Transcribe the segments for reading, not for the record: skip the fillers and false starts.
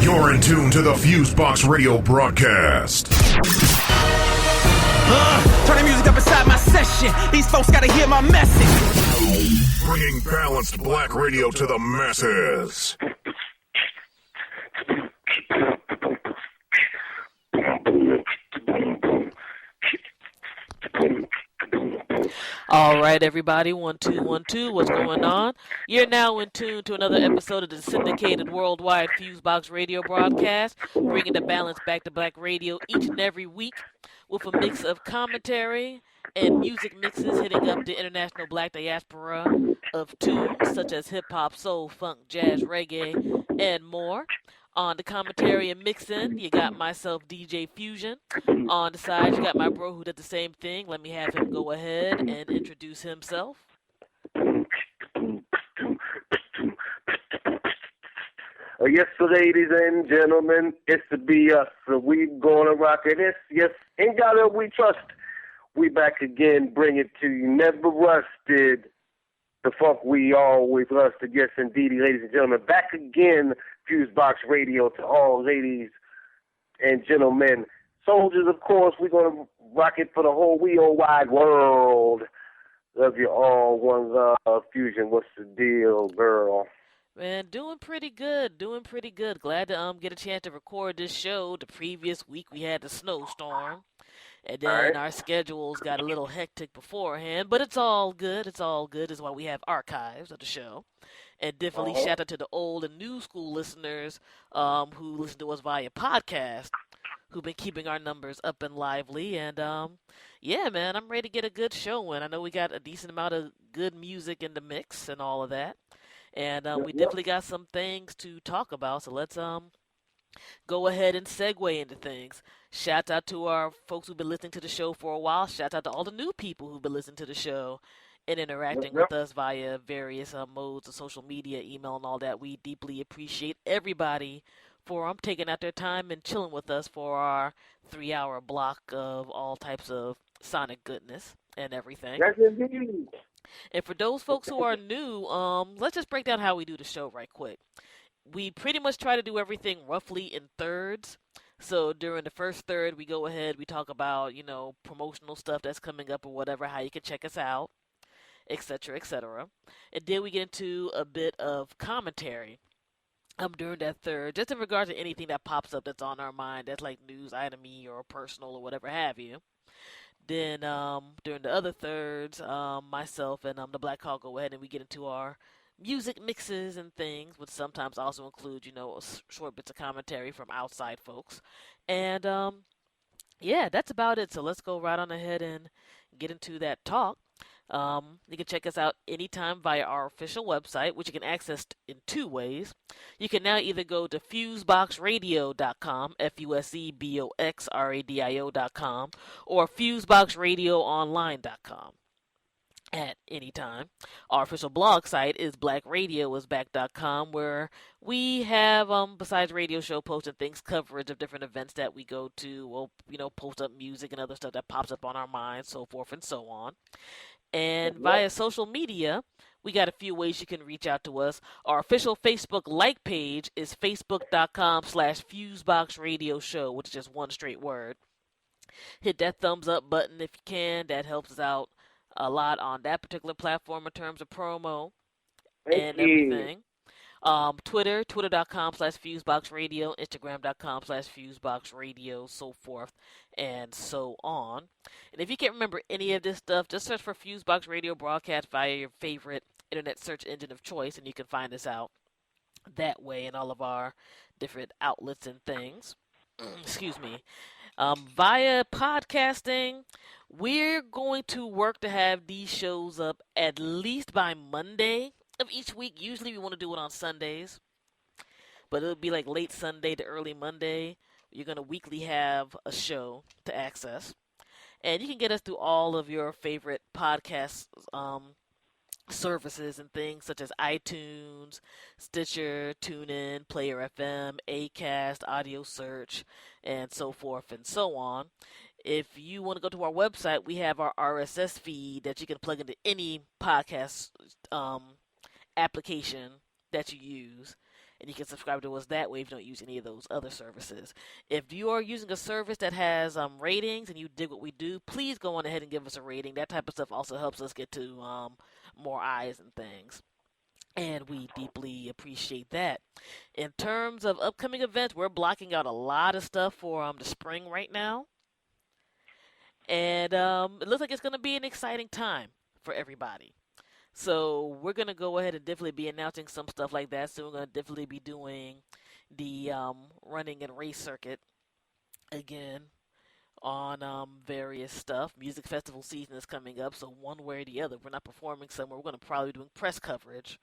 You're in tune to the FuseBox Radio Broadcast. Turn the music up inside my session. These folks gotta hear my message. Bringing balanced black radio to the masses. All right, everybody, 1 2 1 2. What's going on? You're now in tune to another episode of the syndicated worldwide FuseBox Radio Broadcast, bringing the balance back to black radio each and every week with a mix of commentary and music mixes hitting up the international Black Diaspora of tunes such as hip hop, soul, funk, jazz, reggae, and more. On the commentary and mixing, you got myself, DJ Fusion. On the side, you got my bro who did the same thing. Let me have him go ahead and introduce himself. Yes, ladies and gentlemen, it's to be us. So we gonna rock it. Yes, ain't gotta we trust. We back again, bring it to you. Never rusted. The funk we always lusted. Yes, indeed, ladies and gentlemen. Back again, FuseBox Radio to all ladies and gentlemen. Soldiers, of course, we're going to rock it for the whole wide world. Love you all. One love. Fusion, what's the deal, girl? Man, doing pretty good. Glad to get a chance to record this show. The previous week we had the snowstorm. And then our schedules got a little hectic beforehand, but it's all good. This is why we have archives of the show. And definitely shout out to the old and new school listeners who listen to us via podcast, who've been keeping our numbers up and lively. And yeah, man, I'm ready to get a good show in. I know we got a decent amount of good music in the mix and all of that. And we definitely got some things to talk about. So let's go ahead and segue into things. Shout out to our folks who've been listening to the show for a while. Shout out to all the new people who've been listening to the show and interacting with us via various modes of social media, email, and all that. We deeply appreciate everybody for taking out their time and chilling with us for our 3-hour block of all types of sonic goodness and everything. Yes, indeed. And for those folks who are new, let's just break down how we do the show right quick. We pretty much try to do everything roughly in thirds. So during the first third, we go ahead, we talk about, promotional stuff that's coming up or whatever, how you can check us out, etc., etc. And then we get into a bit of commentary during that third, just in regards to anything that pops up that's on our mind, that's like news, item-y, or personal, or whatever have you. Then during the other thirds, myself and the Black Hawk go ahead and we get into our music mixes and things, which sometimes also include, short bits of commentary from outside folks. And, yeah, that's about it. So let's go right on ahead and get into that talk. You can check us out anytime via our official website, which you can access in two ways. You can now either go to FuseBoxRadio.com, FuseBoxRadio.com, or FuseBoxRadioOnline.com. At any time. Our official blog site is blackradioisback.com, where we have, besides radio show posts and things, coverage of different events that we go to. We'll, post up music and other stuff that pops up on our minds, so forth and so on. And via social media, we got a few ways you can reach out to us. Our official Facebook like page is facebook.com/FuseboxRadioShow, which is just one straight word. Hit that thumbs up button if you can. That helps us out a lot on that particular platform in terms of promo and everything. Twitter.com/FuseboxRadio, Instagram.com/FuseboxRadio, so forth and so on. And if you can't remember any of this stuff, just search for FuseBox Radio Broadcast via your favorite internet search engine of choice, and you can find us out that way in all of our different outlets and things. Excuse me. Via podcasting, we're going to work to have these shows up at least by Monday of each week. Usually we want to do it on Sundays, but it'll be like late Sunday to early Monday. You're going to weekly have a show to access. And you can get us through all of your favorite podcast services and things such as iTunes, Stitcher, TuneIn, Player FM, Acast, Audio Search, and so forth and so on. If you want to go to our website, we have our RSS feed that you can plug into any podcast application that you use. and you can subscribe to us that way if you don't use any of those other services. If you are using a service that has ratings and you dig what we do, please go on ahead and give us a rating. That type of stuff also helps us get to more eyes and things. And we deeply appreciate that. In terms of upcoming events, we're blocking out a lot of stuff for the spring right now. And it looks like it's going to be an exciting time for everybody. So we're going to go ahead and definitely be announcing some stuff like that. So we're going to definitely be doing the running and race circuit again on various stuff. Music festival season is coming up, so one way or the other, if we're not performing somewhere, we're going to probably be doing press coverage,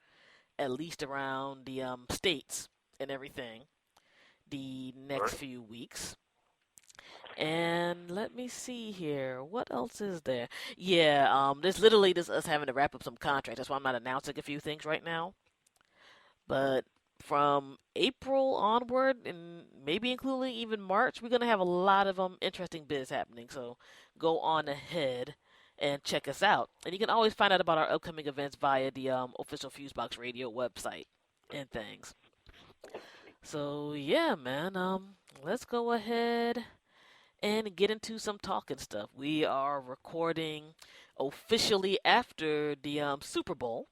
at least around the states and everything, the next few weeks. And let me see here. What else is there? Yeah, this literally just us having to wrap up some contracts. That's why I'm not announcing a few things right now. But from April onward, and maybe including even March, we're going to have a lot of interesting biz happening. So go on ahead and check us out. And you can always find out about our upcoming events via the official FuseBox Radio website and things. So yeah, man, let's go ahead and get into some talking stuff. We are recording officially after the Super Bowl,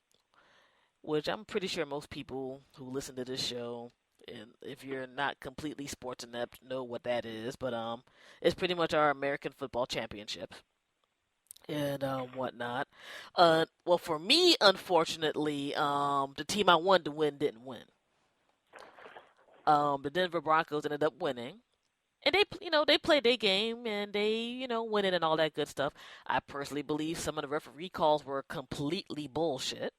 which I'm pretty sure most people who listen to this show, and if you're not completely sports inept, know what that is. But it's pretty much our American football championship and whatnot. Well, for me, unfortunately, the team I wanted to win didn't win. The Denver Broncos ended up winning. And they played their game and they, win it and all that good stuff. I personally believe some of the referee calls were completely bullshit.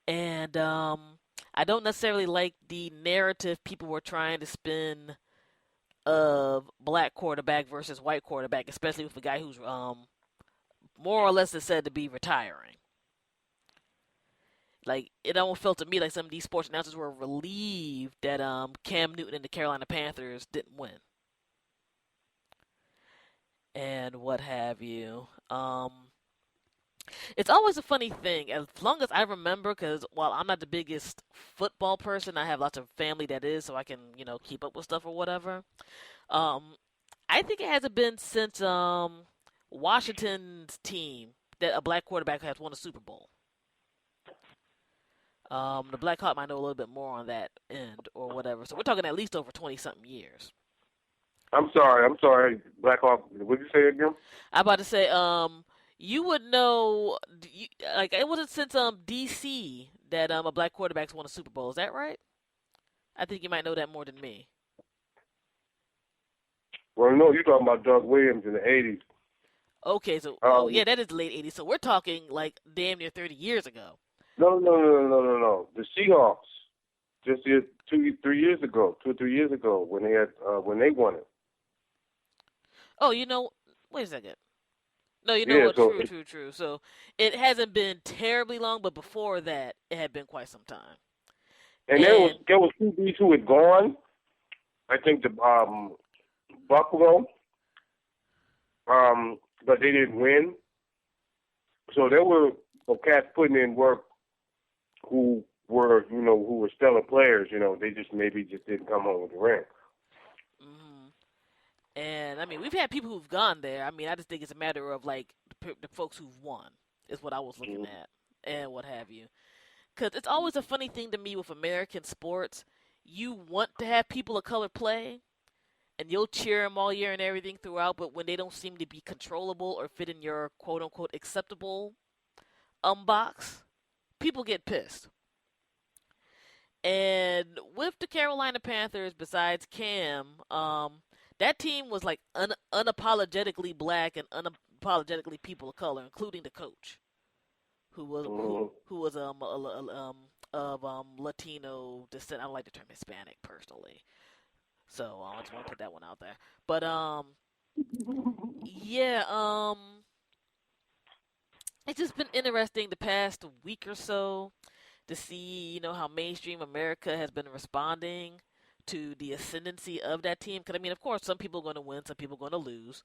And I don't necessarily like the narrative people were trying to spin of black quarterback versus white quarterback, especially with a guy who's more or less is said to be retiring. Like, it almost felt to me like some of these sports announcers were relieved that Cam Newton and the Carolina Panthers didn't win. And what have you. It's always a funny thing. As long as I remember, because while I'm not the biggest football person, I have lots of family that is, so I can, keep up with stuff or whatever. I think it hasn't been since Washington's team that a black quarterback has won a Super Bowl. The Black Hawk might know a little bit more on that end or whatever. So we're talking at least over 20-something years. I'm sorry. Black Hawk, what did you say again? I'm about to say, you would know, it wasn't since D.C. that a black quarterback's won a Super Bowl. Is that right? I think you might know that more than me. Well, no, you're talking about Doug Williams in the 80s. Okay, so, yeah, that is the late 80s. So we're talking, damn near 30 years ago. No. The Seahawks, just 2 or 3 years ago, when they won it. Oh, wait a second. No, what? So true. So it hasn't been terribly long, but before that, it had been quite some time. And there was QBs who had gone. I think the Buffalo, but they didn't win. So there were cats putting in work who were stellar players. They just didn't come home with the ring. And, I mean, we've had people who've gone there. I mean, I just think it's a matter of, the folks who've won is what I was looking at and what have you. Because it's always a funny thing to me with American sports. You want to have people of color play, and you'll cheer them all year and everything throughout, but when they don't seem to be controllable or fit in your quote-unquote acceptable box, people get pissed. And with the Carolina Panthers, besides Cam, that team was unapologetically black and unapologetically people of color, including the coach, who was of Latino descent. I don't like the term Hispanic personally, so I just want to put that one out there. But it's just been interesting the past week or so to see how mainstream America has been responding to the ascendancy of that team. Because, I mean, of course, some people are going to win, some people are going to lose.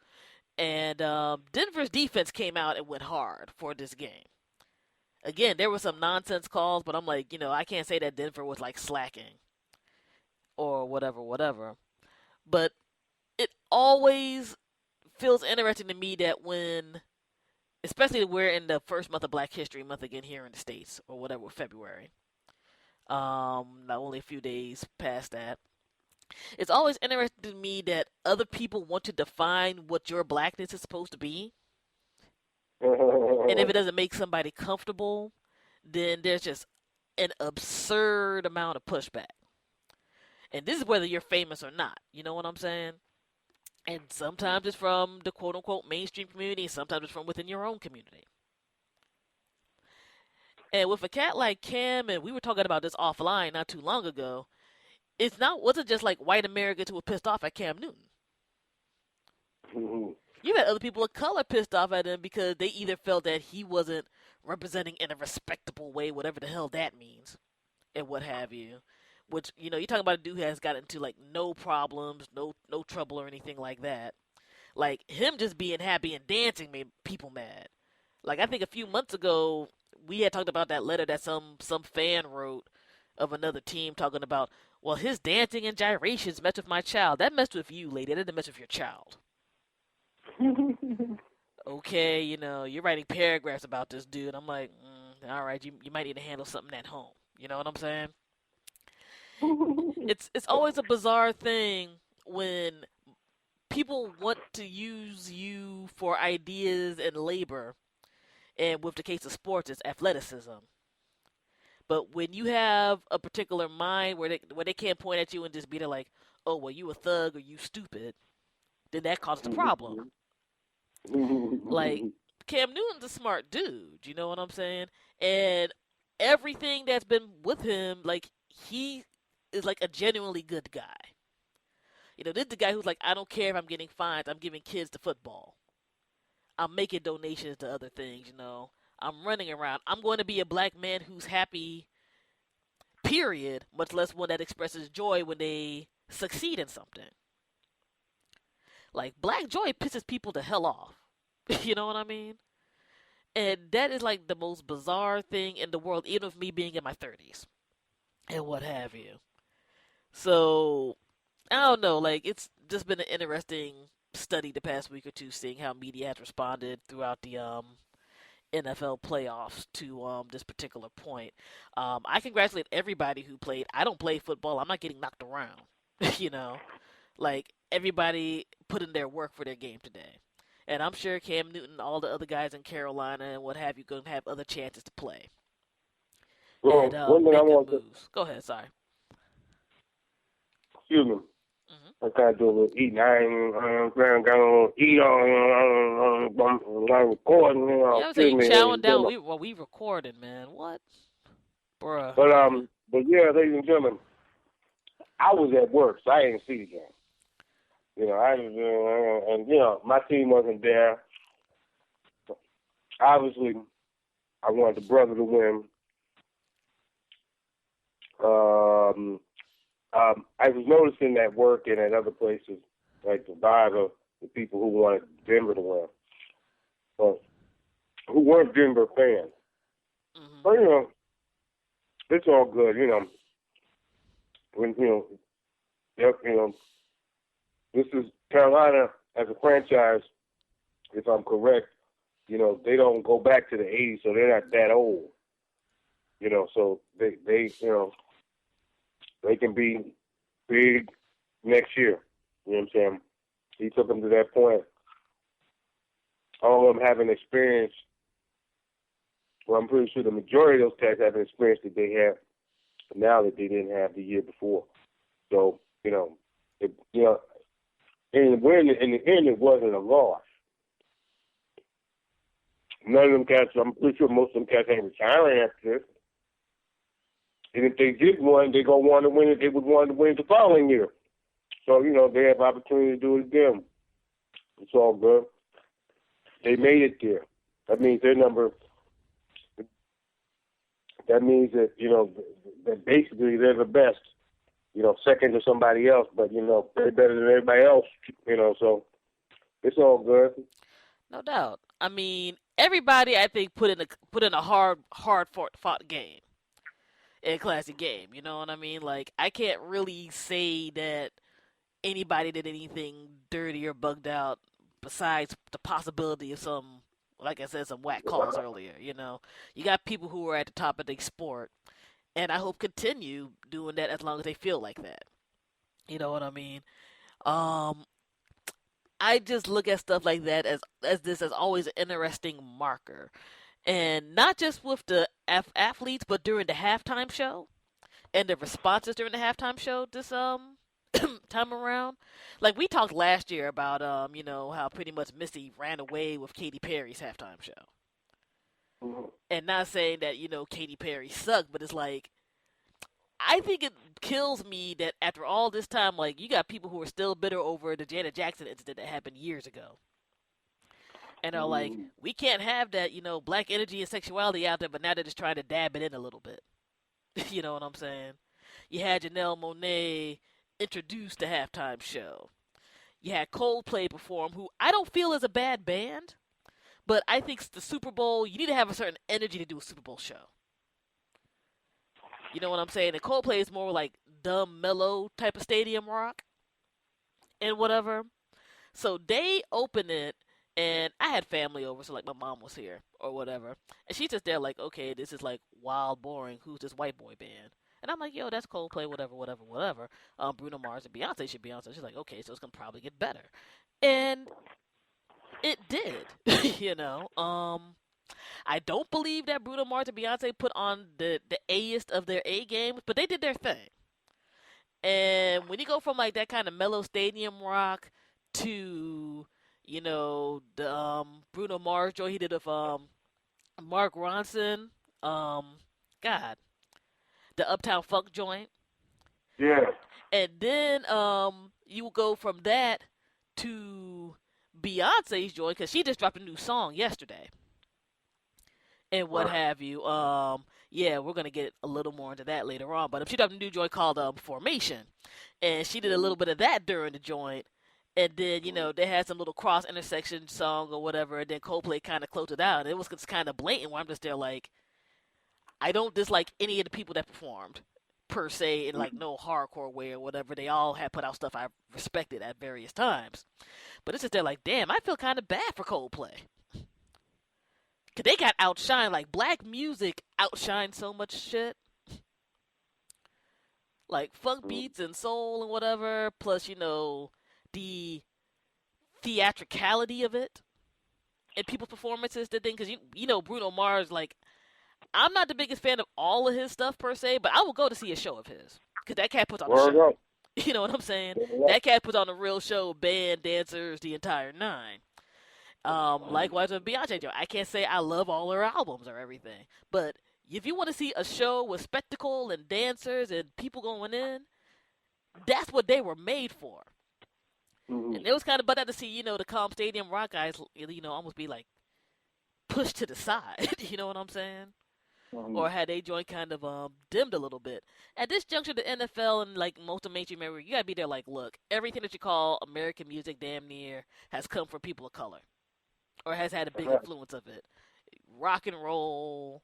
And Denver's defense came out and went hard for this game. Again, there were some nonsense calls, but I'm like, I can't say that Denver was like slacking or whatever. But it always feels interesting to me that when, especially we're in the first month of Black History Month again here in the States, or whatever, February. Not only a few days past that. It's always interesting to me that other people want to define what your blackness is supposed to be. And if it doesn't make somebody comfortable, then there's just an absurd amount of pushback. And this is whether you're famous or not. You know what I'm saying? And sometimes it's from the quote-unquote mainstream community, and sometimes it's from within your own community. And with a cat like Cam, and we were talking about this offline not too long ago, wasn't just like white Americans who were pissed off at Cam Newton. Mm-hmm. You had other people of color pissed off at him because they either felt that he wasn't representing in a respectable way, whatever the hell that means, and what have you. Which, you're talking about a dude who has got into, like, no problems, no trouble or anything like that. Like, him just being happy and dancing made people mad. Like, I think a few months ago, we had talked about that letter that some fan wrote of another team talking about, well, his dancing and gyrations messed with my child. That messed with you, lady. That didn't mess with your child. Okay, you're writing paragraphs about this dude. I'm like, all right, you might need to handle something at home. You know what I'm saying? It's always a bizarre thing when people want to use you for ideas and labor, and with the case of sports, it's athleticism. But when you have a particular mind where they can't point at you and just be there like, oh, well, you a thug or you stupid, then that causes a problem. Like, Cam Newton's a smart dude, you know what I'm saying? And everything that's been with him, like, he is like a genuinely good guy. This is the guy who's like, I don't care if I'm getting fines, I'm giving kids to football. I'm making donations to other things, I'm running around. I'm going to be a black man who's happy, period, much less one that expresses joy when they succeed in something. Like, black joy pisses people the hell off. You know what I mean? And that is like the most bizarre thing in the world, even with me being in my 30s and what have you. So, I don't know, like, it's just been an interesting study the past week or two, seeing how media has responded throughout the NFL playoffs to this particular point. I congratulate everybody who played. I don't play football. I'm not getting knocked around. Like, everybody put in their work for their game today. And I'm sure Cam Newton, all the other guys in Carolina and what have you, going to have other chances to play. Well, And one thing make I good want moves. Go ahead, sorry. Excuse me. Mm-hmm. I kind of do a little eating. I ain't going to eat on recording. Yeah, I was saying chowing down. We recording, man. What? Bruh. But yeah, ladies and gentlemen, I was at work, so I didn't see the game. I was, and my team wasn't there. Obviously, I wanted the brother to win. I was noticing at work and at other places, like the vibe of the people who wanted Denver to win, but who weren't Denver fans. Mm-hmm. But it's all good. When this is Carolina as a franchise. If I'm correct, they don't go back to the '80s, so they're not that old. So they can be big next year. You know what I'm saying? He took them to that point. All of them having experience. Well, I'm pretty sure the majority of those cats have an experience that they have now that they didn't have the year before. So, in the end, it wasn't a loss. None of them cats, I'm pretty sure most of them cats ain't retiring after this. And if they did win, they're going to want to win it. They would want to win it the following year. So, they have opportunity to do it again. It's all good. They made it there. That means their number, that means that, that basically they're the best. Second to somebody else, but, they're better than everybody else, so it's all good. No doubt. I mean, everybody I think put in a hard fought game, a classic game. You know what I mean? Like I can't really say that anybody did anything dirty or bugged out besides the possibility of some, like I said, some whack calls earlier. You know, you got people who are at the top of their sport, and I hope continue doing that as long as they feel like that. You know what I mean? I just look at stuff like that as always an interesting marker, and not just with the athletes, but during the halftime show and the responses during the halftime show this time around. Like we talked last year about you know how pretty much Missy ran away with Katy Perry's halftime show, and not saying that you know Katy Perry sucked, but it's like I think it kills me that after all this time, like, you got people who are still bitter over the Janet Jackson incident that happened years ago. And are like, we can't have that, you know, black energy and sexuality out there, but now they're just trying to dab it in a little bit. You know what I'm saying? You had Janelle Monáe introduce the halftime show. You had Coldplay perform, who I don't feel is a bad band, but I think the Super Bowl, you need to have a certain energy to do a Super Bowl show. You know what I'm saying? And Coldplay is more like dumb, mellow type of stadium rock and whatever. So they open it, and I had family over, so like my mom was here or whatever. And she's just there like, okay, this is like wild, boring. Who's this white boy band? And I'm like, yo, that's Coldplay, whatever. Bruno Mars and Beyonce should be on. So she's like, okay, so it's going to probably get better. And it did, you know. I don't believe that Bruno Mars and Beyonce put on the A-ist of their A games, but they did their thing. And when you go from like that kind of mellow stadium rock to, you know, the Bruno Mars joint he did with Mark Ronson, the Uptown Funk joint. Yeah. And then you go from that to Beyonce's joint, because she just dropped a new song yesterday. And what have you. Yeah, we're going to get a little more into that later on. But she dropped a new joint called Formation. And she did a little bit of that during the joint. And then, you know, they had some little cross-intersection song or whatever. And then Coldplay kind of closed it out. And it was just kind of blatant where I'm just there like, I don't dislike any of the people that performed, per se, in like no hardcore way or whatever. They all had put out stuff I respected at various times. But it's just there like, damn, I feel kind of bad for Coldplay. They got outshined. Like, black music outshined so much shit. Like, funk beats and soul and whatever, plus, you know, the theatricality of it and people's performances, the thing, because, you know, Bruno Mars, like, I'm not the biggest fan of all of his stuff, per se, but I will go to see a show of his, because that cat puts on a show. You know what I'm saying? That cat puts on a real show, band, dancers, the entire nine. Likewise with Beyonce, I can't say I love all her albums or everything, but if you want to see a show with spectacle and dancers and people going in, that's what they were made for. And it was kind of but that to see, you know, the calm stadium rock guys, you know, almost be like pushed to the side. You know what I'm saying? Or had they joint kind of dimmed a little bit. At this juncture, the NFL and like most of mainstream America, you gotta be there like, look, everything that you call American music damn near has come from people of color. Or has had a big influence of it. Rock and roll,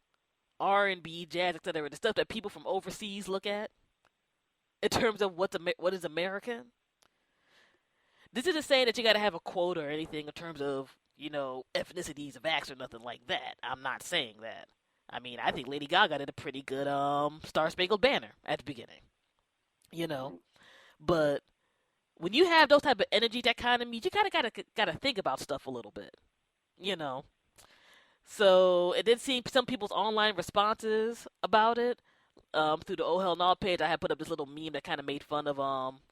R&B, jazz, etc. The stuff that people from overseas look at in terms of what is American. This isn't saying that you got to have a quote or anything in terms of, you know, ethnicities of acts or nothing like that. I'm not saying that. I mean, I think Lady Gaga did a pretty good Star Spangled Banner at the beginning. You know? But when you have those type of energy, that kind of music, you kind of gotta think about stuff a little bit. You know, so and then seeing some people's online responses about it through the Oh Hell No page, I had put up this little meme that kind of made fun of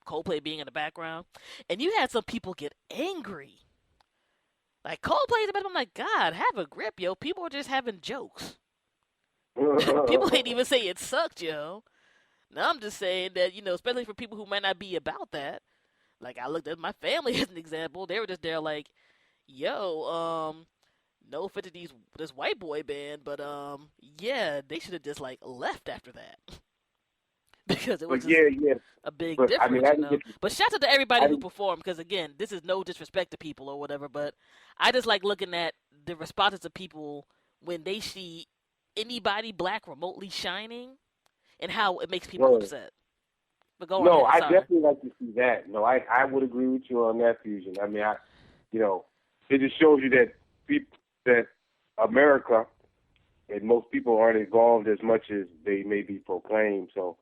Coldplay being in the background, and you had some people get angry. Like, Coldplay's about, I'm like, God, have a grip, yo. People are just having jokes. People ain't even say it sucked, yo. Now I'm just saying that, you know, especially for people who might not be about that. Like, I looked at my family as an example. They were just there like, yo, no offense to this white boy band, but yeah, they should have just like left after that. because it was but yeah. a big But difference, I mean, But shout out to everybody who performed, because again, this is no disrespect to people or whatever, but I just like looking at the responses of people when they see anybody black remotely shining and how it makes people upset. But go on. No, ahead, I definitely like to see that. No, I would agree with you on that, Fusion. I mean, it just shows you that America and most people aren't involved as much as they may be proclaimed. So,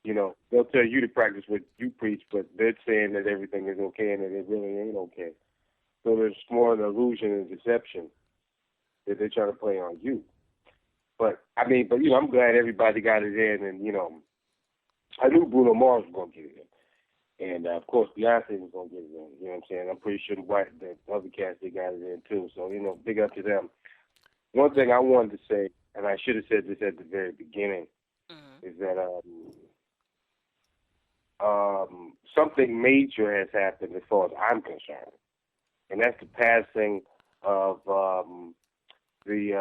they'll tell you to practice what you preach, but they're saying that everything is okay and that it really ain't okay. So there's more an illusion and deception that they're trying to play on you. But I'm glad everybody got it in, and I knew Bruno Mars was going to get it in. And, of course, Beyonce was going to get it in. You know what I'm saying? I'm pretty sure the other cats, they got it in, too. So, big up to them. One thing I wanted to say, and I should have said this at the very beginning, is that something major has happened as far as I'm concerned. And that's the passing of the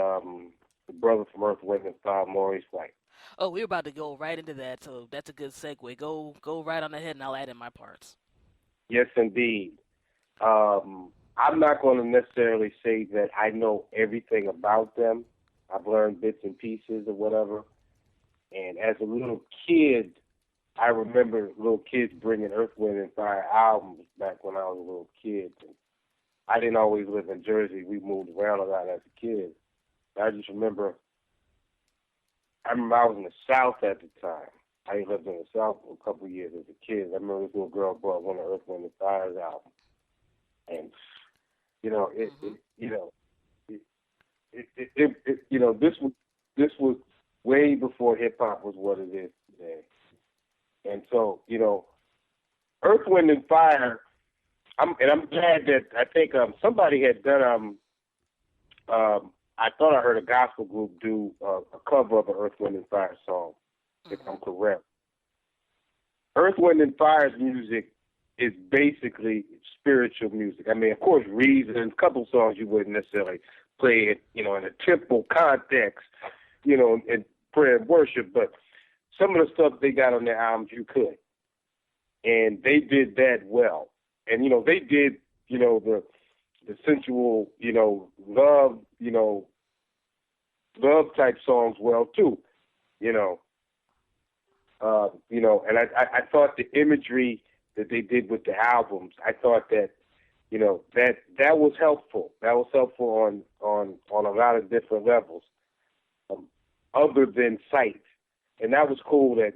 brother from Earth, Wind & Fire, Maurice White. Oh, we're about to go right into that, so that's a good segue. Go right on ahead, and I'll add in my parts. Yes, indeed. I'm not going to necessarily say that I know everything about them. I've learned bits and pieces or whatever. And as a little kid, I remember little kids bringing Earth, Wind & Fire albums back when I was a little kid. And I didn't always live in Jersey. We moved around a lot as a kid. I just remember I was in the South at the time. I lived in the South for a couple of years as a kid. I remember this little girl brought one of Earth, Wind & Fire's albums. And, this was way before hip-hop was what it is today. And so, Earth, Wind & Fire, I'm glad that I think somebody had done, I thought I heard a gospel group do a cover of an Earth, Wind & Fire song, if I'm correct. Earth, Wind & Fire's music is basically spiritual music. I mean, of course, Reason, a couple songs you wouldn't necessarily play it, in a temple context, in prayer and worship, but some of the stuff they got on their albums you could. And they did that well. And, they did, the sensual, love, love type songs well too, and I thought the imagery that they did with the albums, I thought that, that was helpful. That was helpful on a lot of different levels, other than sight. And that was cool that,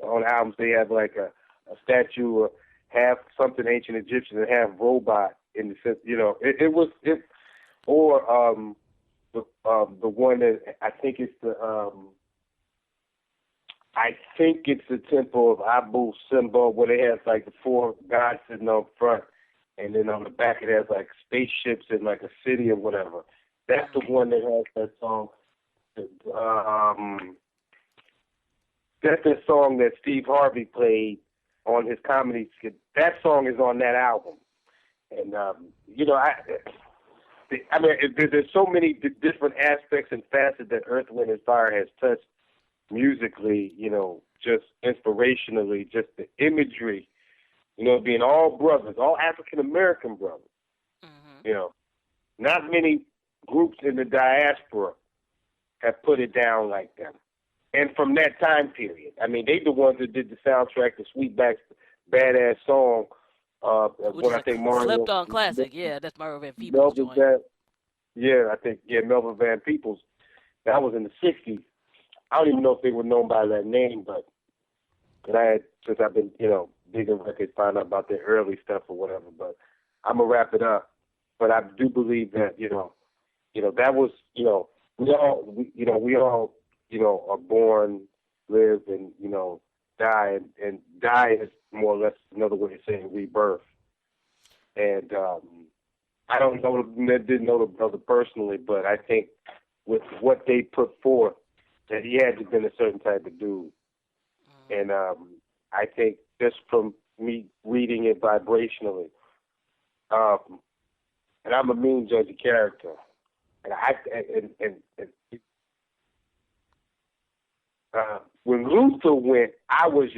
on albums they have like a statue, half something ancient Egyptian and half robot in the sense, the one that I think it's the temple of Abu Simbel, where they have like the four gods sitting up front, and then on the back it has like spaceships and like a city or whatever. That's the one that has that song. That's the song that Steve Harvey played on his comedy skit. That song is on that album. And, there's so many different aspects and facets that Earth, Wind & Fire has touched musically, just inspirationally, just the imagery, being all brothers, all African-American brothers. Not many groups in the diaspora have put it down like them. And from that time period, I mean, they the ones that did the soundtrack to Sweetback's badass song. Which I think Mario Slept On classic, yeah, that's Mario Van Peebles' joint. Melvin Van Peebles. That was in the '60s. I don't even know if they were known by that name, but since I've been, digging records, find out about their early stuff or whatever. But I'm gonna wrap it up. But I do believe that that was we all are born, live, and die, and die is more or less another way of saying rebirth. And I didn't know the brother personally, but I think with what they put forth, that he had to have been a certain type of dude. And I think just from me reading it vibrationally, and I'm a mean judge of character, and when Luther went, I was,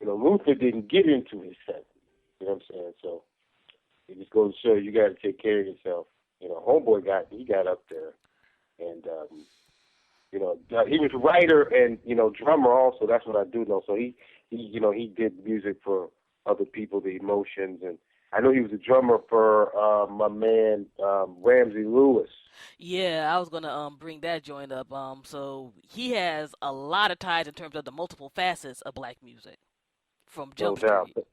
Luther didn't get into his set. You know what I'm saying? So it just goes to show you got to take care of yourself. Homeboy got up there, and he was a writer and drummer also. That's what I do know. So he did music for other people, the Emotions, and I know he was a drummer for my man Ramsey Lewis. Yeah, I was gonna bring that joint up. So he has a lot of ties in terms of the multiple facets of black music from Jump Street.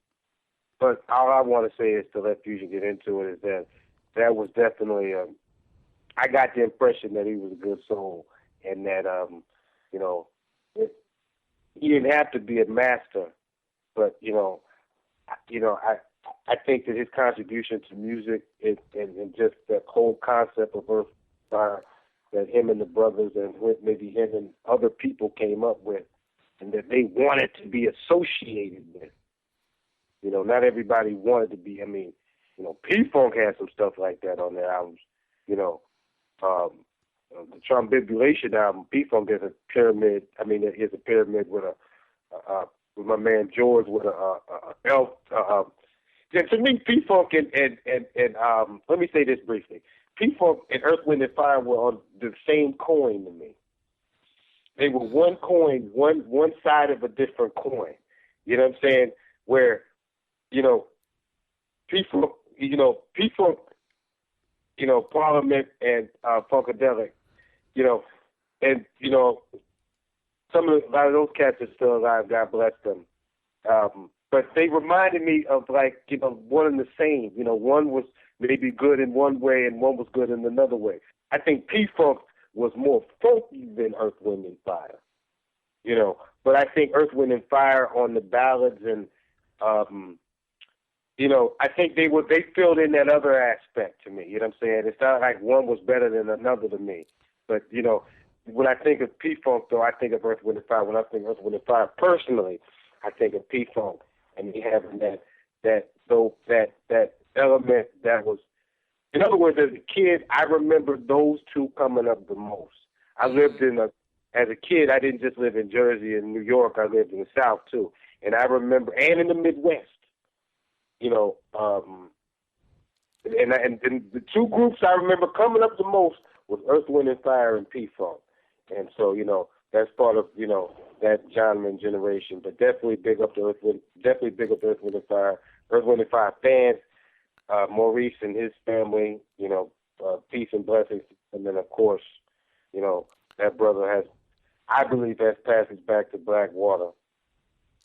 But all I want to say is to let Fusion get into it is that was definitely I got the impression that he was a good soul and that he didn't have to be a master, but I think that his contribution to music and just that whole concept of Earth Fire that him and the brothers and maybe him and other people came up with and that they wanted to be associated with. Not everybody wanted to be. I mean, P-Funk had some stuff like that on their albums. The Trombibulation album, P-Funk is a pyramid. I mean, it is a pyramid with with my man George with a elf. To me, P-Funk and let me say this briefly. P-Funk and Earth, Wind & Fire were on the same coin to me. They were one coin, one side of a different coin. You know what I'm saying? Where, P-Funk, Parliament and Funkadelic, and, a lot of those cats are still alive, God bless them. But they reminded me of one and the same. One was maybe good in one way and one was good in another way. I think P-Funk was more funky than Earth, Wind & Fire. But I think Earth, Wind & Fire on the ballads and, I think they filled in that other aspect to me. You know what I'm saying? It's not like one was better than another to me. But, when I think of P-Funk, though, I think of Earth, Wind & Fire. When I think of Earth, Wind & Fire, personally, I think of P-Funk and having that element that was, in other words, as a kid, I remember those two coming up the most. I lived as a kid, I didn't just live in Jersey and New York, I lived in the South too. And I remember, and in the Midwest, and the two groups I remember coming up the most was Earth, Wind & Fire and P-Funk. And so, that's part of, that genre and generation. But definitely big up to Earth, Wind & Fire. Earth, Wind & Fire fans, Maurice and his family, peace and blessings. And then, of course, that brother I believe has passage back to Blackwater.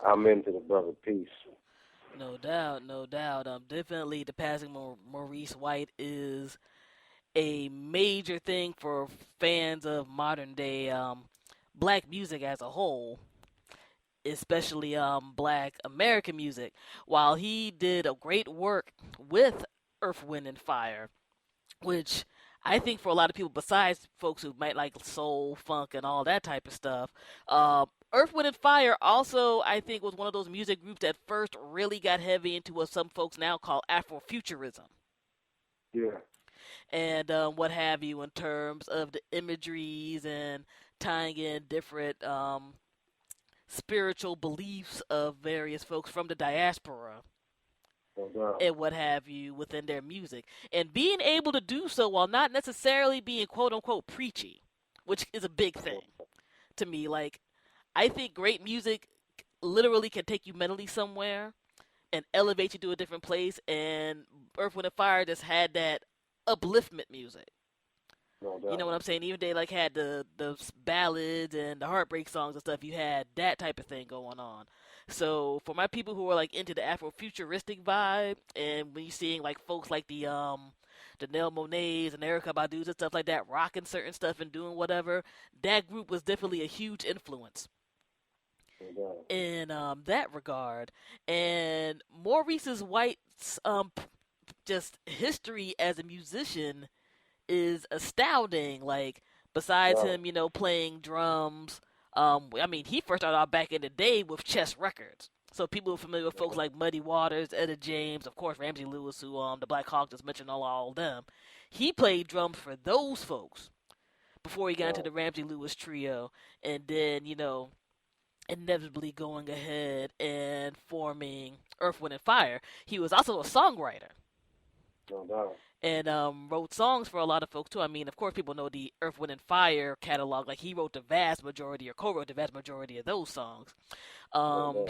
I'm into the brother. Peace. No doubt. Definitely the passing of Maurice White is a major thing for fans of modern day black music as a whole, especially black American music. While he did a great work with Earth, Wind & Fire, which I think for a lot of people besides folks who might like soul, funk, and all that type of stuff, Earth, Wind & Fire also, I think, was one of those music groups that first really got heavy into what some folks now call Afrofuturism. Yeah. And what have you in terms of the imageries and tying in different spiritual beliefs of various folks from the diaspora and what have you within their music. And being able to do so while not necessarily being quote-unquote preachy, which is a big thing to me. I think great music literally can take you mentally somewhere and elevate you to a different place, and Earth, Wind & Fire just had that upliftment music. You know what I'm saying? Even they had the ballads and the heartbreak songs and stuff. You had that type of thing going on. So for my people who are into the Afrofuturistic vibe, and when you're seeing folks like the Janelle Monáes and Erykah Badu's and stuff like that, rocking certain stuff and doing whatever, that group was definitely a huge influence in that regard. And Maurice White's just history as a musician is astounding. Besides him, playing drums, he first started out back in the day with Chess Records. So people are familiar with folks like Muddy Waters, Etta James, of course, Ramsey Lewis, who the Black Hawk just mentioned, all of them. He played drums for those folks before he got into the Ramsey Lewis trio, and then, you know, inevitably going ahead and forming Earth, Wind, and Fire. He was also a songwriter. No doubt. And wrote songs for a lot of folks too. I mean, of course, people know the Earth, Wind, and Fire catalog. Like, he wrote the vast majority, or co-wrote the vast majority of those songs.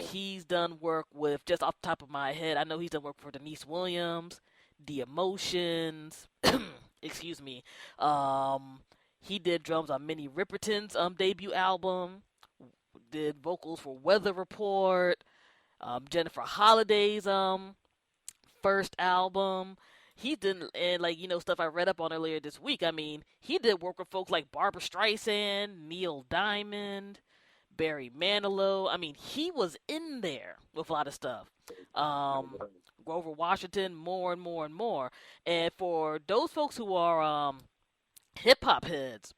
He's done work with, just off the top of my head, I know he's done work for Denise Williams, The Emotions, excuse me. He did drums on Minnie Riperton's debut album, did vocals for Weather Report, Jennifer Holliday's first album. He did, and, like, you know, stuff I read up on earlier this week. I mean, he did work with folks like Barbra Streisand, Neil Diamond, Barry Manilow. I mean, he was in there with a lot of stuff. Grover Washington, more and more and more. And for those folks who are hip-hop heads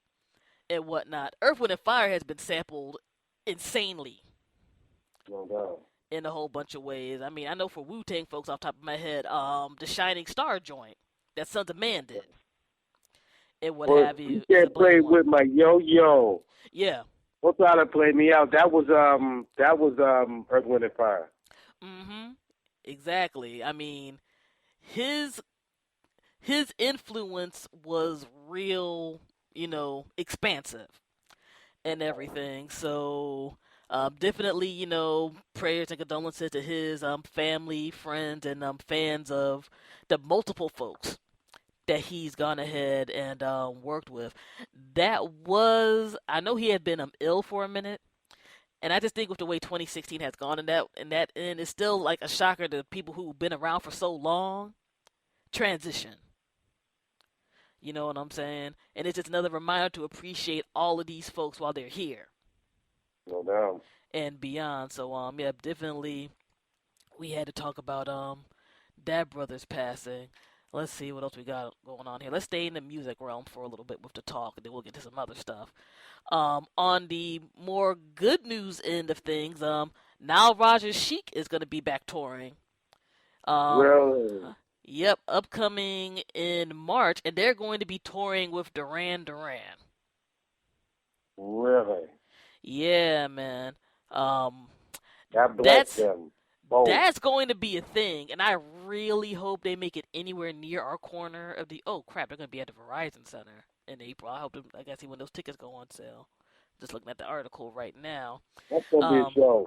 and whatnot, Earth, Wind, and Fire has been sampled insanely. No doubt. In a whole bunch of ways. I mean, I know for Wu-Tang folks off the top of my head, the Shining Star joint that Sons of Man did. And what have you. You can't play with my yo-yo. Yeah. What's trying to play me out? That was Earth, Wind, and Fire. Mm-hmm. Exactly. I mean, his influence was real, you know, expansive and everything. So definitely, you know, prayers and condolences to his family, friends, and fans of the multiple folks that he's gone ahead and worked with. I know he had been ill for a minute, and I just think with the way 2016 has gone, and it's still like a shocker to people who've been around for so long, transition. You know what I'm saying? And it's just another reminder to appreciate all of these folks while they're here. No doubt. And beyond. So, yeah, definitely we had to talk about that brother's passing. Let's see what else we got going on here. Let's stay in the music realm for a little bit with the talk, and then we'll get to some other stuff. On the more good news end of things, Nile Rodgers Chic is going to be back touring. Really? Yep, upcoming in March, and they're going to be touring with Duran Duran. Really? Yeah, man. God bless them. Both. That's going to be a thing, and I really hope they make it anywhere near our corner of the. Oh crap! They're going to be at the Verizon Center in April. I gotta see when those tickets go on sale. Just looking at the article right now. That's gonna be a show.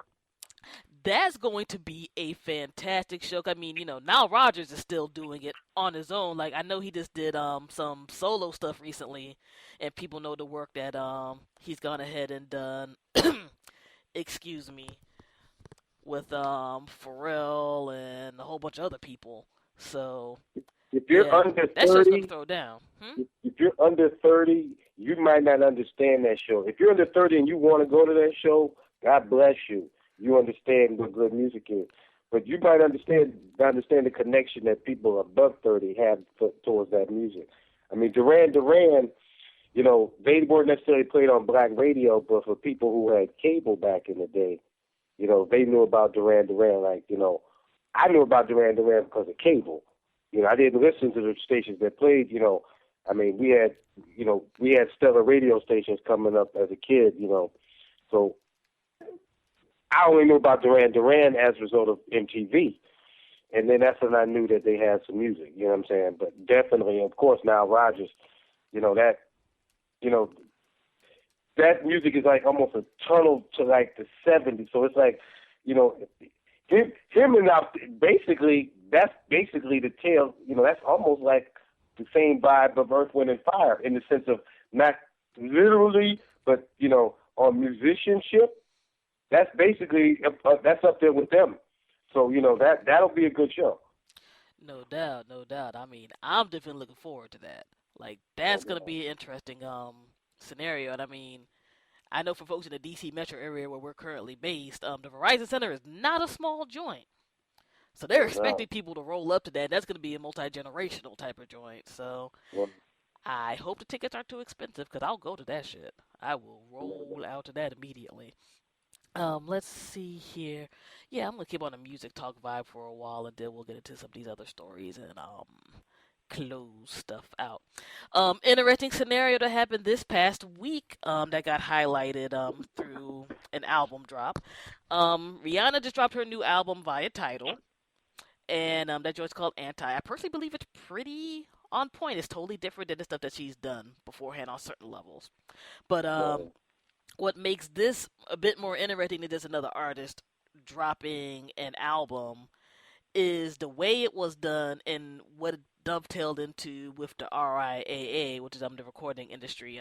That's going to be a fantastic show. I mean, you know, Nile Rodgers is still doing it on his own. Like, I know he just did some solo stuff recently, and people know the work that he's gone ahead and done. Excuse me. With Pharrell and a whole bunch of other people. So if you're under 30, that's just gonna throw down. If you're under 30, you might not understand that show. If you're under 30 and you want to go to that show, God bless you. You understand what good music is. But you might understand the connection that people above 30 have towards that music. I mean, Duran Duran, you know, they weren't necessarily played on black radio, but for people who had cable back in the day, you know, they knew about Duran Duran. Like, you know, I knew about Duran Duran because of cable. You know, I didn't listen to the stations that played, you know. I mean, we had stellar radio stations coming up as a kid, you know. So I only knew about Duran Duran as a result of MTV. And then that's when I knew that they had some music, you know what I'm saying? But definitely, of course, Nile Rodgers, that music is like almost a tunnel to like the 70s. So it's like, you know, him and now basically, that's basically the tale, you know, that's almost like the same vibe of Earth, Wind, and Fire in the sense of not literally, but, you know, on musicianship, that's basically, that's up there with them. So, you know, that'll be a good show. No doubt, no doubt. I mean, I'm definitely looking forward to that. Like, that's going to be an interesting scenario. And I mean, I know for folks in the D.C. metro area where we're currently based, the Verizon Center is not a small joint. So they're expecting people to roll up to that. That's going to be a multi-generational type of joint. So I hope the tickets aren't too expensive because I'll go to that shit. I will roll out to that immediately. Let's see here. Yeah, I'm going to keep on the music talk vibe for a while, and then we'll get into some of these other stories and close stuff out. Interesting scenario that happened this past week that got highlighted through an album drop. Rihanna just dropped her new album via Tidal, and that joint's called Anti. I personally believe it's pretty on point. It's totally different than the stuff that she's done beforehand on certain levels. But what makes this a bit more interesting than just another artist dropping an album is the way it was done and what it dovetailed into with the RIAA, which is the Recording Industry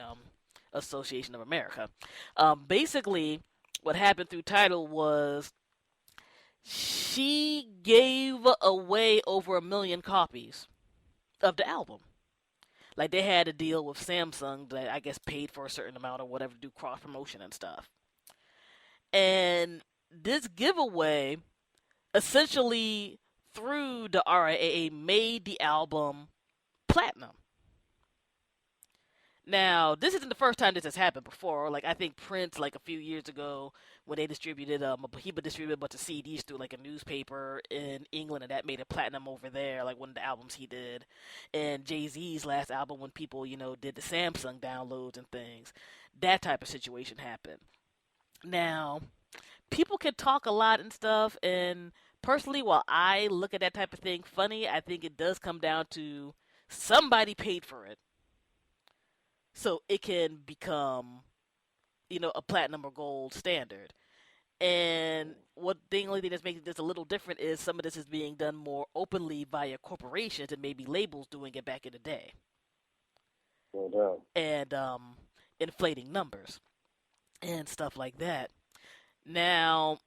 Association of America. Basically, what happened through Tidal was she gave away over 1 million copies of the album. Like, they had a deal with Samsung that I guess paid for a certain amount or whatever to do cross promotion and stuff. And this giveaway essentially through the RIAA made the album platinum. Now, this isn't the first time this has happened before. Like, I think Prince, like, a few years ago, when they distributed, he distributed a bunch of CDs through, like, a newspaper in England, and that made it platinum over there, like, one of the albums he did. And Jay-Z's last album, when people, did the Samsung downloads and things, that type of situation happened. Now, people can talk a lot and stuff, and personally, while I look at that type of thing funny, I think it does come down to somebody paid for it, so it can become, a platinum or gold standard. And the only thing that's making this a little different is some of this is being done more openly via corporations and maybe labels doing it back in the day. No doubt. And inflating numbers and stuff like that. Now,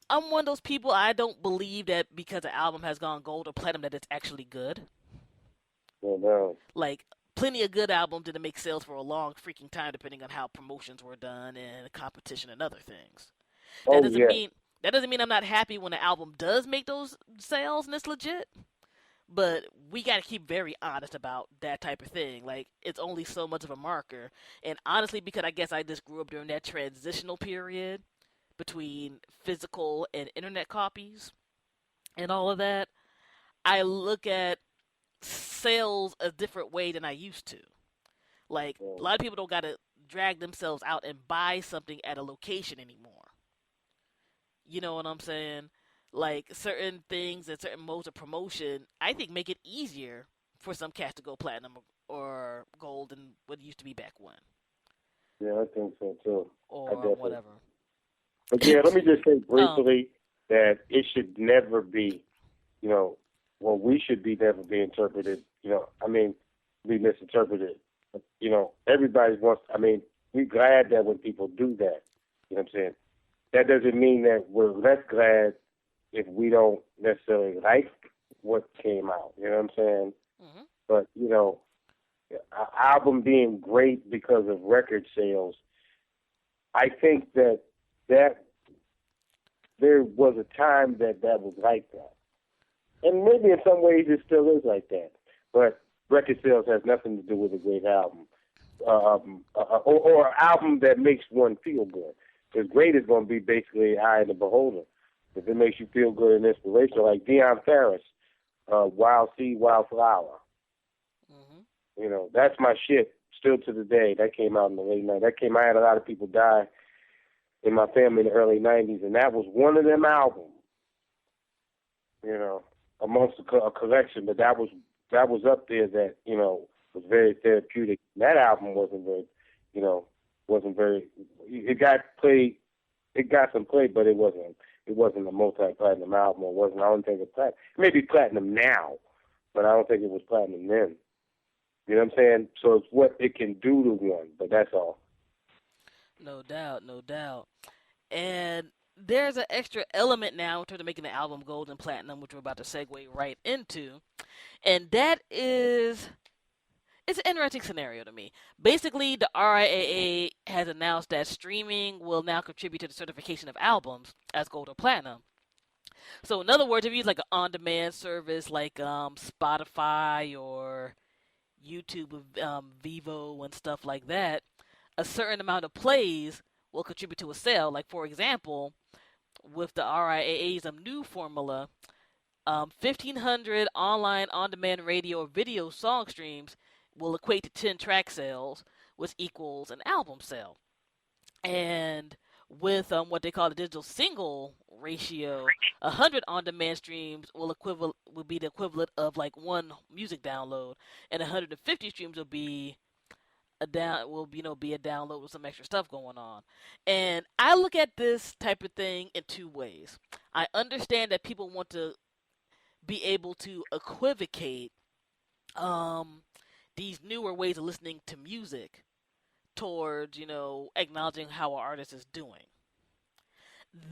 I'm one of those people, I don't believe that because an album has gone gold or platinum that it's actually good. No doubt. Like, plenty of good albums didn't make sales for a long freaking time, depending on how promotions were done and competition and other things. That doesn't mean I'm not happy when an album does make those sales and it's legit. But we got to keep very honest about that type of thing. Like, it's only so much of a marker. And honestly, because I guess I just grew up during that transitional period between physical and internet copies and all of that, I look at sales a different way than I used to. Like, a lot of people don't got to drag themselves out and buy something at a location anymore. You know what I'm saying? Like, certain things and certain modes of promotion, I think, make it easier for some cats to go platinum or gold than what it used to be back when. Yeah, I think so, too. Or whatever. But, yeah, let me just say briefly that it should never be, we should be never be interpreted, be misinterpreted. Everybody wants, we're glad that when people do that, you know what I'm saying? That doesn't mean that we're less glad if we don't necessarily like what came out, you know what I'm saying? Mm-hmm. But, an album being great because of record sales, I think that there was a time that was like that. And maybe in some ways it still is like that. But record sales has nothing to do with a great album. Or an album that makes one feel good. Because great is going to be basically eye of the beholder. If it makes you feel good and inspirational, like Deion Ferris, Wild Seed, Wild Flower. Mm-hmm. That's my shit still to the day. That came out in the late 90s. I had a lot of people die in my family in the early 90s, and that was one of them albums, amongst a collection, but that was up there that, was very therapeutic. That album wasn't very, it got some play, but it wasn't a multi-platinum album, I don't think it's platinum. It may be platinum now, but I don't think it was platinum then. You know what I'm saying? So it's what it can do to one, but that's all. No doubt. And there's an extra element now in terms of making the album gold and platinum, which we're about to segue right into. And that is, it's an interesting scenario to me. Basically, the RIAA has announced that streaming will now contribute to the certification of albums as gold or platinum. So in other words, if you use like an on-demand service like Spotify or YouTube, Vivo and stuff like that, a certain amount of plays will contribute to a sale. Like, for example, with the RIAA's new formula, 1,500 online on-demand radio or video song streams will equate to 10 track sales, which equals an album sale. And with what they call the digital single ratio, 100 on-demand streams will be the equivalent of like one music download, and 150 streams will be a download with some extra stuff going on. And I look at this type of thing in two ways. I understand that people want to be able to equivocate these newer ways of listening to music towards, acknowledging how an artist is doing.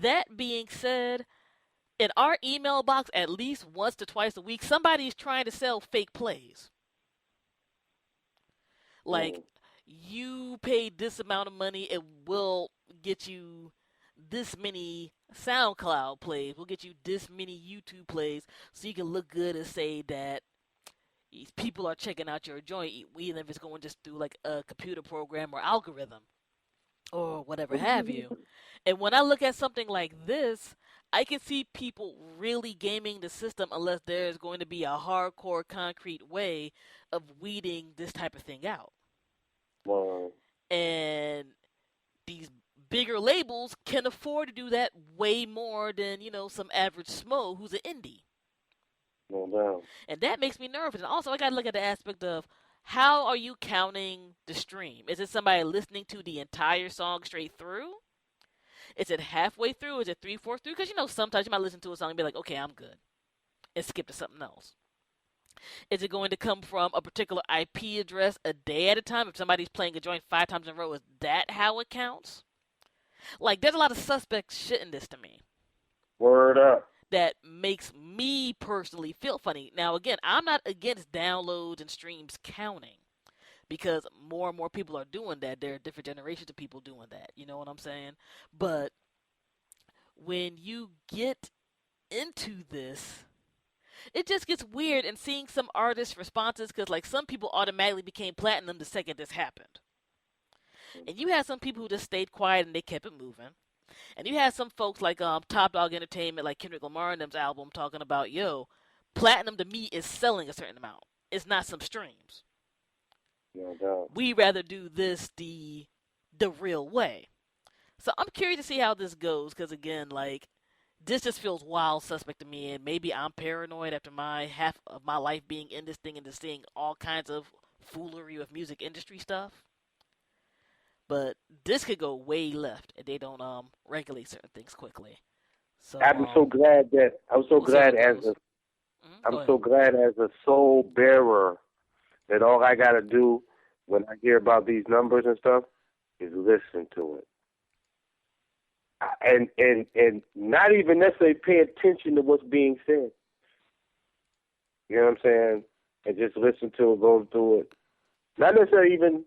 That being said, in our email box, at least once to twice a week, somebody's trying to sell fake plays. Like, you paid this amount of money, it will get you this many SoundCloud plays, we'll get you this many YouTube plays, so you can look good and say that people are checking out your joint, even if it's going just through like a computer program or algorithm or whatever have you. And when I look at something like this, I can see people really gaming the system unless there's going to be a hardcore, concrete way of weeding this type of thing out. Wow. And these bigger labels can afford to do that way more than, some average smo who's an indie. No doubt. And that makes me nervous. And also, I got to look at the aspect of how are you counting the stream? Is it somebody listening to the entire song straight through? Is it halfway through? Is it 3/4 through? Because, sometimes you might listen to a song and be like, okay, I'm good, and skip to something else. Is it going to come from a particular IP address a day at a time? If somebody's playing a joint 5 times in a row, is that how it counts? Like, there's a lot of suspect shit in this to me. Word up. That makes me personally feel funny. Now, again, I'm not against downloads and streams counting because more and more people are doing that. There are different generations of people doing that. You know what I'm saying? But when you get into this, it just gets weird, and seeing some artists' responses, because like some people automatically became platinum the second this happened. And you had some people who just stayed quiet and they kept it moving. And you had some folks like Top Dog Entertainment, like Kendrick Lamar and them's album, talking about, platinum to me is selling a certain amount. It's not some streams. No doubt. We rather do this the real way. So I'm curious to see how this goes, because again, like, this just feels wild suspect to me, and maybe I'm paranoid after my half of my life being in this thing and just seeing all kinds of foolery with music industry stuff. But this could go way left if they don't regulate certain things quickly. So I'm so glad as a soul bearer that all I gotta do when I hear about these numbers and stuff is listen to it. And not even necessarily pay attention to what's being said. You know what I'm saying? And just listen to it, go through it. Not necessarily even.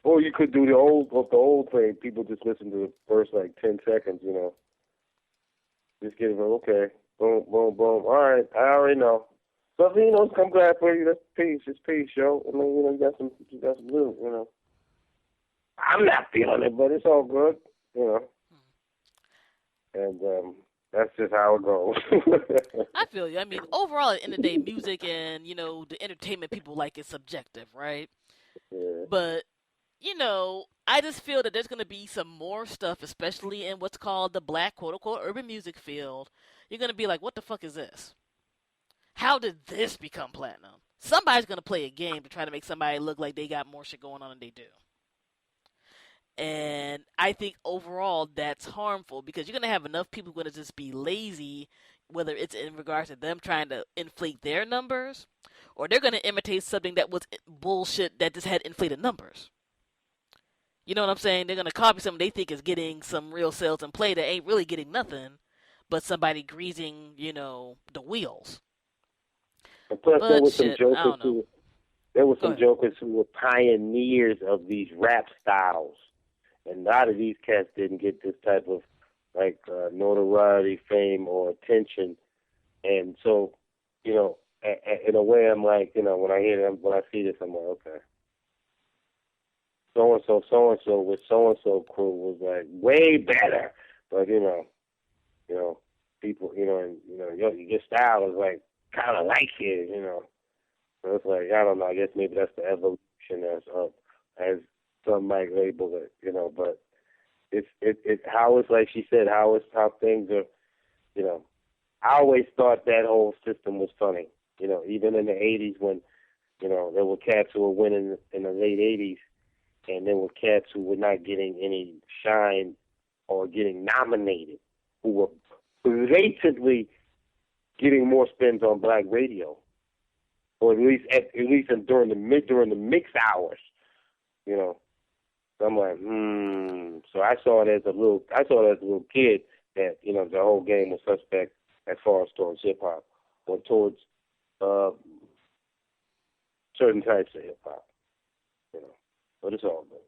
Or you could do the old thing. People just listen to the first 10 seconds. Just get it. Okay, boom, boom, boom. All right, I already know. So I'm glad for you. That's peace. It's peace, yo. I mean, you got some blue. I'm not feeling it, but it's all good. And that's just how it goes. I feel you. I mean, overall, at the end of the day, music and, the entertainment people like is subjective, right? Yeah. But, I just feel that there's going to be some more stuff, especially in what's called the black, quote-unquote, urban music field. You're going to be like, what the fuck is this? How did this become platinum? Somebody's going to play a game to try to make somebody look like they got more shit going on than they do. And I think overall that's harmful because you're going to have enough people going to just be lazy, whether it's in regards to them trying to inflate their numbers, or they're going to imitate something that was bullshit that just had inflated numbers. You know what I'm saying? They're going to copy something they think is getting some real sales and play that ain't really getting nothing, but somebody greasing, the wheels. And plus, but there was shit, some jokers jokers who were pioneers of these rap styles. And a lot of these cats didn't get this type of notoriety, fame, or attention. And so, in a way, I'm like, when I hear them, when I see this, I'm like, okay. So and so with so and so crew was like way better. But people, and your style is like kind of like his, So it's like, I don't know. I guess maybe that's the evolution as some might label it, But it's how it's like she said, how things are, I always thought that whole system was funny, even in the 80s when, there were cats who were winning in the late 80s, and there were cats who were not getting any shine or getting nominated, who were blatantly getting more spins on black radio, or at least during the mix hours, So I'm like, So I saw it as a little kid that the whole game was suspect as far as towards hip hop or towards certain types of hip hop, But it's all good.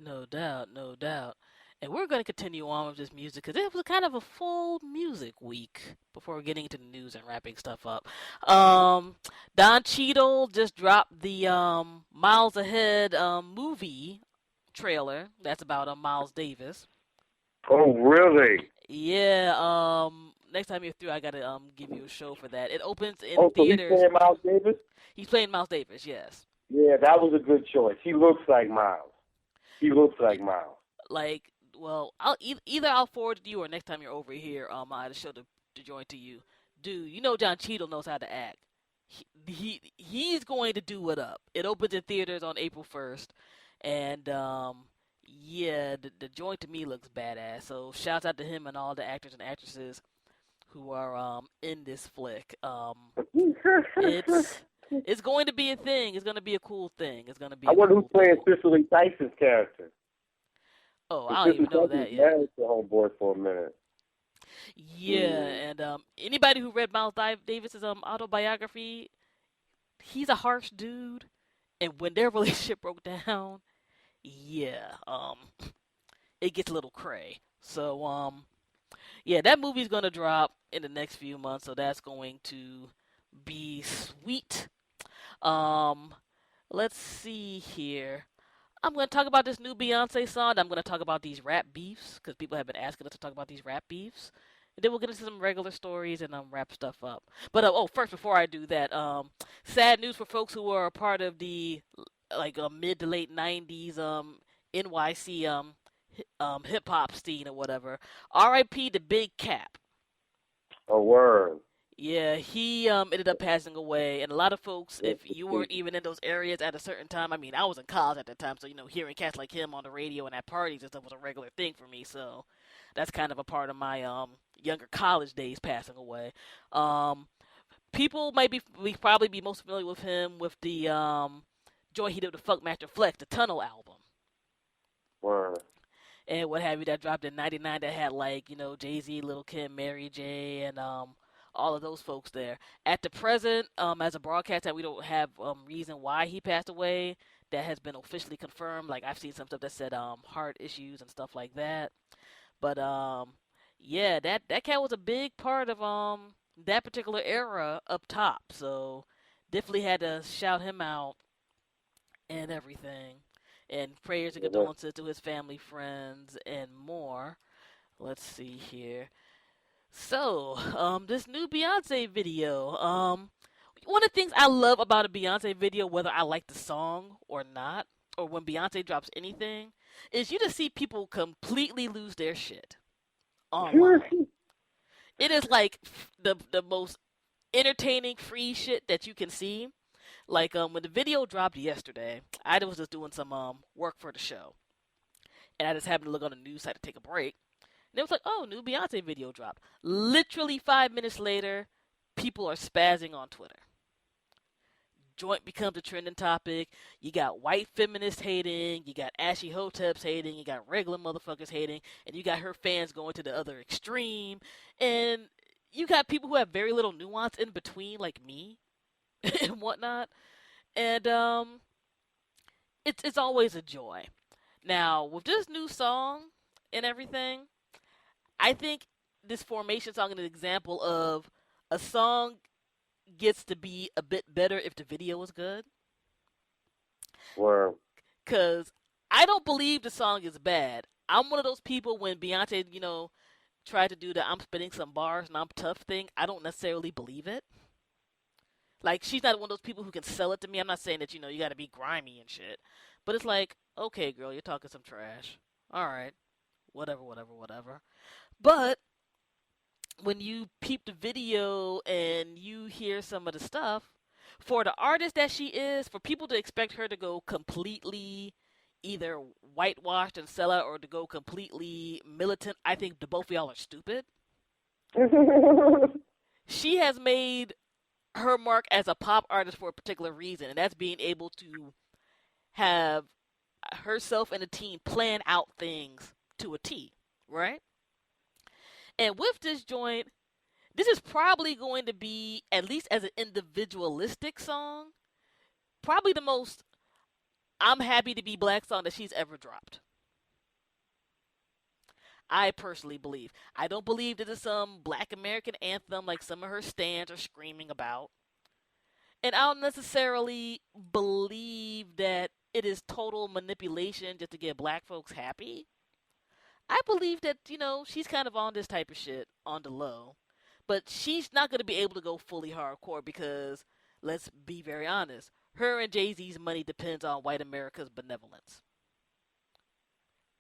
No doubt, no doubt. And we're going to continue on with this music because it was kind of a full music week before getting into the news and wrapping stuff up. Don Cheadle just dropped the Miles Ahead movie trailer. That's about Miles Davis. Oh, really? Yeah. Next time you're through, I got to give you a show for that. It opens in theaters. So he's playing Miles Davis? He's playing Miles Davis, yes. Yeah, that was a good choice. He looks like Miles. Like, well, either I'll forward it to you or next time you're over here, I'll have a show to join to you. Dude, John Cheadle knows how to act. He's going to do it up. It opens in theaters on April 1st, and yeah, the joint to me looks badass. So shouts out to him and all the actors and actresses who are in this flick. It's going to be a thing. It's going to be a cool thing. It's going to be. I wonder who's playing Cicely Tyson's character. Oh, I don't even know that yet. Married to homeboy for a minute. Yeah, and anybody who read Miles Davis's autobiography, he's a harsh dude, and when their relationship broke down, yeah, it gets a little cray. So, yeah, that movie's gonna drop in the next few months, so that's going to be sweet. Let's see here. I'm going to talk about this new Beyonce song. I'm going to talk about these rap beefs, because people have been asking us to talk about these rap beefs. And then we'll get into some regular stories and wrap stuff up. But, first, before I do that, sad news for folks who are a part of the, mid to late 90s NYC hip-hop scene or whatever. R.I.P. to Big Cap. A word. Yeah, he ended up passing away, and a lot of folks, if you weren't even in those areas at a certain time, I mean, I was in college at the time, so, hearing cats like him on the radio and at parties and stuff was a regular thing for me, so that's kind of a part of my younger college days passing away. People might probably be most familiar with him with the joint he did with the Funkmaster Flex, the Tunnel album. Word. And what have you, that dropped in 99 that had, Jay-Z, Lil' Kim, Mary J, and all of those folks there. At the present, as a broadcast, we don't have reason why he passed away that has been officially confirmed. Like, I've seen some stuff that said heart issues and stuff like that. But, yeah, that cat was a big part of that particular era up top. So, definitely had to shout him out and everything. And prayers and condolences to his family, friends, and more. Let's see here. So, this new Beyonce video, one of the things I love about a Beyonce video, whether I like the song or not, or when Beyonce drops anything, is you just see people completely lose their shit online. It is like the most entertaining free shit that you can see. Like, when the video dropped yesterday, I was just doing some work for the show, and I just happened to look on the news site to take a break. And it was like, oh, new Beyonce video dropped. Literally 5 minutes later, people are spazzing on Twitter. Joint becomes a trending topic. You got white feminists hating. You got Ashy Hoteps hating. You got regular motherfuckers hating. And you got her fans going to the other extreme. And you got people who have very little nuance in between, like me and whatnot. And it's always a joy. Now, with this new song and everything, I think this Formation song is an example of a song gets to be a bit better if the video is good. Wow. Because I don't believe the song is bad. I'm one of those people when Beyonce, tried to do the I'm spitting some bars and I'm tough thing, I don't necessarily believe it. Like, she's not one of those people who can sell it to me. I'm not saying that, you got to be grimy and shit. But it's like, okay, girl, you're talking some trash. All right. Whatever. But when you peep the video and you hear some of the stuff, for the artist that she is, for people to expect her to go completely either whitewashed and sell out or to go completely militant, I think the both of y'all are stupid. She has made her mark as a pop artist for a particular reason, and that's being able to have herself and the team plan out things to a T, right? And with this joint, this is probably going to be, at least as an individualistic song, probably the most I'm happy to be black song that she's ever dropped. I personally believe. I don't believe this is some black American anthem like some of her stands are screaming about. And I don't necessarily believe that it is total manipulation just to get black folks happy. I believe that, she's kind of on this type of shit on the low. But she's not going to be able to go fully hardcore because, let's be very honest, her and Jay-Z's money depends on white America's benevolence.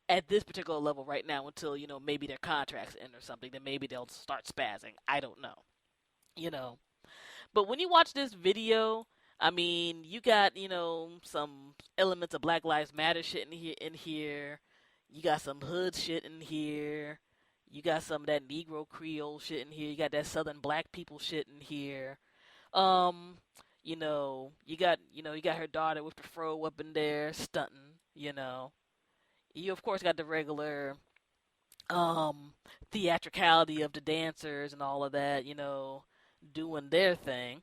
At this particular level right now until, maybe their contracts end or something, then maybe they'll start spazzing. I don't know. But when you watch this video, I mean, you got, some elements of Black Lives Matter shit in here. You got some hood shit in here. You got some of that Negro Creole shit in here. You got that Southern black people shit in here. You got her daughter with the fro up in there stunting, You, of course, got the regular theatricality of the dancers and all of that, doing their thing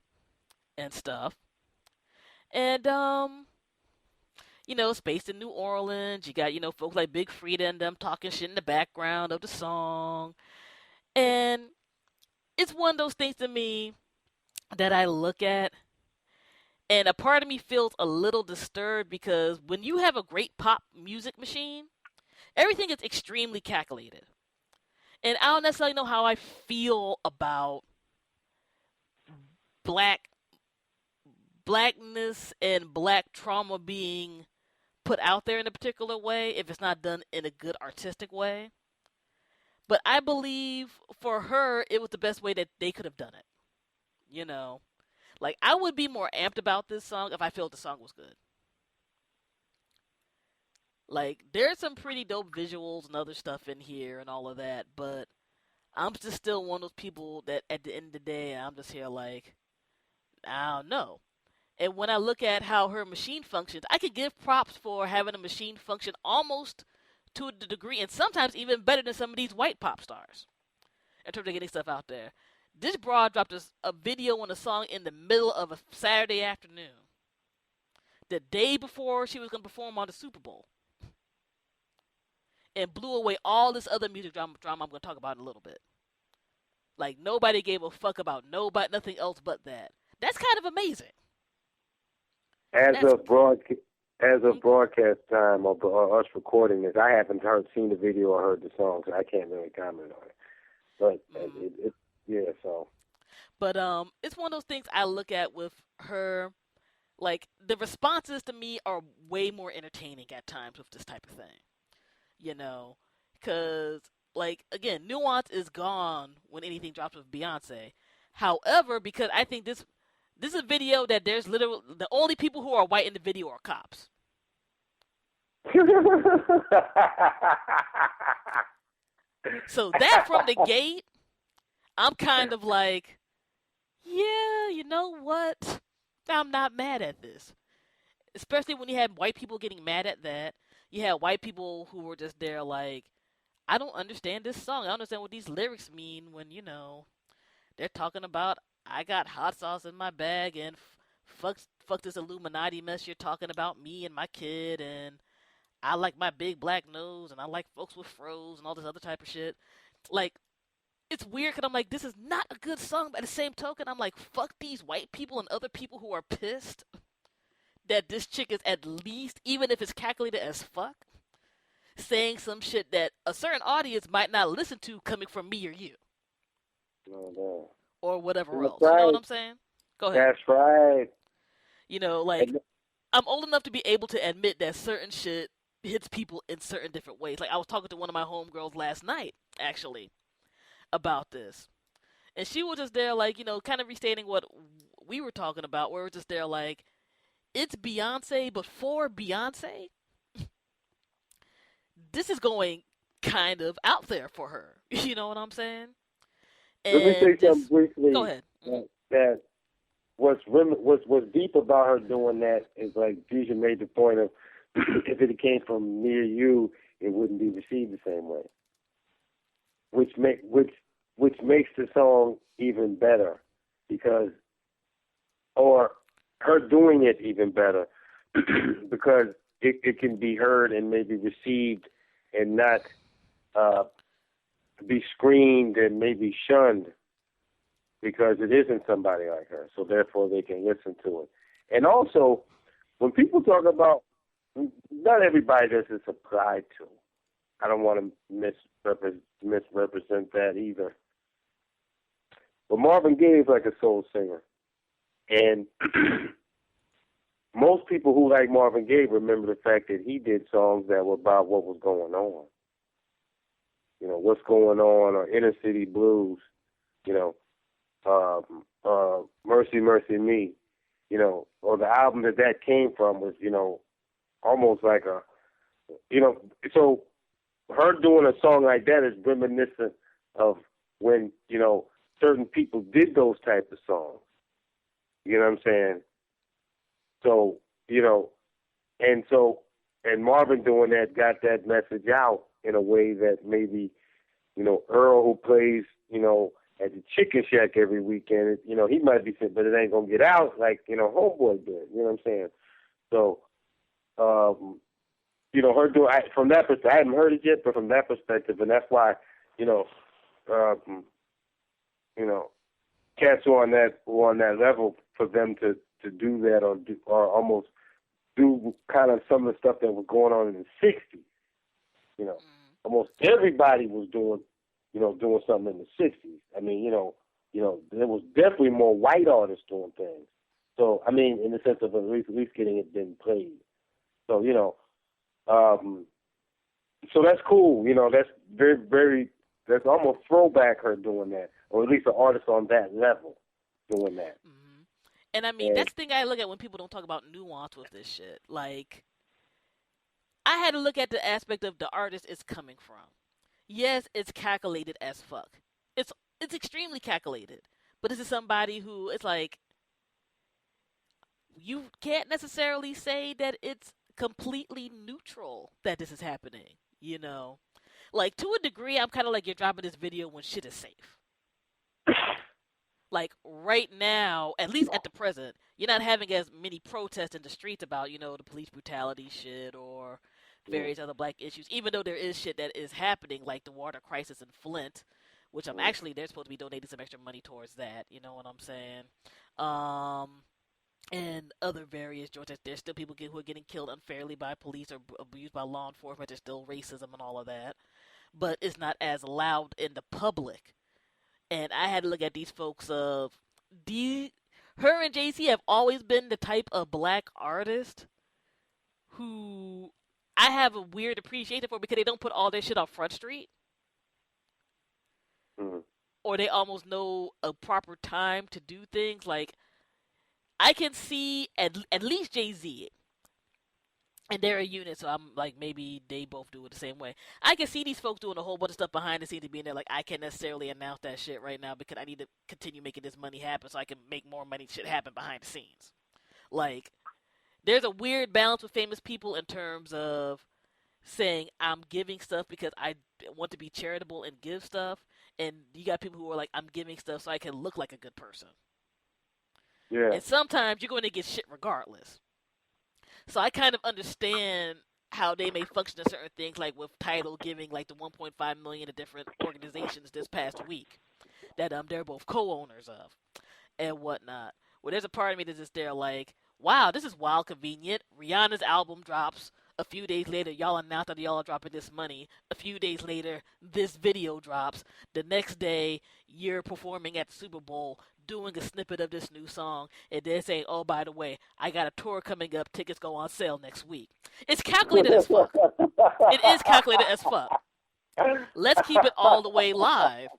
and stuff. And, spaced in New Orleans. You got, folks like Big Frida and them talking shit in the background of the song. And it's one of those things to me that I look at, and a part of me feels a little disturbed because when you have a great pop music machine, everything is extremely calculated. And I don't necessarily know how I feel about blackness and black trauma being put out there in a particular way if it's not done in a good artistic way. But I believe for her, it was the best way that they could have done it. Like, I would be more amped about this song if I felt the song was good. Like, there's some pretty dope visuals and other stuff in here and all of that, but I'm just still one of those people that at the end of the day, I'm just here like, I don't know. And when I look at how her machine functions, I could give props for having a machine function almost to the degree, and sometimes even better than some of these white pop stars in terms of getting stuff out there. This broad dropped a video on a song in the middle of a Saturday afternoon, the day before she was going to perform on the Super Bowl, and blew away all this other music drama I'm going to talk about in a little bit. Like, nobody gave a fuck about nothing else but that. That's kind of amazing. As of broadcast time or us recording this, I haven't seen the video or heard the song, so I can't really comment on it. But yeah, so. But it's one of those things I look at with her. Like, the responses to me are way more entertaining at times with this type of thing. Because, like, again, nuance is gone when anything drops with Beyonce. However, because I think this is a video that there's literally the only people who are white in the video are cops. So that from the gate, I'm kind of like, yeah, you know what? I'm not mad at this. Especially when you have white people getting mad at that. You have white people who were just there like, I don't understand this song. I don't understand what these lyrics mean when, they're talking about I got hot sauce in my bag and fuck this Illuminati mess you're talking about me and my kid, and I like my big black nose and I like folks with froze and all this other type of shit. Like, it's weird because I'm like, this is not a good song, but at the same token, I'm like, fuck these white people and other people who are pissed that this chick is at least, even if it's calculated as fuck, saying some shit that a certain audience might not listen to coming from me or you. No. Or whatever That's else. right. You know what I'm saying? Go ahead. That's right. You know, like, I'm old enough to be able to admit that certain shit hits people in certain different ways. Like, I was talking to one of my homegirls last night, actually, about this. And she was just there, like, you know, kind of restating what we were talking about, where we're just there, like, it's Beyonce, but for Beyonce, this is going kind of out there for her. You know what I'm saying? Let me say something briefly. Go ahead. That what's deep about her doing that is, like Fusion made the point of, if it came from near you, it wouldn't be received the same way. Which makes the song even better, or her doing it even better, because it can be heard and maybe received and not be screened and maybe shunned, because it isn't somebody like her. So therefore they can listen to it. And also, when people talk about, not everybody does this apply to. I don't want to misrepresent that either. But Marvin Gaye is like a soul singer. And most people who like Marvin Gaye remember the fact that he did songs that were about what was going on. You know, what's going on, or inner city blues, you know, Mercy, Mercy Me, you know, or the album that came from was, you know, almost like a, you know, so her doing a song like that is reminiscent of when, you know, certain people did those type of songs. You know what I'm saying? So, you know, and Marvin doing that got that message out in a way that maybe, you know, Earl, who plays, you know, at the Chicken Shack every weekend, you know, he might be saying, but it ain't going to get out like, you know, Homeboy did. You know what I'm saying? So, you know, her doing, from that perspective, I haven't heard it yet, but from that perspective, and that's why, you know, cats are on that level for them to do that, or almost do kind of some of the stuff that was going on in the 60s. You know, almost everybody was doing something in the 60s. I mean, you know, there was definitely more white artists doing things. So, I mean, in the sense of at least getting it been played. So, you know, so that's cool. You know, that's very, very, that's almost throwback her doing that, or at least an artist on that level doing that. Mm-hmm. And I mean, that's the thing I look at when people don't talk about nuance with this shit. Like, I had to look at the aspect of the artist it's coming from. Yes, it's calculated as fuck. It's extremely calculated. But this is somebody who, it's like, you can't necessarily say that it's completely neutral that this is happening, you know? Like, to a degree, I'm kind of like, you're dropping this video when shit is safe. Like, right now, at least at the present, you're not having as many protests in the streets about, you know, the police brutality shit or various other black issues, even though there is shit that is happening, like the water crisis in Flint, which I'm actually, they're supposed to be donating some extra money towards that, you know what I'm saying? And other various joints. There's still people who are getting killed unfairly by police or abused by law enforcement. There's still racism and all of that. But it's not as loud in the public. And I had to look at these folks of, her and JC have always been the type of black artist who I have a weird appreciation for, because they don't put all their shit on Front Street. Or they almost know a proper time to do things. Like, I can see at least Jay-Z, and they're a unit, so I'm like, maybe they both do it the same way. I can see these folks doing a whole bunch of stuff behind the scenes and being there like, I can't necessarily announce that shit right now because I need to continue making this money happen so I can make more money shit happen behind the scenes. Like, there's a weird balance with famous people in terms of saying, I'm giving stuff because I want to be charitable and give stuff, and you got people who are like, I'm giving stuff so I can look like a good person. Yeah. And sometimes you're going to get shit regardless. So I kind of understand how they may function in certain things, like with Tidal giving like the $1.5 million to different organizations this past week that they're both co-owners of and whatnot. Well, there's a part of me that's just there like, wow, this is wild convenient. Rihanna's album drops A few days later, y'all announce that y'all are dropping this money. A few days later, this video drops. The next day, you're performing at the Super Bowl, doing a snippet of this new song, and then saying, oh, by the way, I got a tour coming up. Tickets go on sale next week. It's calculated as fuck. It is calculated as fuck. Let's keep it all the way live.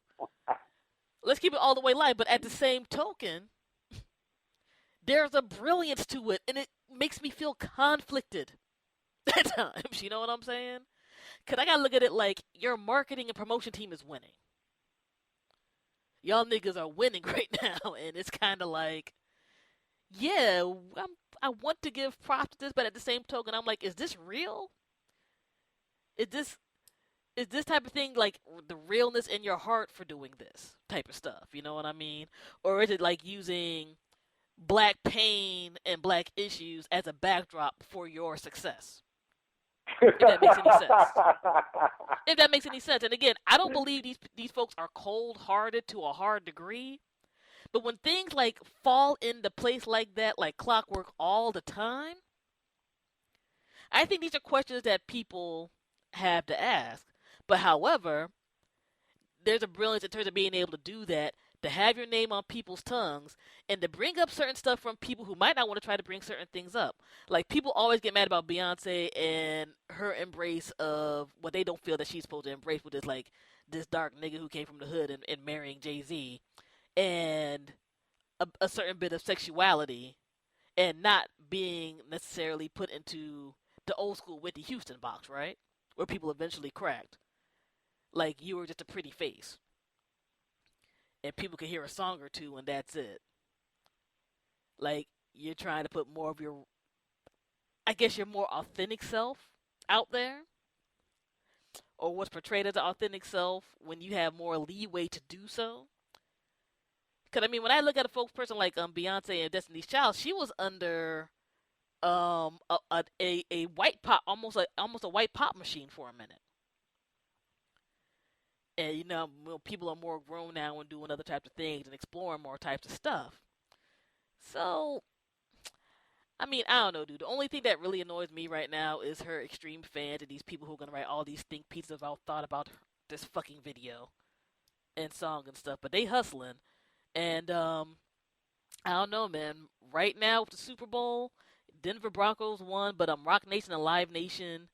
Let's keep it all the way live. But at the same token, there's a brilliance to it, and it makes me feel conflicted at times. You know what I'm saying? Because I got to look at it like your marketing and promotion team is winning. Y'all niggas are winning right now, and it's kind of like, yeah, I want to give props to this, but at the same token, I'm like, is this real? Is this type of thing like the realness in your heart for doing this type of stuff? You know what I mean? Or is it like using black pain and black issues as a backdrop for your success? If that makes any sense. If that makes any sense. And again, I don't believe these folks are cold-hearted to a hard degree. But when things like fall into place like that, like clockwork all the time, I think these are questions that people have to ask. But however, there's a brilliance in terms of being able to do that, to have your name on people's tongues, and to bring up certain stuff from people who might not want to try to bring certain things up. Like, people always get mad about Beyonce and her embrace of what they don't feel that she's supposed to embrace, which is like this dark nigga who came from the hood and marrying Jay-Z, and a certain bit of sexuality, and not being necessarily put into the old school Whitney Houston box, right? Where people eventually cracked. Like, you were just a pretty face. And people can hear a song or two, and that's it. Like, you're trying to put more of your, I guess, your more authentic self out there. Or what's portrayed as an authentic self when you have more leeway to do so. Because, I mean, when I look at a person like Beyonce and Destiny's Child, she was under a white pop, almost a white pop machine for a minute. And, you know, people are more grown now and doing other types of things and exploring more types of stuff. So, I mean, I don't know, dude. The only thing that really annoys me right now is her extreme fans and these people who are going to write all these think pieces about thought about this fucking video and song and stuff. But they hustling. And, I don't know, man. Right now with the Super Bowl, Denver Broncos won, but Rock Nation and Live Nation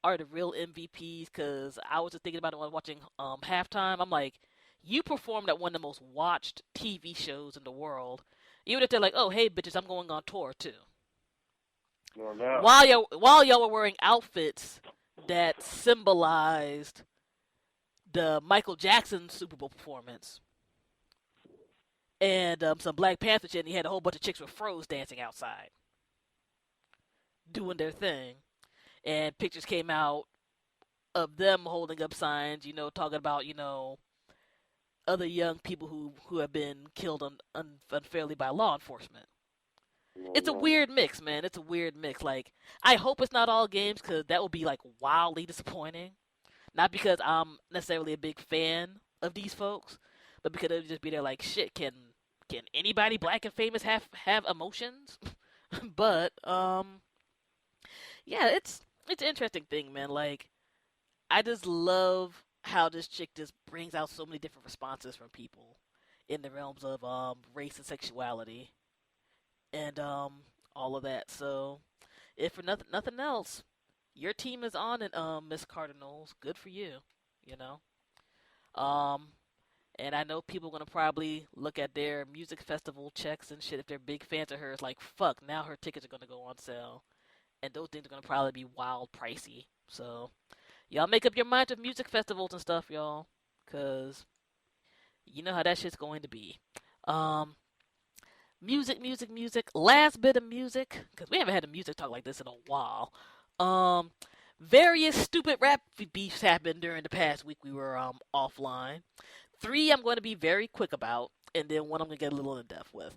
are the real MVPs, because I was just thinking about it when I was watching halftime. I'm like, you performed at one of the most watched TV shows in the world. Even if they're like, oh, hey, bitches, I'm going on tour, too. Well, no. While y'all were wearing outfits that symbolized the Michael Jackson Super Bowl performance. And some Black Panther shit, and he had a whole bunch of chicks with froze dancing outside. Doing their thing. And pictures came out of them holding up signs, you know, talking about, you know, other young people who have been killed unfairly by law enforcement. It's a weird mix, man. It's a weird mix. Like, I hope it's not all games, because that would be, like, wildly disappointing. Not because I'm necessarily a big fan of these folks, but because it would just be there like, shit, can anybody black and famous have emotions? But, yeah, it's an interesting thing, man. Like, I just love how this chick just brings out so many different responses from people in the realms of race and sexuality and all of that. So, if for nothing else, your team is on it, Miss Cardinals. Good for you, you know. And I know people are gonna probably look at their music festival checks and shit if they're big fans of hers. Like, fuck, now her tickets are gonna go on sale. And those things are going to probably be wild pricey. So, y'all make up your mind to music festivals and stuff, y'all. Because you know how that shit's going to be. Music. Last bit of music. Because we haven't had a music talk like this in a while. Various stupid rap beefs happened during the past week we were offline. 3 I'm going to be very quick about. And then 1 I'm going to get a little in depth with.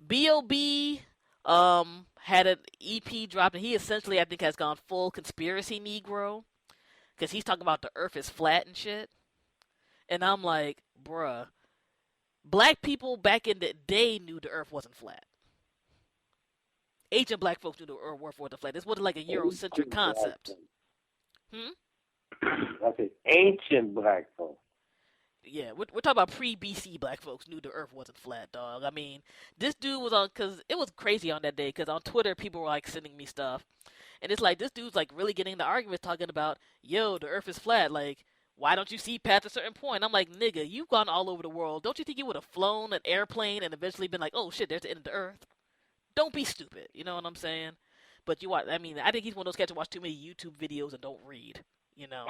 B.O.B. had an EP dropped, and he essentially, I think, has gone full conspiracy Negro, because he's talking about the earth is flat and shit. And I'm like, bruh, black people back in the day knew the earth wasn't flat. Asian black folks knew the Earth wasn't flat. This wasn't like a Eurocentric concept. I said ancient black folks. Yeah, we're talking about pre-BC black folks knew the Earth wasn't flat, dog. I mean, this dude was on, because it was crazy on that day, because on Twitter people were like sending me stuff, and it's like this dude's like really getting into arguments talking about, yo, the Earth is flat, like, why don't you see past a certain point? I'm like, nigga, you've gone all over the world. Don't you think you would have flown an airplane and eventually been like, oh shit, there's the end of the Earth? Don't be stupid, you know what I'm saying? But you watch, I mean, I think he's one of those cats who watch too many YouTube videos and don't read, you know?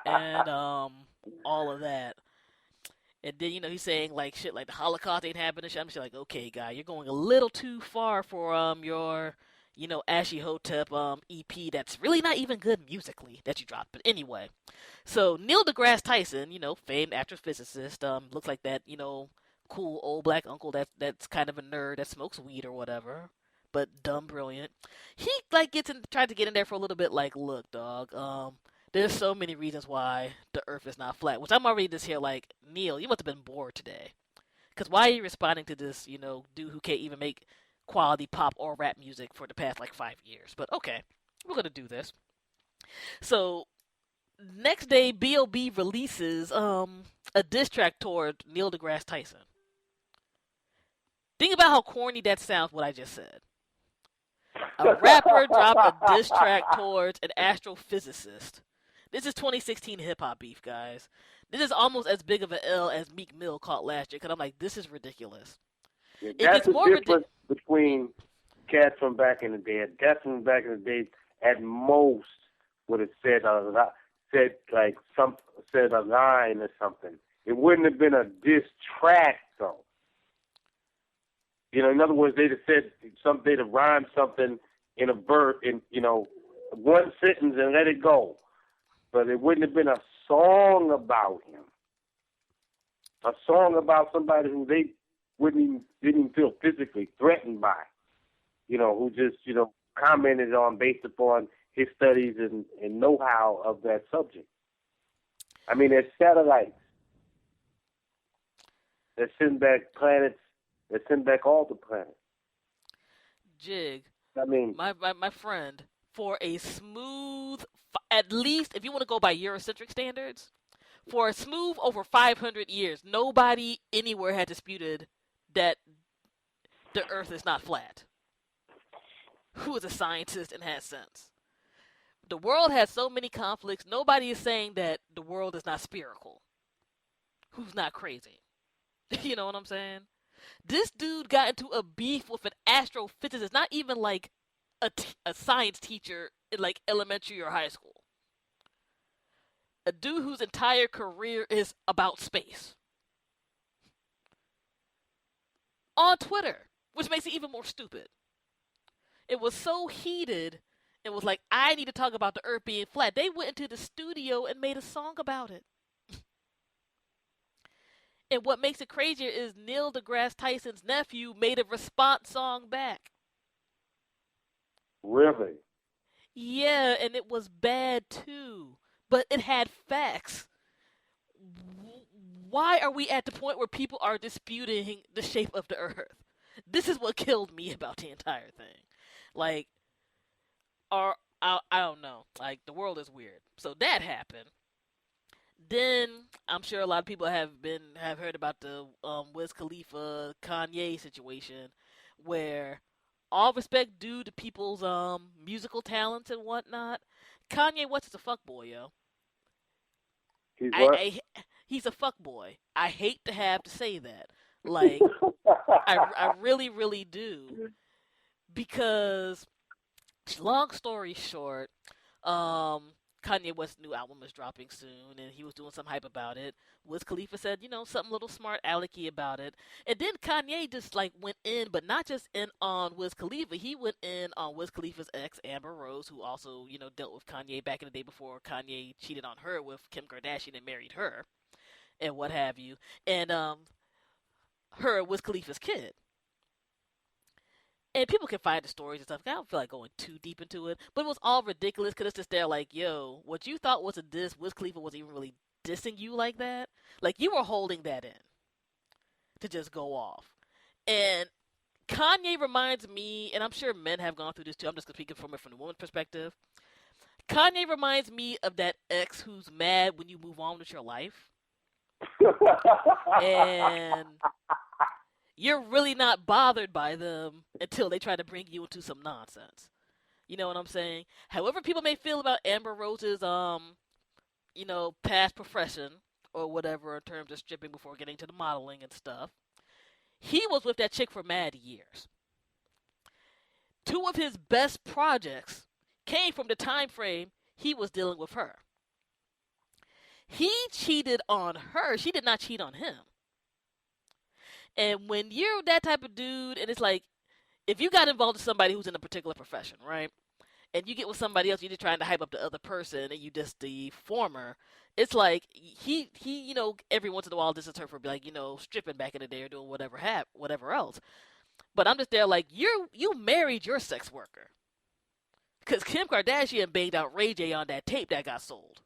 And, all of that. And then, you know, he's saying, like, shit, like, the Holocaust ain't happening. I'm just like, okay, guy, you're going a little too far for, your, you know, Ashy Hotep, EP that's really not even good musically that you dropped. But anyway, so Neil deGrasse Tyson, you know, famed astrophysicist, looks like that, you know, cool old black uncle that's kind of a nerd that smokes weed or whatever, but dumb brilliant. He, like, tried to get in there for a little bit, like, look, dog, there's so many reasons why the Earth is not flat, which I'm already just here like, Neil, you must have been bored today. Because why are you responding to this, you know, dude who can't even make quality pop or rap music for the past, like, 5 years? But okay, we're going to do this. So, next day, B.O.B. releases a diss track toward Neil deGrasse Tyson. Think about how corny that sounds, what I just said. A rapper dropped a diss track towards an astrophysicist. This is 2016 hip-hop beef, guys. This is almost as big of an L as Meek Mill caught last year, because I'm like, this is ridiculous. Yeah, that's the difference between cats from back in the day. Cats from back in the day, at most, would have said a line or something. It wouldn't have been a diss track, though. You know, in other words, they'd have said something, they'd have rhymed something in a verse, in, you know, one sentence and let it go. But it wouldn't have been a song about him. A song about somebody who they didn't even feel physically threatened by. You know, who just, you know, commented on based upon his studies and know-how of that subject. I mean, there's satellites that send back planets, that send back all the planets. Jig, I mean, my friend, for a smooth, at least if you want to go by Eurocentric standards, for a smooth over 500 years, nobody anywhere had disputed that the Earth is not flat. Who is a scientist and has sense? The world has so many conflicts, nobody is saying that the world is not spherical. Who's not crazy? You know what I'm saying? This dude got into a beef with an astrophysicist, not even like a science teacher in like elementary or high school. A dude whose entire career is about space. On Twitter, which makes it even more stupid. It was so heated, it was like, I need to talk about the Earth being flat. They went into the studio and made a song about it. And what makes it crazier is Neil deGrasse Tyson's nephew made a response song back. Really? Yeah, and it was bad too. But it had facts. Why are we at the point where people are disputing the shape of the Earth? This is what killed me about the entire thing. Like, I don't know. Like, the world is weird. So that happened. Then I'm sure a lot of people have heard about the Wiz Khalifa Kanye situation, where all respect due to people's musical talents and whatnot, Kanye West is a fuckboy, yo. He's a fuckboy. I hate to have to say that. Like, I really, really do. Because, long story short, Kanye West's new album is dropping soon, and he was doing some hype about it. Wiz Khalifa said, you know, something a little smart alecky about it. And then Kanye just, like, went in, but not just in on Wiz Khalifa. He went in on Wiz Khalifa's ex, Amber Rose, who also, you know, dealt with Kanye back in the day before Kanye cheated on her with Kim Kardashian and married her, and what have you. And her, Wiz Khalifa's kid. And people can find the stories and stuff. I don't feel like going too deep into it. But it was all ridiculous because it's just there like, yo, what you thought was a diss, Wiz Khalifa wasn't even really dissing you like that. Like, you were holding that in to just go off. And Kanye reminds me, and I'm sure men have gone through this too. I'm just speaking from the woman's perspective. Kanye reminds me of that ex who's mad when you move on with your life, and you're really not bothered by them until they try to bring you into some nonsense. You know what I'm saying? However people may feel about Amber Rose's past profession or whatever in terms of stripping before getting to the modeling and stuff, he was with that chick for mad years. 2 of his best projects came from the time frame he was dealing with her. He cheated on her. She did not cheat on him. And when you're that type of dude, and it's like, if you got involved with somebody who's in a particular profession, right? And you get with somebody else, you're just trying to hype up the other person, and you just the former. It's like he every once in a while, this is her for like, stripping back in the day or doing whatever else. But I'm just there like, you married your sex worker, because Kim Kardashian banged out Ray J on that tape that got sold,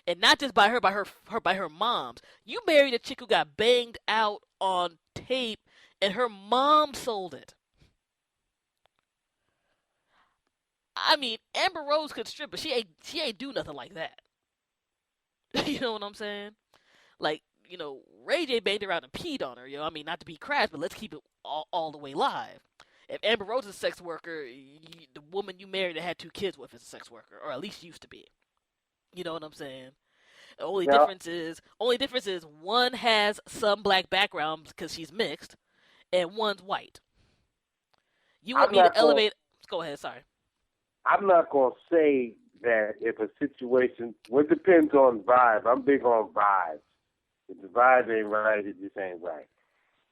and not just by her moms. You married a chick who got banged out on tape, and her mom sold it. I mean, Amber Rose could strip, but she ain't do nothing like that. You know what I'm saying? Like, Ray J banged her out and peed on her. I mean, not to be crass, but let's keep it all the way live. If Amber Rose is a sex worker, the woman you married that had 2 kids with is a sex worker, or at least used to be. You know what I'm saying? The only difference is one has some black background because she's mixed, and one's white. You want me to elevate? Go ahead. Sorry. I'm not going to say that if a situation, it depends on vibe. I'm big on vibes. If the vibe ain't right, it just ain't right.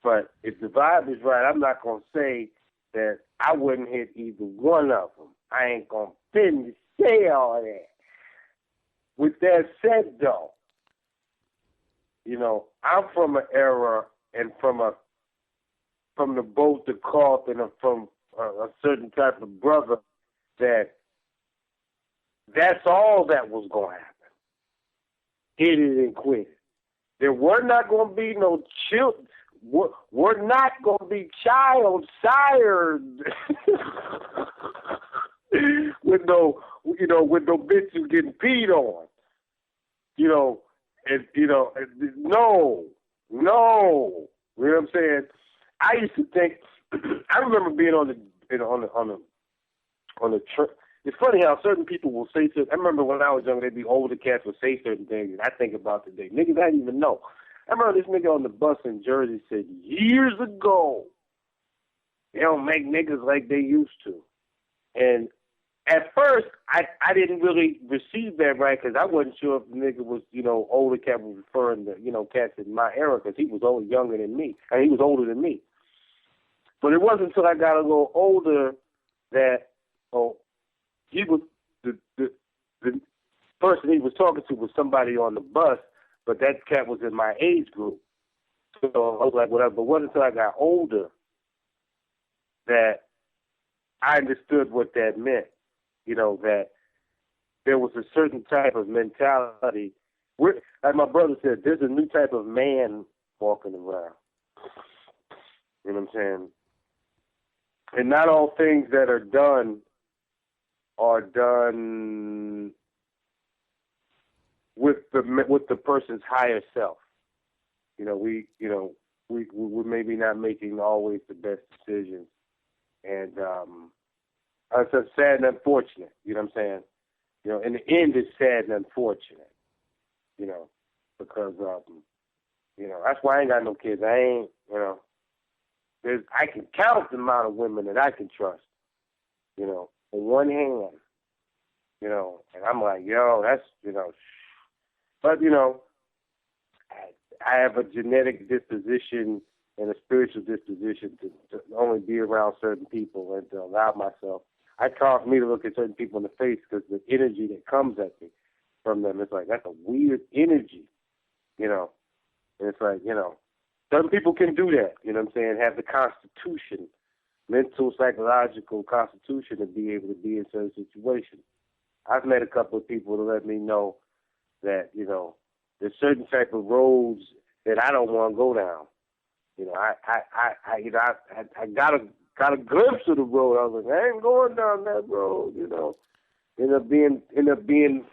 But if the vibe is right, I'm not going to say that I wouldn't hit either one of them. I ain't going to finish say all that. With that said, though, I'm from an era and from both the cloth and from a certain type of brother that's all that was going to happen. Hit it and quit it. There were not going to be no children. We're not going to be child sired with no bitches getting peed on. No. You know what I'm saying? I used to think. I remember being on the trip. It's funny how certain people will say certain. I remember when I was young, they'd be older cats would say certain things, and I think about today. Niggas I didn't even know. I remember this nigga on the bus in Jersey said years ago, they don't make niggas like they used to. And at first, I didn't really receive that right because I wasn't sure if the nigga was, older cat was referring to, cats in my era because he was younger than me. And he was older than me. But it wasn't until I got a little older that, he was the person he was talking to was somebody on the bus, but that cat was in my age group. So I was like, whatever. But it wasn't until I got older that I understood what that meant. That there was a certain type of mentality. Like my brother said, there's a new type of man walking around. You know what I'm saying? And not all things that are done with the person's higher self. We we're maybe not making always the best decisions, and it's sad and unfortunate. You know what I'm saying? In the end, it's sad and unfortunate. Because that's why I ain't got no kids. I ain't. I can count the amount of women that I can trust. On one hand, and I'm like, that's, but, I have a genetic disposition and a spiritual disposition to only be around certain people and to allow myself. I taught me to look at certain people in the face because the energy that comes at me from them, it's like, that's a weird energy, and it's like, certain people can do that, have the constitution, mental, psychological constitution to be able to be in certain situations. I've met a couple of people to let me know that, there's certain type of roads that I don't want to go down. You know, I got a glimpse of the road. I was like, I ain't going down that road. You know, end up being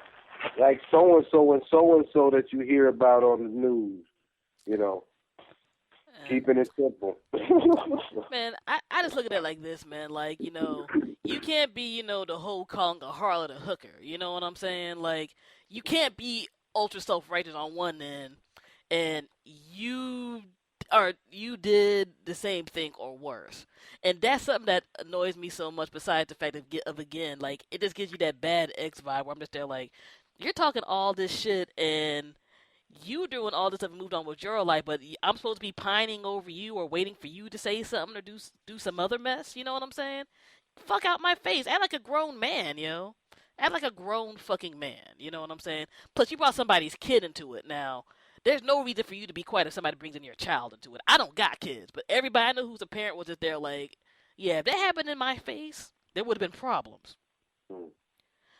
like so and so that you hear about on the news. You know, keeping it simple. Man, I just look at it like this, man. Like, you know, you can't be, you know, the whole calling a harlot a hooker. You know what I'm saying? Like, you can't be ultra self-righteous on one end, and you did the same thing or worse. And that's something that annoys me so much. Besides the fact of again, like, it just gives you that bad X vibe where I'm just there like, you're talking all this shit and you doing all this stuff and moved on with your life, but I'm supposed to be pining over you or waiting for you to say something or do some other mess. You know what I'm saying? Fuck out my face. Act like a grown man, yo. Act like a grown fucking man. You know what I'm saying? Plus, you brought somebody's kid into it. Now, there's no reason for you to be quiet if somebody brings in your child into it. I don't got kids, but everybody I know who's a parent was just there like, yeah, if that happened in my face, there would have been problems.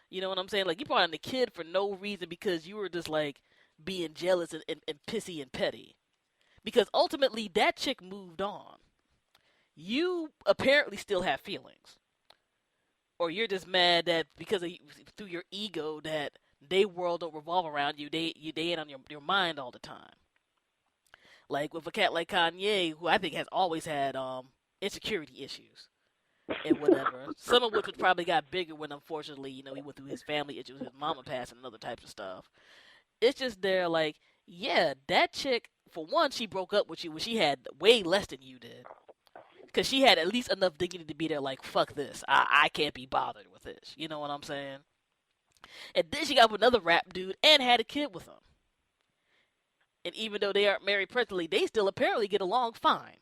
You know what I'm saying? Like, you brought in the kid for no reason because you were just like, being jealous and pissy and petty. Because ultimately, that chick moved on. You apparently still have feelings. Or you're just mad that because through your ego that they world don't revolve around you, they ain't on your mind all the time. Like with a cat like Kanye, who I think has always had insecurity issues. And whatever. Some of which probably got bigger when, unfortunately, you know, he went through his family issues, his mama passing and other types of stuff. It's just there, like, yeah, that chick, for one, she broke up with you when she had way less than you did. Because she had at least enough dignity to be there, like, fuck this. I can't be bothered with this. You know what I'm saying? And then she got with another rap dude and had a kid with him. And even though they aren't married presently, they still apparently get along fine.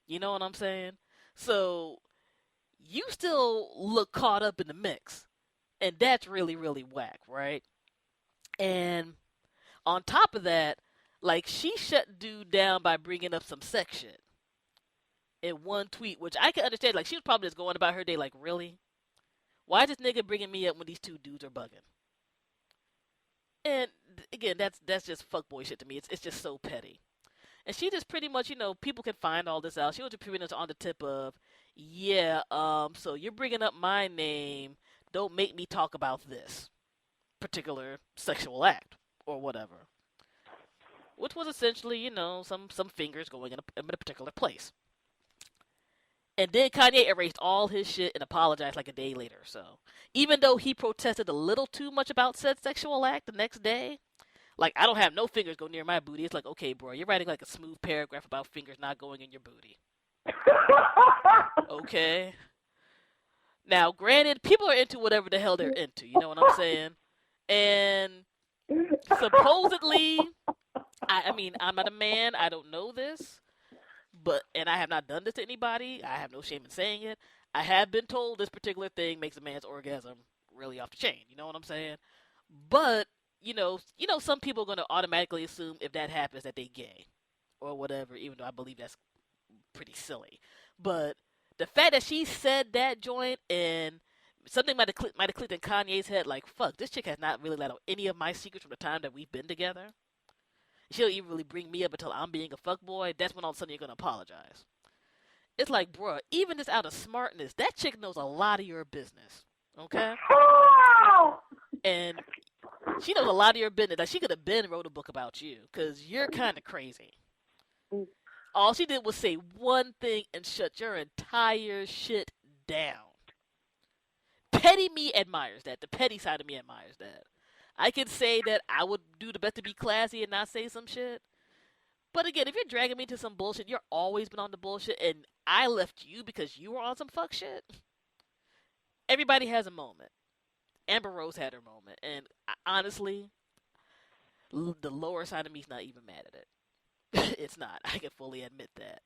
You know what I'm saying? So, you still look caught up in the mix. And that's really, really whack, right? And on top of that, like, she shut dude down by bringing up some sex shit in one tweet, which I can understand. Like, she was probably just going about her day like, really? Why is this nigga bringing me up when these two dudes are bugging? And, again, that's just fuckboy shit to me. It's just so petty. And she just pretty much, you know, people can find all this out. She was just pretty much on the tip of, yeah, so you're bringing up my name. Don't make me talk about this particular sexual act or whatever, which was essentially, you know, some fingers going in a particular place. And then Kanye erased all his shit and apologized like a day later. So even though he protested a little too much about said sexual act the next day, like, I don't have no fingers go near my booty. It's like, okay, bro, you're writing like a smooth paragraph about fingers not going in your booty. Okay. Now, granted, people are into whatever the hell they're into. You know what I'm saying? And supposedly, I mean, I'm not a man. I don't know this. And I have not done this to anybody. I have no shame in saying it. I have been told this particular thing makes a man's orgasm really off the chain. You know what I'm saying? But, you know, some people are going to automatically assume if that happens that they gay or whatever, even though I believe that's pretty silly. But the fact that she said that joint and something might have clicked in Kanye's head, like, fuck, this chick has not really let out any of my secrets from the time that we've been together. She don't even really bring me up until I'm being a fuckboy. That's when all of a sudden you're going to apologize. It's like, bruh, even just out of smartness, that chick knows a lot of your business. Okay? And she knows a lot of your business. Like, she could have been wrote a book about you because you're kind of crazy. All she did was say one thing and shut your entire shit down. Petty me admires that. The petty side of me admires that. I can say that I would do the best to be classy and not say some shit. But again, if you're dragging me to some bullshit, you're always been on the bullshit, and I left you because you were on some fuck shit. Everybody has a moment. Amber Rose had her moment, and honestly, the lower side of me is not even mad at it. It's not. I can fully admit that.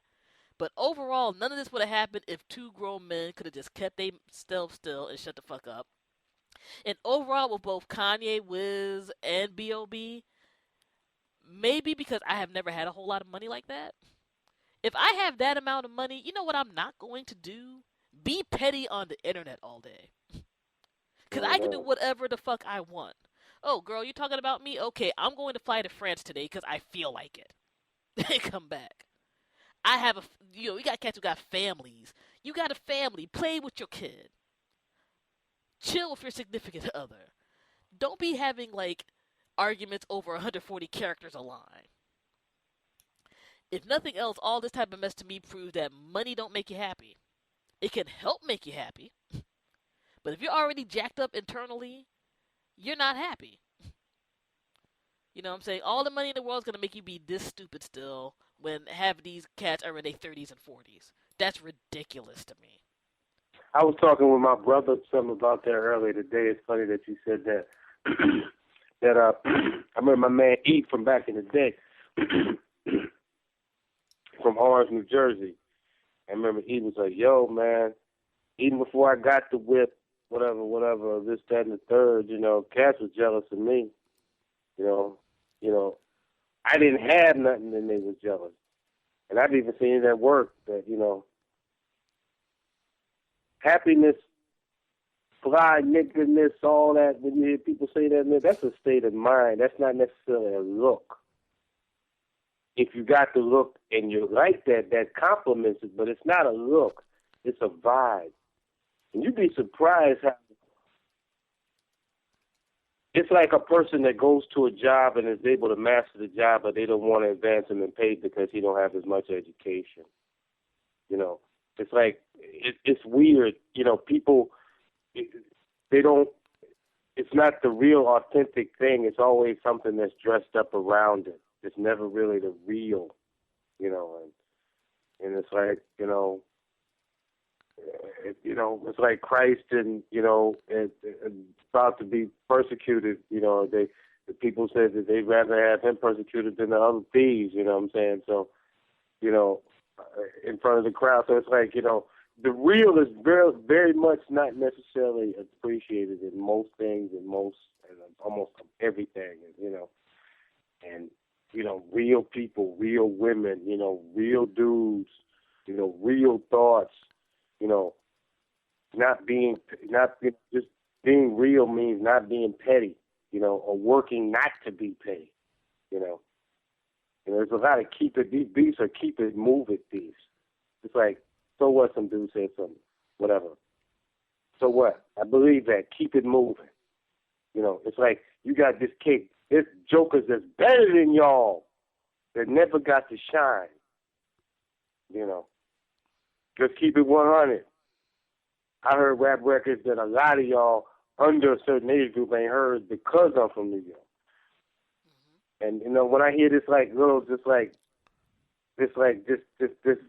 But overall, none of this would have happened if two grown men could have just kept their self still and shut the fuck up. And overall, with both Kanye, Wiz, and B.O.B., maybe because I have never had a whole lot of money like that. If I have that amount of money, you know what I'm not going to do? Be petty on the internet all day. Because I can do whatever the fuck I want. Oh, girl, you talking about me? Okay, I'm going to fly to France today because I feel like it. And come back. I have we got cats who got families. You got a family. Play with your kid. Chill with your significant other. Don't be having, like, arguments over 140 characters a line. If nothing else, all this type of mess to me proves that money don't make you happy. It can help make you happy. But if you're already jacked up internally, you're not happy. You know what I'm saying? All the money in the world is going to make you be this stupid still when half these cats are in their 30s and 40s. That's ridiculous to me. I was talking with my brother something about that earlier today. It's funny that you said that. I remember my man E from back in the day, from Orange, New Jersey. I remember he was like, yo, man, even before I got the whip, whatever, this, that, and the third, cats was jealous of me. I didn't have nothing and they was jealous. And I've even seen it at work that, happiness, fly, nigginess, all that, when you hear people say that, that's a state of mind. That's not necessarily a look. If you got the look and you like that, that compliments it, but it's not a look. It's a vibe. And you'd be surprised how it's like a person that goes to a job and is able to master the job, but they don't want to advance him in pay because he don't have as much education. It's like, it's weird. People, they don't, it's not the real authentic thing. It's always something that's dressed up around it. It's never really the real, and it's like, it's like Christ and, about to be persecuted, the people said that they'd rather have him persecuted than the other thieves, you know what I'm saying? So, in front of the crowd. So it's like, the real is very, very much not necessarily appreciated in most things and almost everything, and, real people, real women, real dudes, real thoughts, just being real means not being petty, or working not to be petty, there's a lot of these beats are keep it, move it beats. It's like, so what, some dude said something, whatever. So what? I believe that. Keep it moving. It's like you got this kid, this jokers that's better than y'all that never got to shine. Just keep it 100. I heard rap records that a lot of y'all under a certain age group ain't heard because I'm from New York. And when I hear this this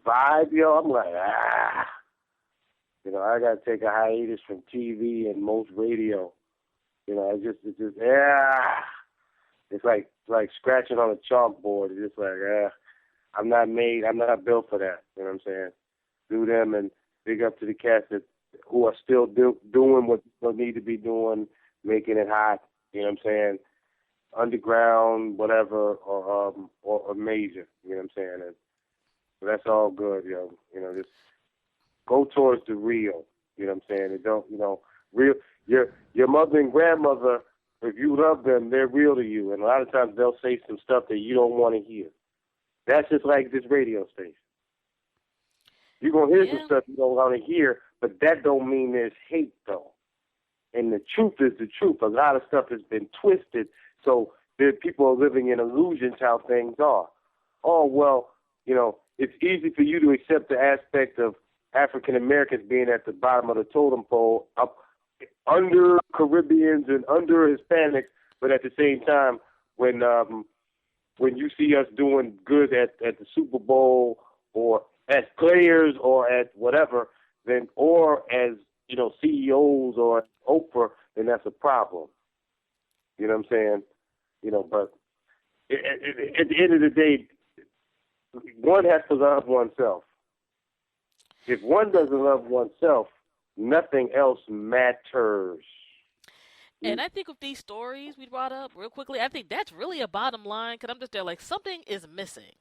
vibe, I'm like, I gotta take a hiatus from TV and most radio. It's like scratching on a chalkboard. It's just like, I'm not built for that. You know what I'm saying? Do them and big up to the cats who are still doing what they need to be doing, making it hot. You know what I'm saying? Underground, whatever, or major. You know what I'm saying? And so that's all good, just go towards the real. You know what I'm saying? And don't, real. Your mother and grandmother, if you love them, they're real to you. And a lot of times they'll say some stuff that you don't want to hear. That's just like this radio station. You're going to hear some stuff you don't want to hear, but that don't mean there's hate, though. And the truth is the truth. A lot of stuff has been twisted, so people are living in illusions how things are. Oh, well, it's easy for you to accept the aspect of African Americans being at the bottom of the totem pole, up under Caribbeans and under Hispanics, but at the same time, when you see us doing good at the Super Bowl or as players or at whatever, then or as CEOs or Oprah, then that's a problem. You know what I'm saying? But at the end of the day, one has to love oneself. If one doesn't love oneself, nothing else matters. And I think with these stories we brought up real quickly, I think that's really a bottom line, because I'm just there like something is missing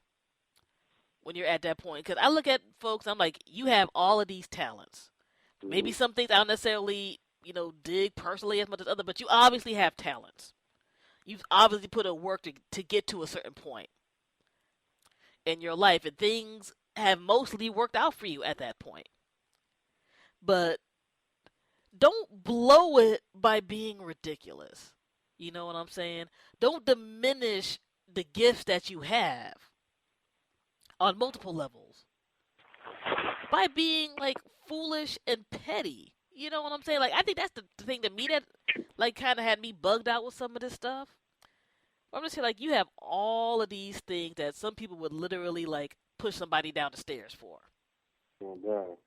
when you're at that point. Because I look at folks, I'm like, you have all of these talents. Maybe some things I don't necessarily, dig personally as much as others, but you obviously have talents. You've obviously put in work to get to a certain point in your life, and things have mostly worked out for you at that point. But don't blow it by being ridiculous. You know what I'm saying? Don't diminish the gifts that you have on multiple levels by being like foolish and petty. You know what I'm saying? Like, I think that's the thing to me that like kind of had me bugged out with some of this stuff. I'm just saying, like, you have all of these things that some people would literally like push somebody down the stairs for. No.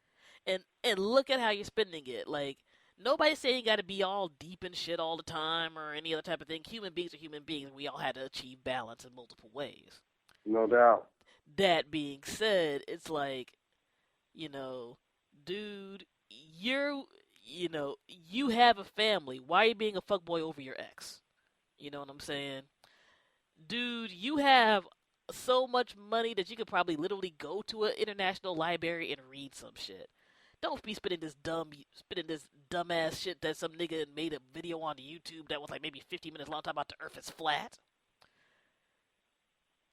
And look at how you're spending it. Like, nobody's saying you got to be all deep in shit all the time or any other type of thing. Human beings are human beings. We all had to achieve balance in multiple ways. No doubt. That being said, it's like, you know, dude, you have a family. Why are you being a fuckboy over your ex? You know what I'm saying? Dude, you have so much money that you could probably literally go to an international library and read some shit. Don't be spitting this dumbass shit that some nigga made a video on YouTube that was like maybe 50 minutes long talking about the earth is flat.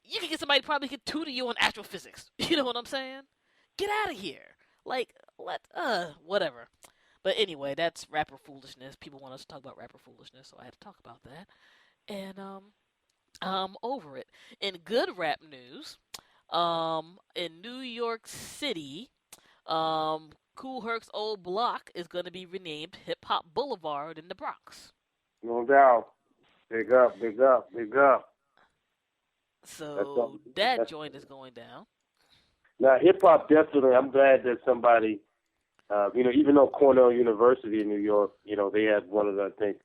You can get somebody to probably could tutor you on astrophysics. You know what I'm saying? Get out of here. Like, whatever. But anyway, that's rapper foolishness. People want us to talk about rapper foolishness, so I had to talk about that. And, I'm over it. In good rap news, in New York City, Kool Herc's old block is going to be renamed Hip Hop Boulevard in the Bronx. No doubt. Big up, big up, big up. So that joint is going down. Now, hip-hop definitely, I'm glad that somebody, even though Cornell University in New York, they had one of the, I think,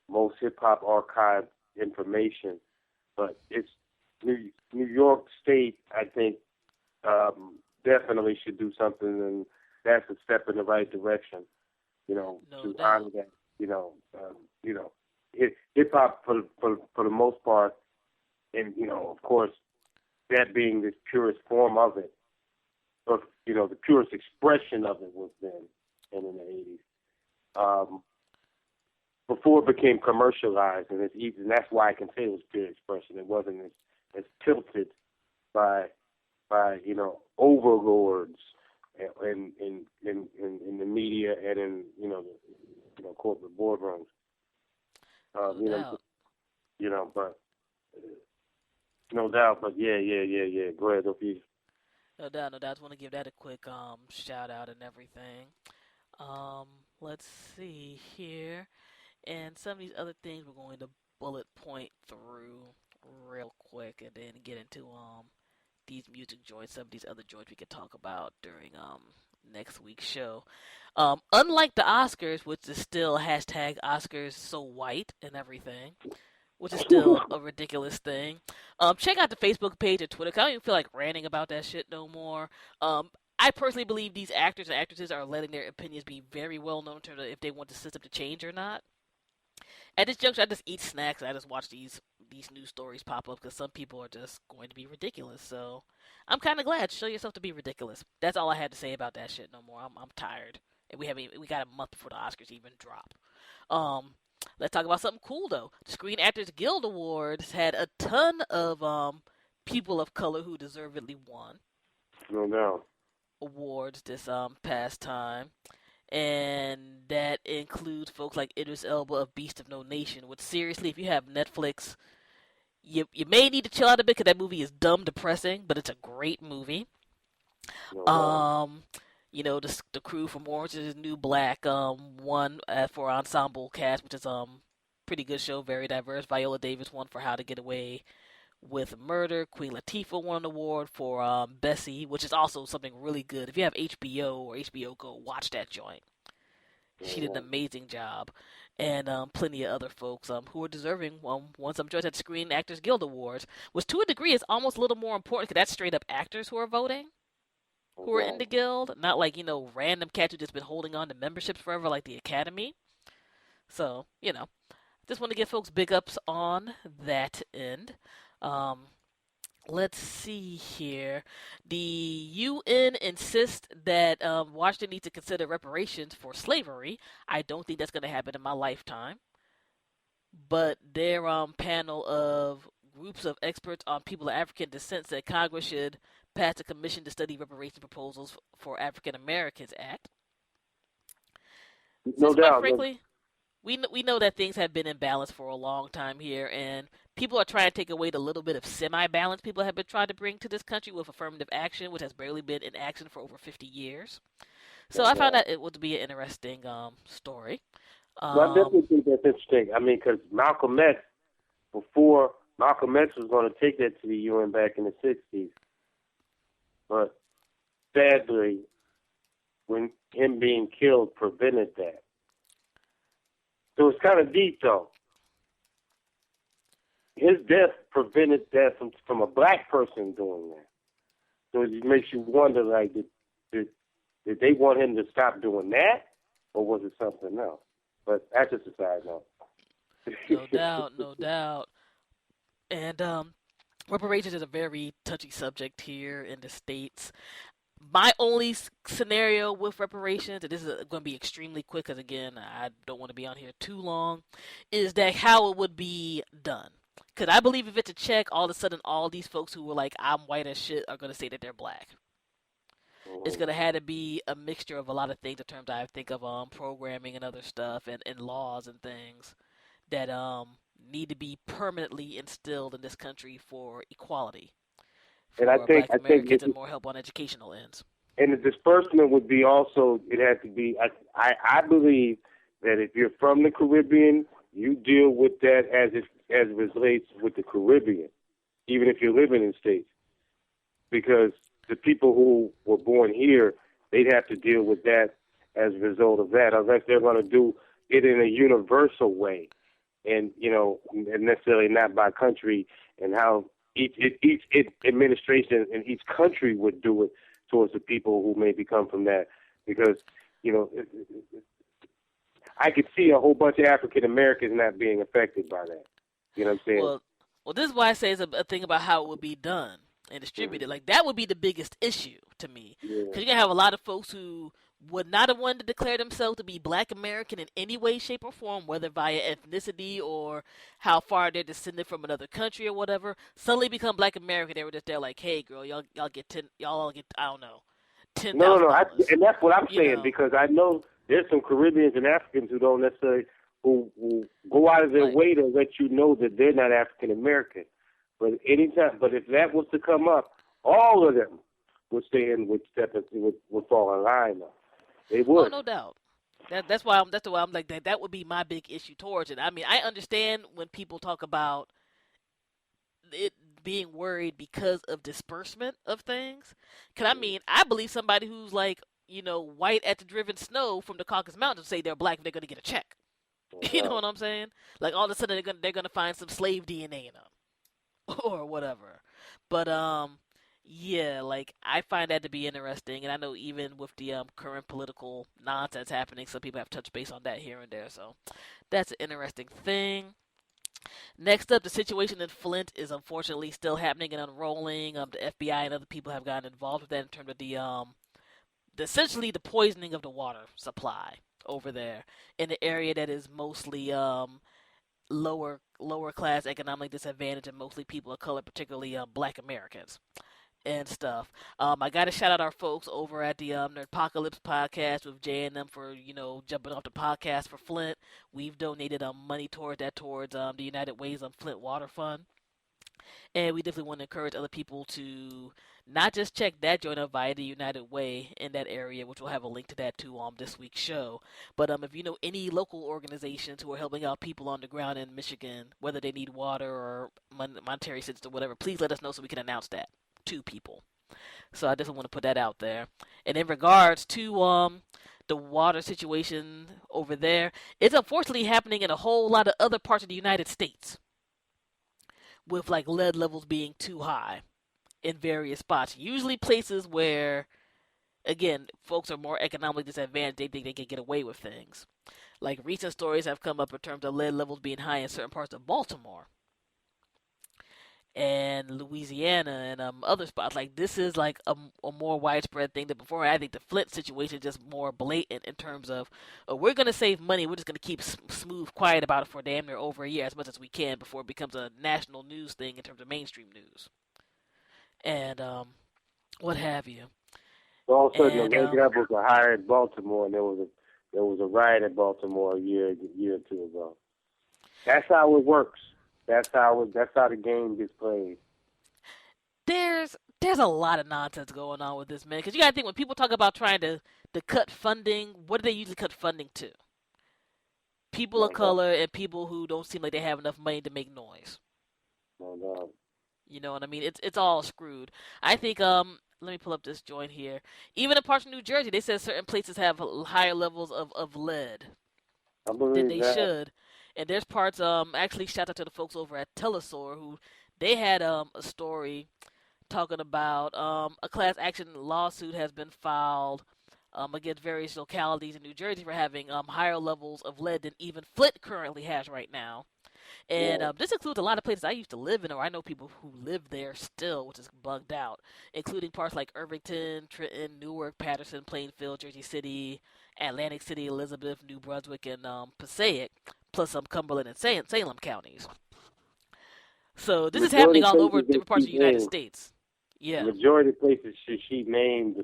most hip-hop archive information, but it's New York State, I think, definitely should do something, and that's a step in the right direction, to honor that, hip-hop for the most part, and, of course, that being the purest form of it, or, the purest expression of it was then and in the 80s. Before it became commercialized, and it's easy, and that's why I can say it was pure expression. It wasn't as tilted by overlords in the media and in the corporate boardrooms. But no doubt. But yeah. Go ahead, Opie. No doubt. I just want to give that a quick shout out and everything. Let's see here. And some of these other things we're going to bullet point through real quick and then get into these music joints, some of these other joints we could talk about during next week's show. Unlike the Oscars, which is still hashtag Oscars so white and everything, which is still a ridiculous thing. Check out the Facebook page and Twitter, 'cause I don't even feel like ranting about that shit no more. I personally believe these actors and actresses are letting their opinions be very well known in terms of if they want the system to change or not. At this juncture, I just eat snacks and I just watch these news stories pop up because some people are just going to be ridiculous. So I'm kind of glad. Show yourself to be ridiculous. That's all I had to say about that shit no more. I'm tired. And we got a month before the Oscars even drop. Let's talk about something cool, though. The Screen Actors Guild Awards had a ton of people of color who deservedly won. No doubt. Awards this past time. And that includes folks like Idris Elba of Beast of No Nation, which seriously, if you have Netflix, you may need to chill out a bit because that movie is dumb depressing, but it's a great movie. No The crew from Orange is the New Black won for ensemble cast, which is pretty good show, very diverse. Viola Davis won for How to Get Away with Murder. Queen Latifah won an award for Bessie, which is also something really good. If you have HBO or HBO Go, watch that joint. She did an amazing job. And plenty of other folks who are deserving won some joints at the Screen Actors Guild Awards, which to a degree is almost a little more important because that's straight up actors who are voting, who are in the guild, not like, random cats who just been holding on to memberships forever like the Academy. So, just want to give folks big ups on that end. Let's see here. The UN insists that Washington needs to consider reparations for slavery. I don't think that's going to happen in my lifetime. But their panel of groups of experts on people of African descent said Congress should passed a Commission to Study Reparation Proposals for African Americans Act. No doubt. Frankly, we know that things have been imbalanced for a long time here, and people are trying to take away the little bit of semi-balance people have been trying to bring to this country with affirmative action, which has barely been in action for over 50 years. So I found that it would be an interesting story. Well, I definitely think that's interesting. I mean, because Malcolm X was going to take that to the UN back in the 60s. But sadly, when him being killed prevented that. So it's kind of deep, though. His death prevented that from a black person doing that. So it makes you wonder, like, did they want him to stop doing that, or was it something else? But that's just a side note. No doubt. And reparations is a very touchy subject here in the States. My only scenario with reparations, and this is going to be extremely quick because, again, I don't want to be on here too long, is that how it would be done. Because I believe if it's a check, all of a sudden all these folks who were like, I'm white as shit, are going to say that they're black. It's going to have to be a mixture of a lot of things in terms I think of programming and other stuff and laws and things that need to be permanently instilled in this country for equality. And I think and more help on educational ends. And the disbursement would be also, it had to be, I believe that if you're from the Caribbean, you deal with that as it relates with the Caribbean, even if you're living in states. Because the people who were born here, they'd have to deal with that as a result of that, unless they're going to do it in a universal way, and and necessarily not by country, and how each administration in each country would do it towards the people who maybe come from that. Because I could see a whole bunch of African Americans not being affected by that. You know what I'm saying? Well, this is why I say it's a thing about how it would be done and distributed. Like, that would be the biggest issue to me. Because you're going to have a lot of folks who would not have wanted to declare themselves to be black American in any way, shape, or form, whether via ethnicity or how far they're descended from another country or whatever, suddenly become black American. They were just there like, hey, girl, y'all get I don't know, $10,000. No, and that's what I'm saying, because I know there's some Caribbeans and Africans who don't necessarily, who go out of their way to let you know that they're not African American. But if that was to come up, all of them would would fall in line. Though. They would. Oh, no doubt. That's why I'm like that would be my big issue towards it. I mean, I understand when people talk about it being worried because of disbursement of things. Because, I mean, I believe somebody who's like, white at the driven snow from the Caucasus Mountains say they're black if they're going to get a check. You know what I'm saying? Like, all of a sudden they're going to find some slave DNA in them. Or whatever. But yeah, like, I find that to be interesting, and I know even with the current political nonsense happening, some people have touched base on that here and there, so that's an interesting thing. Next up, the situation in Flint is unfortunately still happening and unrolling. The FBI and other people have gotten involved with that in terms of the essentially the poisoning of the water supply over there in the area that is mostly lower class, economically disadvantaged, and mostly people of color, particularly black Americans and stuff. I got to shout out our folks over at the Nerdpocalypse podcast with Jay and them for jumping off the podcast for Flint. We've donated money towards the United Ways on Flint Water Fund, and we definitely want to encourage other people to not just check that joint out via the United Way in that area, which we'll have a link to that too on this week's show. But if you know any local organizations who are helping out people on the ground in Michigan, whether they need water or monetary assistance or whatever, please let us know so we can announce that to people. So I just want to put that out there. And in regards to the water situation over there, it's unfortunately happening in a whole lot of other parts of the United States, with like lead levels being too high in various spots. Usually places where, again, folks are more economically disadvantaged, they think they can get away with things. Like, recent stories have come up in terms of lead levels being high in certain parts of Baltimore and Louisiana and other spots. Like, this is like a more widespread thing than before. I think the Flint situation is just more blatant in terms of, we're going to save money, we're just going to keep smooth quiet about it for damn near over a year as much as we can before it becomes a national news thing in terms of mainstream news. And what have you. So all of a sudden, And, the Red Devils are hired in Baltimore, and there was a riot in Baltimore a year or two ago. That's how it works. That's how the game gets played. there's a lot of nonsense going on with this, man. Because you got to think, when people talk about trying to cut funding, what do they usually cut funding to? People of color and people who don't seem like they have enough money to make noise. No. You know what I mean? It's all screwed. I think let me pull up this joint here. Even in parts of New Jersey, they said certain places have higher levels of lead than they should. And there's parts actually shout out to the folks over at Telesor who they had a story talking about a class action lawsuit has been filed against various localities in New Jersey for having higher levels of lead than even Flint currently has right now. And this includes a lot of places I used to live in, or I know people who live there still, which is bugged out, including parts like Irvington, Trenton, Newark, Patterson, Plainfield, Jersey City, Atlantic City, Elizabeth, New Brunswick, and Passaic, plus some Cumberland and Salem counties. So this is happening all over different parts of the United States. Yeah. The majority of places she named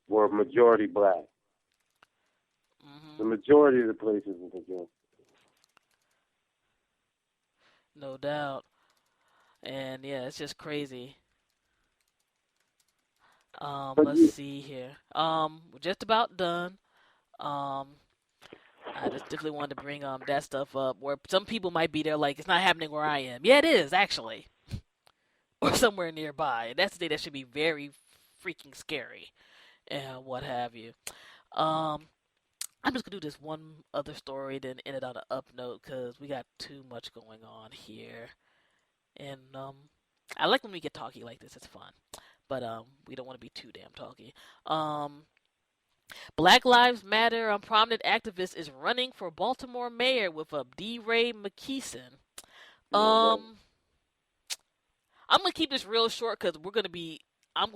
were majority black. Mm-hmm. The majority of the places were majority. No doubt. And yeah, it's just crazy. Let's see here. We're just about done. I just definitely wanted to bring that stuff up where some people might be there like, it's not happening where I am. Yeah, it is, actually. Or somewhere nearby. And that's the thing that should be very freaking scary. And what have you. I'm just going to do this one other story, then end it on an up note, because we got too much going on here. And I like when we get talky like this. It's fun. But we don't want to be too damn talky. Black Lives Matter prominent activist is running for Baltimore mayor with D. Ray McKeeson. I'm going to keep this real short because I'm going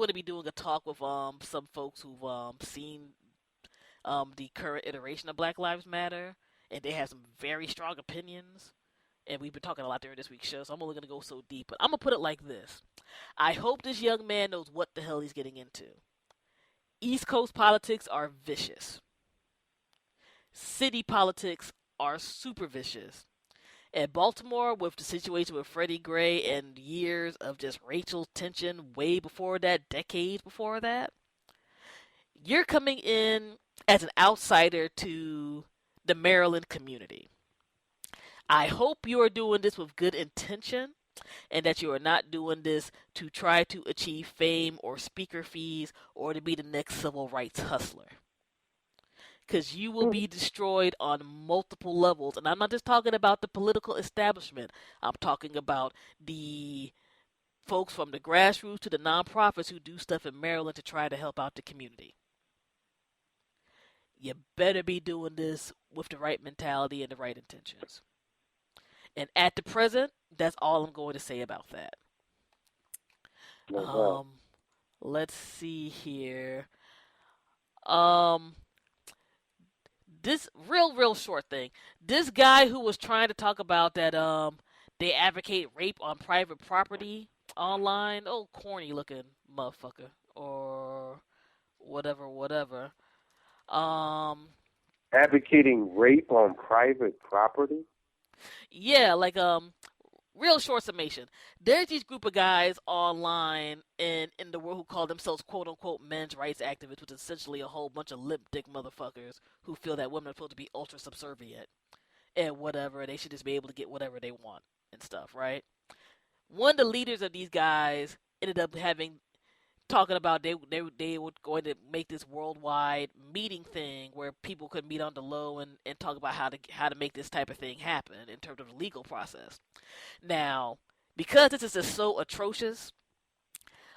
to be doing a talk with some folks who've seen the current iteration of Black Lives Matter, and they have some very strong opinions, and we've been talking a lot during this week's show, so I'm only going to go so deep, but I'm going to put it like this. I hope this young man knows what the hell he's getting into. East Coast politics are vicious. City politics are super vicious. And Baltimore, with the situation with Freddie Gray and years of just racial tension way before that, decades before that, you're coming in as an outsider to the Maryland community. I hope you are doing this with good intention and that you are not doing this to try to achieve fame or speaker fees or to be the next civil rights hustler. Because you will be destroyed on multiple levels. And I'm not just talking about the political establishment. I'm talking about the folks from the grassroots to the nonprofits who do stuff in Maryland to try to help out the community. You better be doing this with the right mentality and the right intentions. And at the present, that's all I'm going to say about that. Let's see here. This real short thing. This guy who was trying to talk about that they advocate rape on private property online. Oh, corny looking motherfucker. Or whatever. Advocating rape on private property? Yeah, like real short summation. There's these group of guys online in the world who call themselves quote unquote men's rights activists, which is essentially a whole bunch of lip dick motherfuckers who feel that women are supposed to be ultra subservient and whatever, they should just be able to get whatever they want and stuff, right? One of the leaders of these guys ended up talking about they were going to make this worldwide meeting thing where people could meet on the low and talk about how to make this type of thing happen in terms of the legal process. Now, because this is just so atrocious,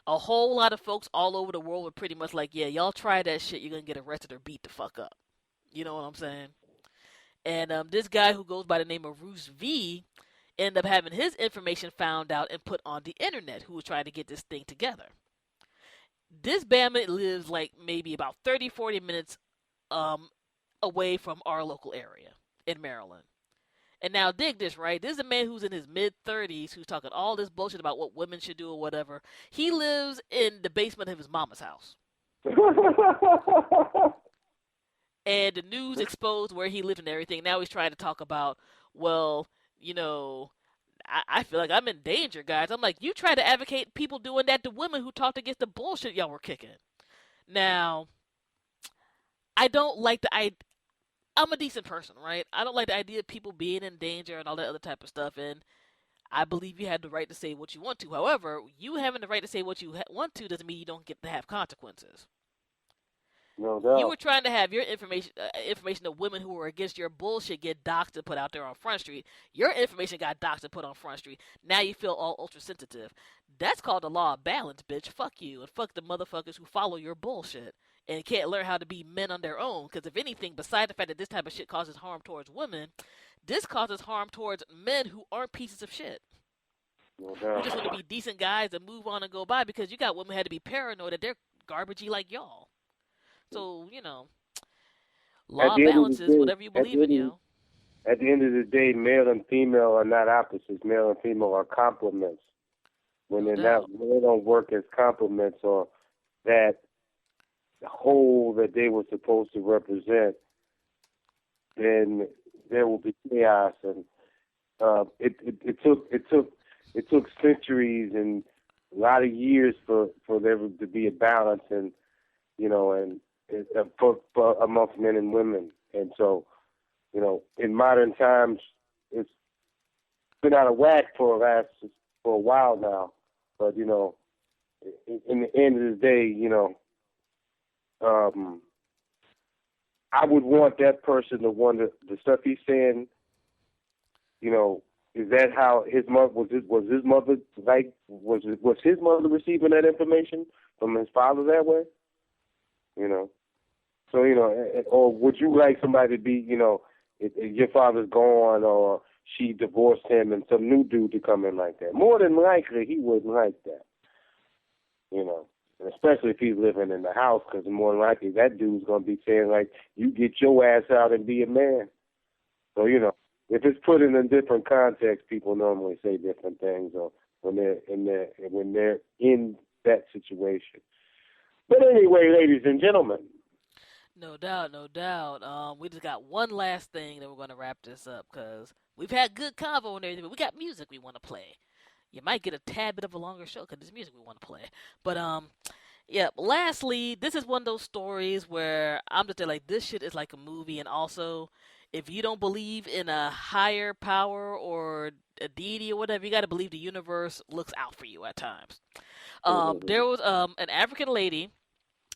a whole lot of folks all over the world were pretty much like, yeah, y'all try that shit, you're going to get arrested or beat the fuck up. You know what I'm saying? And this guy who goes by the name of Roos V ended up having his information found out and put on the internet, who was trying to get this thing together. This Bama lives like maybe about 30, 40 minutes away from our local area in Maryland. And now dig this, right? This is a man who's in his mid-30s who's talking all this bullshit about what women should do or whatever. He lives in the basement of his mama's house. And the news exposed where he lived and everything. Now he's trying to talk about, well, you know, I feel like I'm in danger, guys. I'm like, you try to advocate people doing that to women who talked against the bullshit y'all were kicking. Now, I don't like I'm a decent person, right? I don't like the idea of people being in danger and all that other type of stuff, and I believe you have the right to say what you want to. However, you having the right to say what you want to doesn't mean you don't get to have consequences. No doubt. You were trying to have your information of women who were against your bullshit get doxed and put out there on Front Street. Your information got doxed and put on Front Street. Now you feel all ultra sensitive. That's called the law of balance, bitch. Fuck you, and fuck the motherfuckers who follow your bullshit and can't learn how to be men on their own. Because if anything, besides the fact that this type of shit causes harm towards women, this causes harm towards men who aren't pieces of shit. No doubt. Who just want to be decent guys and move on and go by, because you got women who had to be paranoid that they're garbagey like y'all. So, you know, law of balance is whatever you believe in, yo. At the end of the day, male and female are not opposites. Male and female are complements. When they don't work as complements or that whole that they were supposed to represent, then there will be chaos. And it took centuries and a lot of years for there to be a balance, and you know, and for amongst men and women. And so, you know, in modern times, it's been out of whack for a while now. But, you know, in the end of the day, you know, I would want that person to wonder the stuff he's saying, you know, is that how his mother was his mother like was his mother receiving that information from his father that way? You know. So, you know, or would you like somebody to be, you know, if your father's gone or she divorced him and some new dude to come in like that? More than likely, he wouldn't like that, you know, and especially if he's living in the house, because more than likely that dude's going to be saying, like, you get your ass out and be a man. So, you know, if it's put in a different context, people normally say different things or when they're in that situation. But anyway, ladies and gentlemen, No doubt, no doubt. We just got one last thing that we're going to wrap this up, because we've had good convo and everything, but we got music we want to play. You might get a tad bit of a longer show because there's music we want to play. But, yeah, lastly, this is one of those stories where I'm just there like, this shit is like a movie, and also, if you don't believe in a higher power or a deity or whatever, you got to believe the universe looks out for you at times. There was an African lady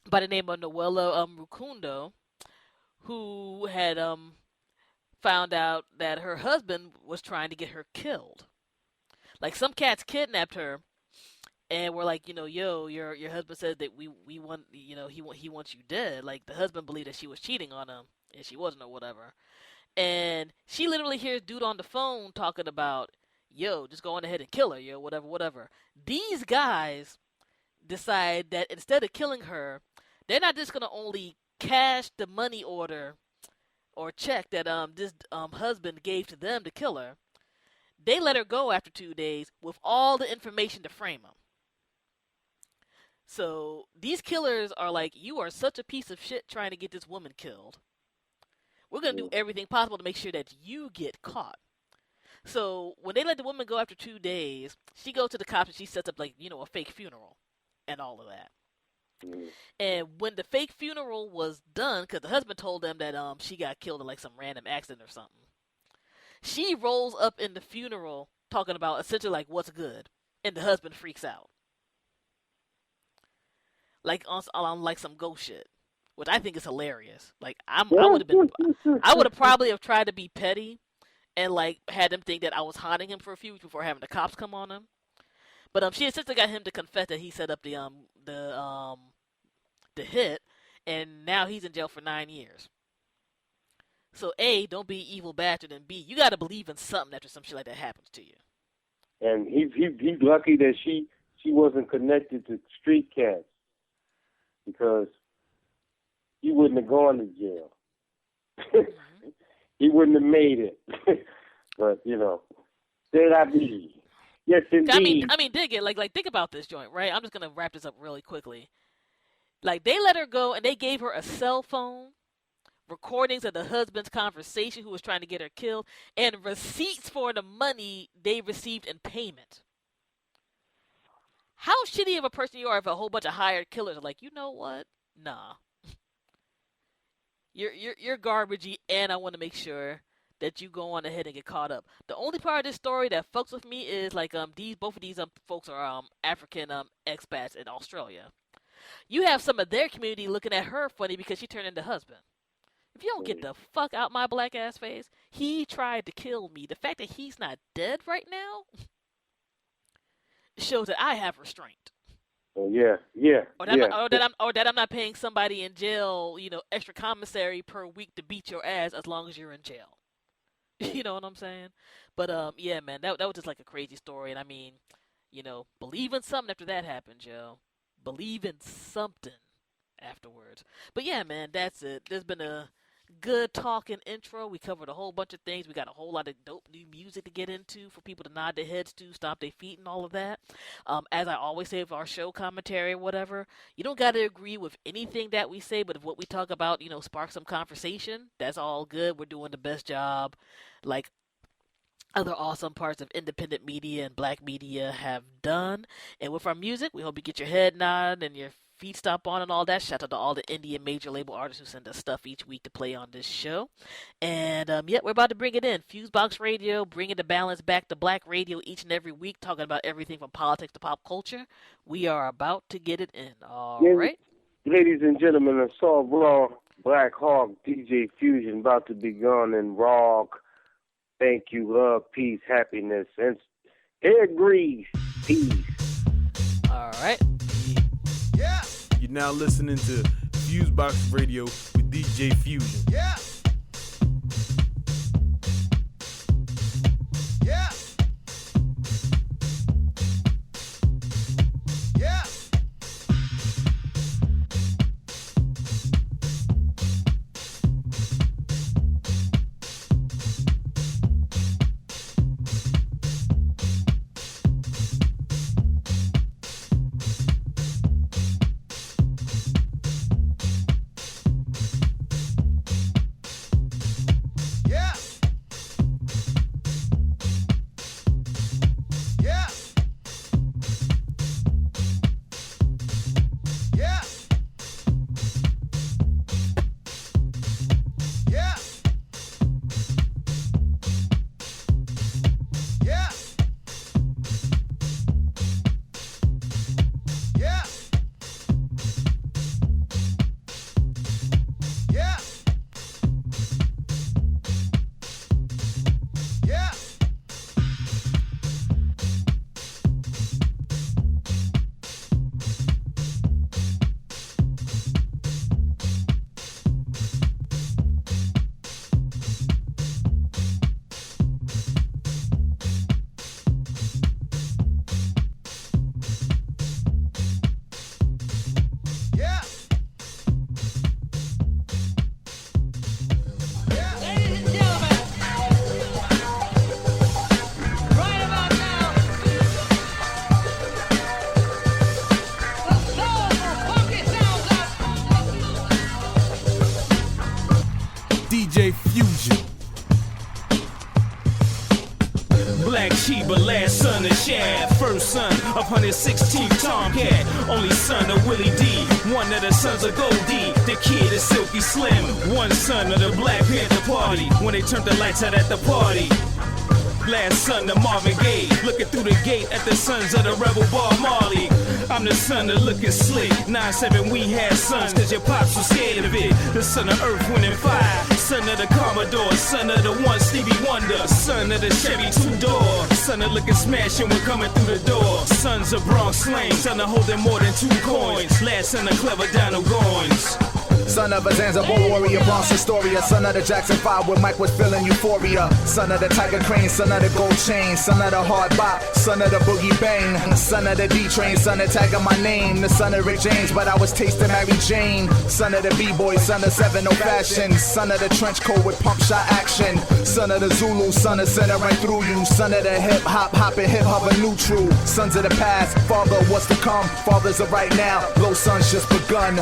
by the name of Noella Rukundo, who had found out that her husband was trying to get her killed. Like, some cats kidnapped her and were like, you know, yo, your husband said that we want, you know, he wants you dead. Like, the husband believed that she was cheating on him and she wasn't or whatever. And she literally hears dude on the phone talking about, yo, just go on ahead and kill her, yo, whatever. These guys decide that instead of killing her, they're not just going to only cash the money order or check that this husband gave to them to kill her. They let her go after 2 days with all the information to frame him. So these killers are like, you are such a piece of shit trying to get this woman killed. We're going to do everything possible to make sure that you get caught. So when they let the woman go after 2 days, she goes to the cops and she sets up, like, you know, a fake funeral and all of that. And when the fake funeral was done, because the husband told them that she got killed in like some random accident or something, she rolls up in the funeral talking about essentially like what's good, and the husband freaks out, like on like some ghost shit, which I think is hilarious. Like I would have probably have tried to be petty and like had them think that I was haunting him for a few weeks before having the cops come on him. But she essentially got him to confess that he set up the hit, and now he's in jail for 9 years. So A, don't be evil bastard, and B, you got to believe in something after some shit like that happens to you. And he's lucky that she wasn't connected to street cats, because he wouldn't have gone to jail. He wouldn't have made it. But, you know, c'est la vie. Yes, indeed. I mean, dig it. Like, think about this joint, right? I'm just gonna wrap this up really quickly. Like, they let her go, and they gave her a cell phone, recordings of the husband's conversation who was trying to get her killed, and receipts for the money they received in payment. How shitty of a person you are if a whole bunch of hired killers are like, you know what? Nah. You're garbagey, and I want to make sure that you go on ahead and get caught up. The only part of this story that fucks with me is like both of these folks are African expats in Australia. You have some of their community looking at her funny because she turned into husband. If you don't get the fuck out my black ass face, he tried to kill me. The fact that he's not dead right now shows that I have restraint. Oh yeah. Or that I'm not paying somebody in jail, you know, extra commissary per week to beat your ass as long as you're in jail. You know what I'm saying? But yeah, man, that was just like a crazy story. And I mean, you know, believe in something after that happened, Joe. Believe in something afterwards. But yeah, man, that's it. There's been a good talking intro. We covered a whole bunch of things. We got a whole lot of dope new music to get into for people to nod their heads to, stomp their feet, and all of that. As I always say with our show commentary or whatever, you don't got to agree with anything that we say, but if what we talk about, you know, sparks some conversation, that's all good. We're doing the best job, like other awesome parts of independent media and black media have done. And with our music, we hope you get your head nodded and your feet stomp on and all that. Shout out to all the indie and major label artists who send us stuff each week to play on this show. And yeah, we're about to bring it in. FuseBox Radio, bringing the balance back to black radio each and every week, talking about everything from politics to pop culture. We are about to get it in. All right. Ladies and gentlemen, I saw Raw, Black Hawk, DJ Fusion about to be gone in Raw. Thank you, love, peace, happiness, and air grease. Peace. All right. Yeah. You're now listening to FuseBox Radio with DJ Fusion. Yeah. Yeah. Yeah. DJ Fusion. Black Sheba, last son of Shad, first son of 116th Tomcat, only son of Willie D, one of the sons of Goldie, the kid is Silky Slim, one son of the Black Panther Party, when they turned the lights out at the party. Last son of Marvin Gaye, looking through the gate at the sons of the rebel Bob Marley. I'm the son of looking slick, 9-7 we had sons, cause your pops was scared of it. The son of Earth, Wind and Fire, son of the Commodore, son of the one Stevie Wonder, son of the Chevy two-door, son of looking smashing when coming through the door. Sons of Bronx Slang, son of holding more than 2 coins, last son of clever Donald Goins. Son of a Zanzibar warrior, Bronx Astoria. Son of the Jackson 5 where Mike was feeling euphoria. Son of the Tiger Crane, son of the Gold Chain. Son of the Hard Bop, son of the Boogie Bang. Son of the D-Train, son of Tagger my name. The son of Rick James, but I was tasting Mary Jane. Son of the B-Boy, son of 7 old Fashion. Son of the trench coat with pump shot action. Son of the Zulu, son of center right through you. Son of the hip-hop, hopping hip-hop a neutral. Sons of the past, father what's to come. Fathers of right now, low sun's just begun.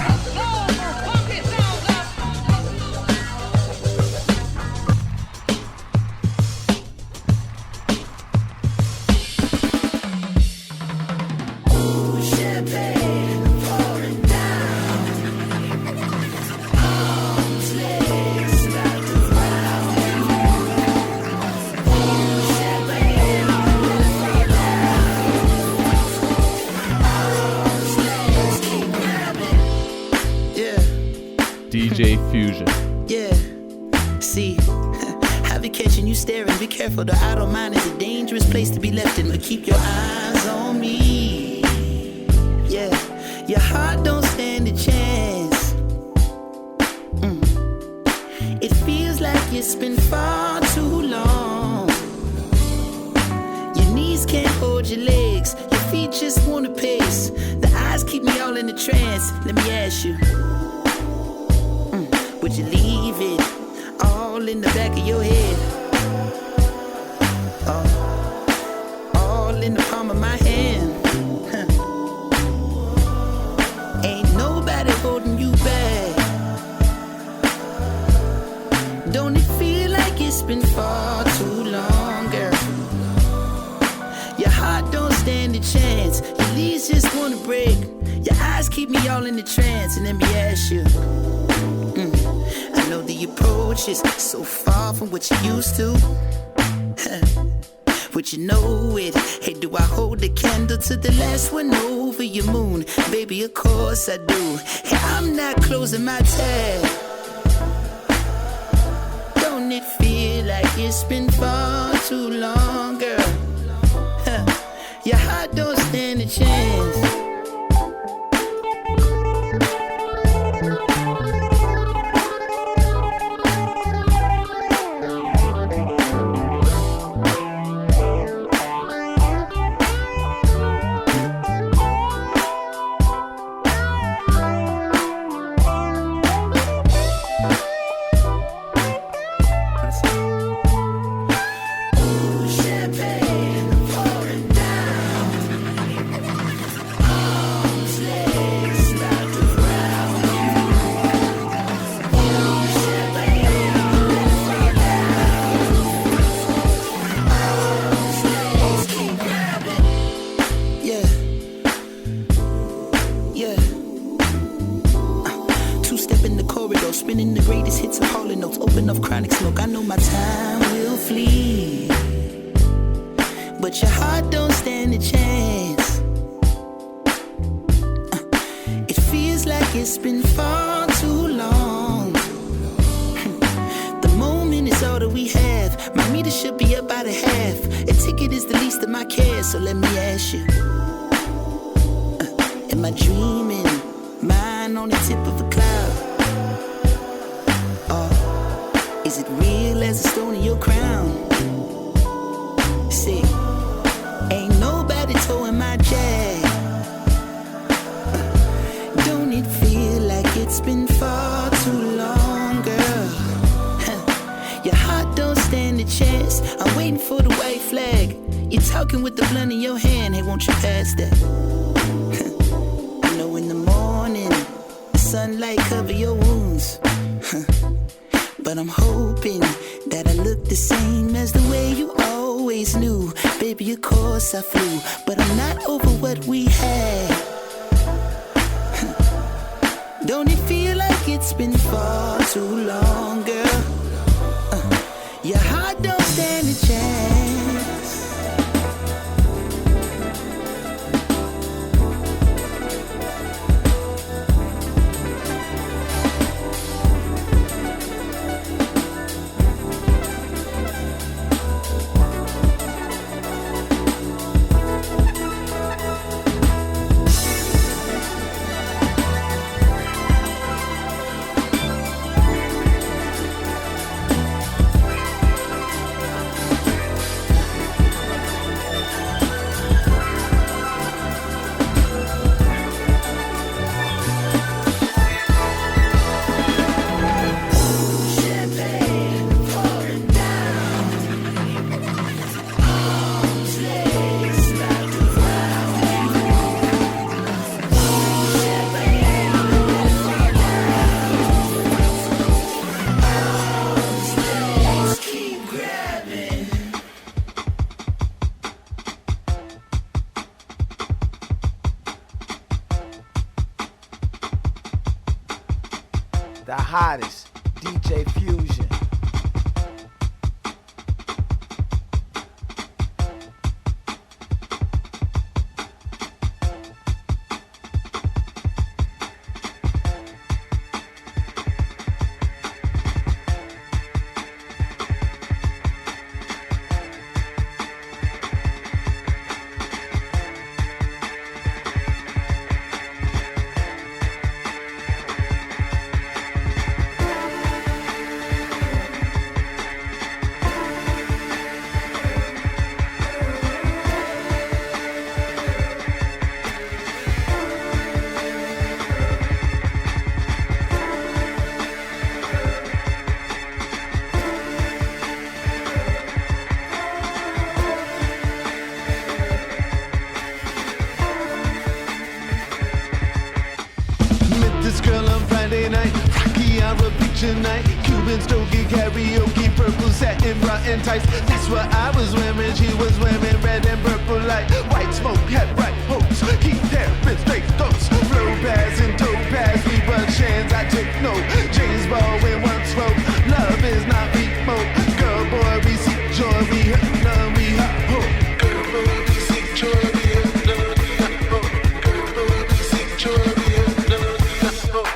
DJ Fusion. Yeah, see, have it catching you staring. Be careful, the idle mind is a dangerous place to be left in. But keep your eyes on me. Yeah, your heart don't stand a chance. It feels like it's been far too long. Your knees can't hold your legs. Your feet just wanna pace. The eyes keep me all in a trance. Let me ask you. Would you leave it all in the back of your head? All in the palm of my hand. Ain't nobody holding you back. Don't it feel like it's been far too long, girl? Your heart don't stand a chance. Your leaves just wanna break. Your eyes keep me all in the trance. And let me ask you. I know the approach is so far from what you used to. Would you know it? Hey, do I hold the candle to the last one over your moon? Baby, of course I do. Hey, I'm not closing my tab. Don't it feel like it's been far too long, girl? Your heart don't stand a chance. the hottest, DJ Fusion. Night, Cuban stogie, karaoke, purple satin, rotten tights. That's what I was wearing. She was wearing red and purple light. White smoke had bright hopes. Heat hair and straight throats. Flow pass and toe pass. We run chance. I took no. James Baldwin once spoke. Love is not remote. Girl, boy, we seek joy. We hurt none. We hot hope. Girl, boy, we seek joy. We hurt none. We hot hope. Girl, boy, we seek joy. We hurt none. We hot hope.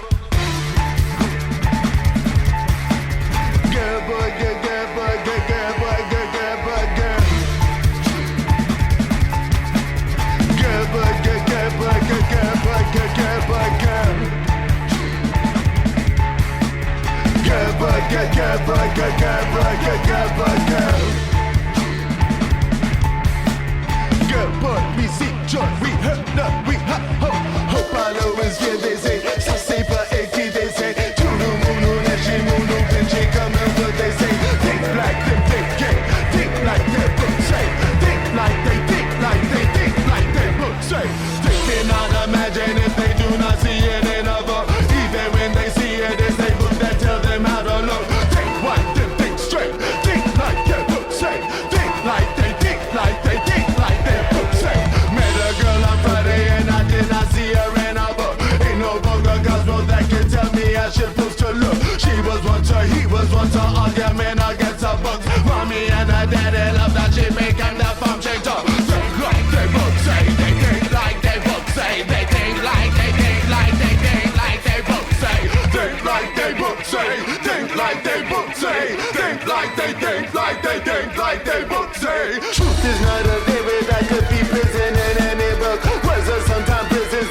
Good boy, we see joy, we hurt none, we hot hope. Hope I always hear they say, so safe for 80 they say. Tunu munu, neshi munu, pinche come over they say. Think like them, think gay, think like they book say. Think like they think like they think like they book say. They cannot imagine if they do not see it in a book. Even when they see it, it's a book that tell them how to look. Think what them think straight, think like they book say. Think like they think like they think like they book say. Met a girl on Friday and I did not see her in a book. Ain't no vulgar gospel that can tell me I should post to look. She was once a, he was once a, argument against a book. Mommy and her daddy love that shit, make them that farm change up. Think like they book say, they think like they book say. They think like they think like they think like they book say. Think like they book say, think like they book say. Think like they think like they think like they book say. Truth is not a theory that could be prison in any book. Was a sometimes prison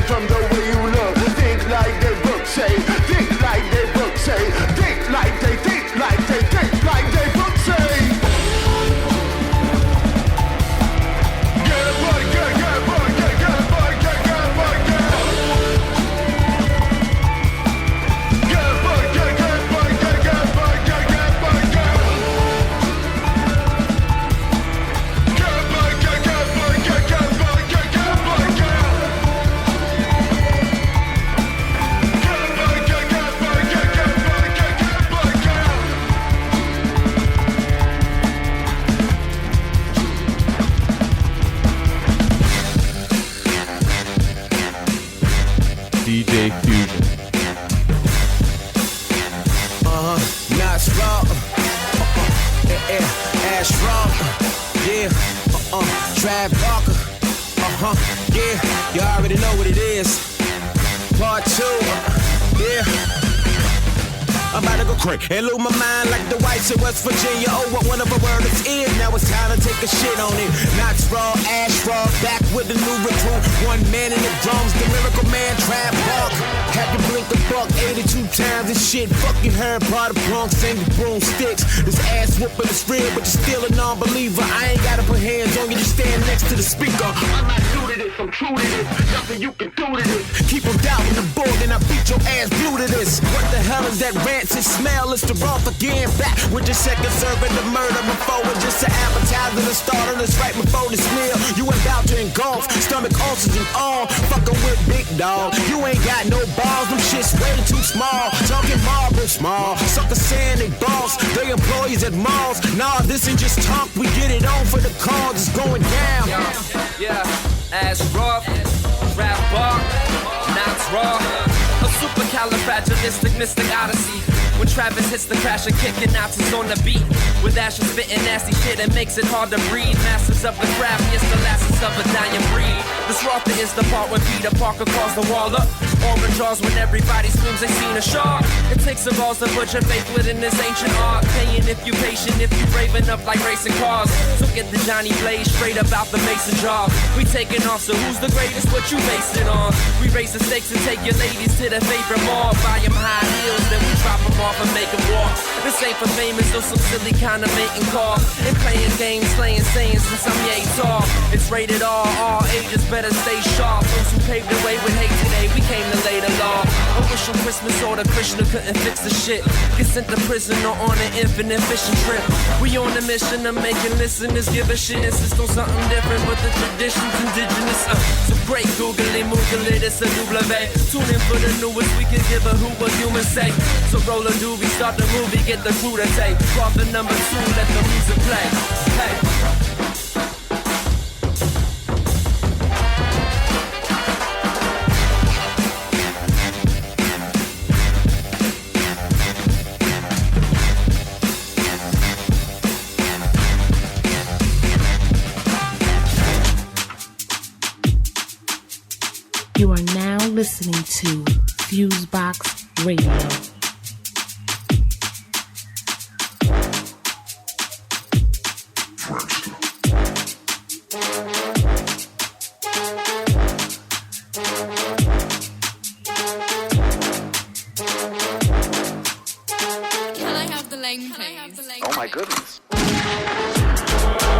from the way you look. Think like they book say, think like they book say. Think like they think like they think like they book say. Good boy, good boy, good boy, good boy, good. Good boy, good boy, good boy, good boy, good. Good boy, good boy, good boy, good boy, good. Good boy, good boy, good boy, good boy, good. DJ Fusion. Nuts raw, ash raw, yeah, Trav Barker, yeah, you already know what it is. Part 2, yeah. I'm about to go crazy and lose my mind like the whites in West Virginia. Oh, what one of our words is. Now it's time to take a shit on it. Knots raw, ash raw, back with the new recruit. One man in the drums, the miracle man, Trav Barker. Had to blink the buck 82 times and shit. Fuck you heard, part of punk, sing the broomsticks. This ass whooping is real, but you're still a non-believer. I ain't gotta put hands on you, just stand next to the speaker. I'm not new to this, I'm true to this. Nothing you can do to this. Keep on doubting the board and I beat your ass blue to this. What the hell is that rancid smell? It's the Roth again, back with your second serving the murder before it's just an appetizer to start on this right before this meal. You about to engulf, stomach ulcers and all. Fucking with big dog. You ain't got no balls, them shit's way too small. Talking marble small, suckers saying they boss. They employees at malls. Nah, this ain't just talk, we get it on for the cause. It's going down. Yeah, ass rough, rap bar, knots raw. A califragilistic, mystic odyssey. When Travis hits the crash and kicking Nazis on the beat. With ashes spitting nasty shit, it makes it hard to breathe. Masters of the craft, yes, the lastest of a dying breed. This Rotha is the part when Peter Parker calls the wall up. Orange jaws when everybody screams they seen a shark. It takes a balls to put your faith within this ancient art. Paying if you patient, if you brave enough like racing cars. So get the Johnny Blaze straight up out the mason jar. We taking off, so who's the greatest? What you base it on? We raise the stakes and take your ladies to their favorite mall. Buy them high heels, then we drop them off and make them walk. This ain't for famous or some silly kind of mating call. And playing games, slaying saying since I'm yay tall. It's rated R, all ages better stay sharp. Those who paved the way with hate today, we came to lay the law. A wish on Christmas or the Krishna couldn't fix the shit. Get sent to prison or on an infinite fishing trip. We on a mission of making listeners give a shit. Insist on something different, but the tradition's indigenous. So great googly moogly, it's a new leve. Tune in for the newest, we can give a who what humans say. So roll a doobie, start the movie, get the crew to take. Call the number 2, let the music play. Hey. You are now listening to FuseBox Radio. Can I have the lane, please? Oh my goodness.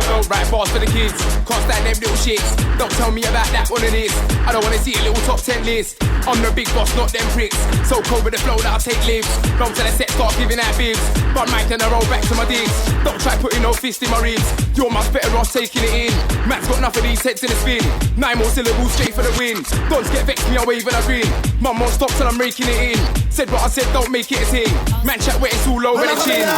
Don't write bars for the kids, can't stand them little shits. Don't tell me about that one of this. I don't wanna see a little top 10 list. I'm the big boss, not them pricks. So cold with the flow that I'll take libs. Roll to the set, start giving out bibs. But mic then I roll back to my digs. Don't try putting no fist in my ribs. You're much better off taking it in. Matt's got enough of these heads in the spin. 9 more syllables straight for the win. Don't get vexed me, I wave and I grin. Mum won't stop till I'm raking it in. Said what I said, don't make it a thing. Man chat wet, it's all over the chin.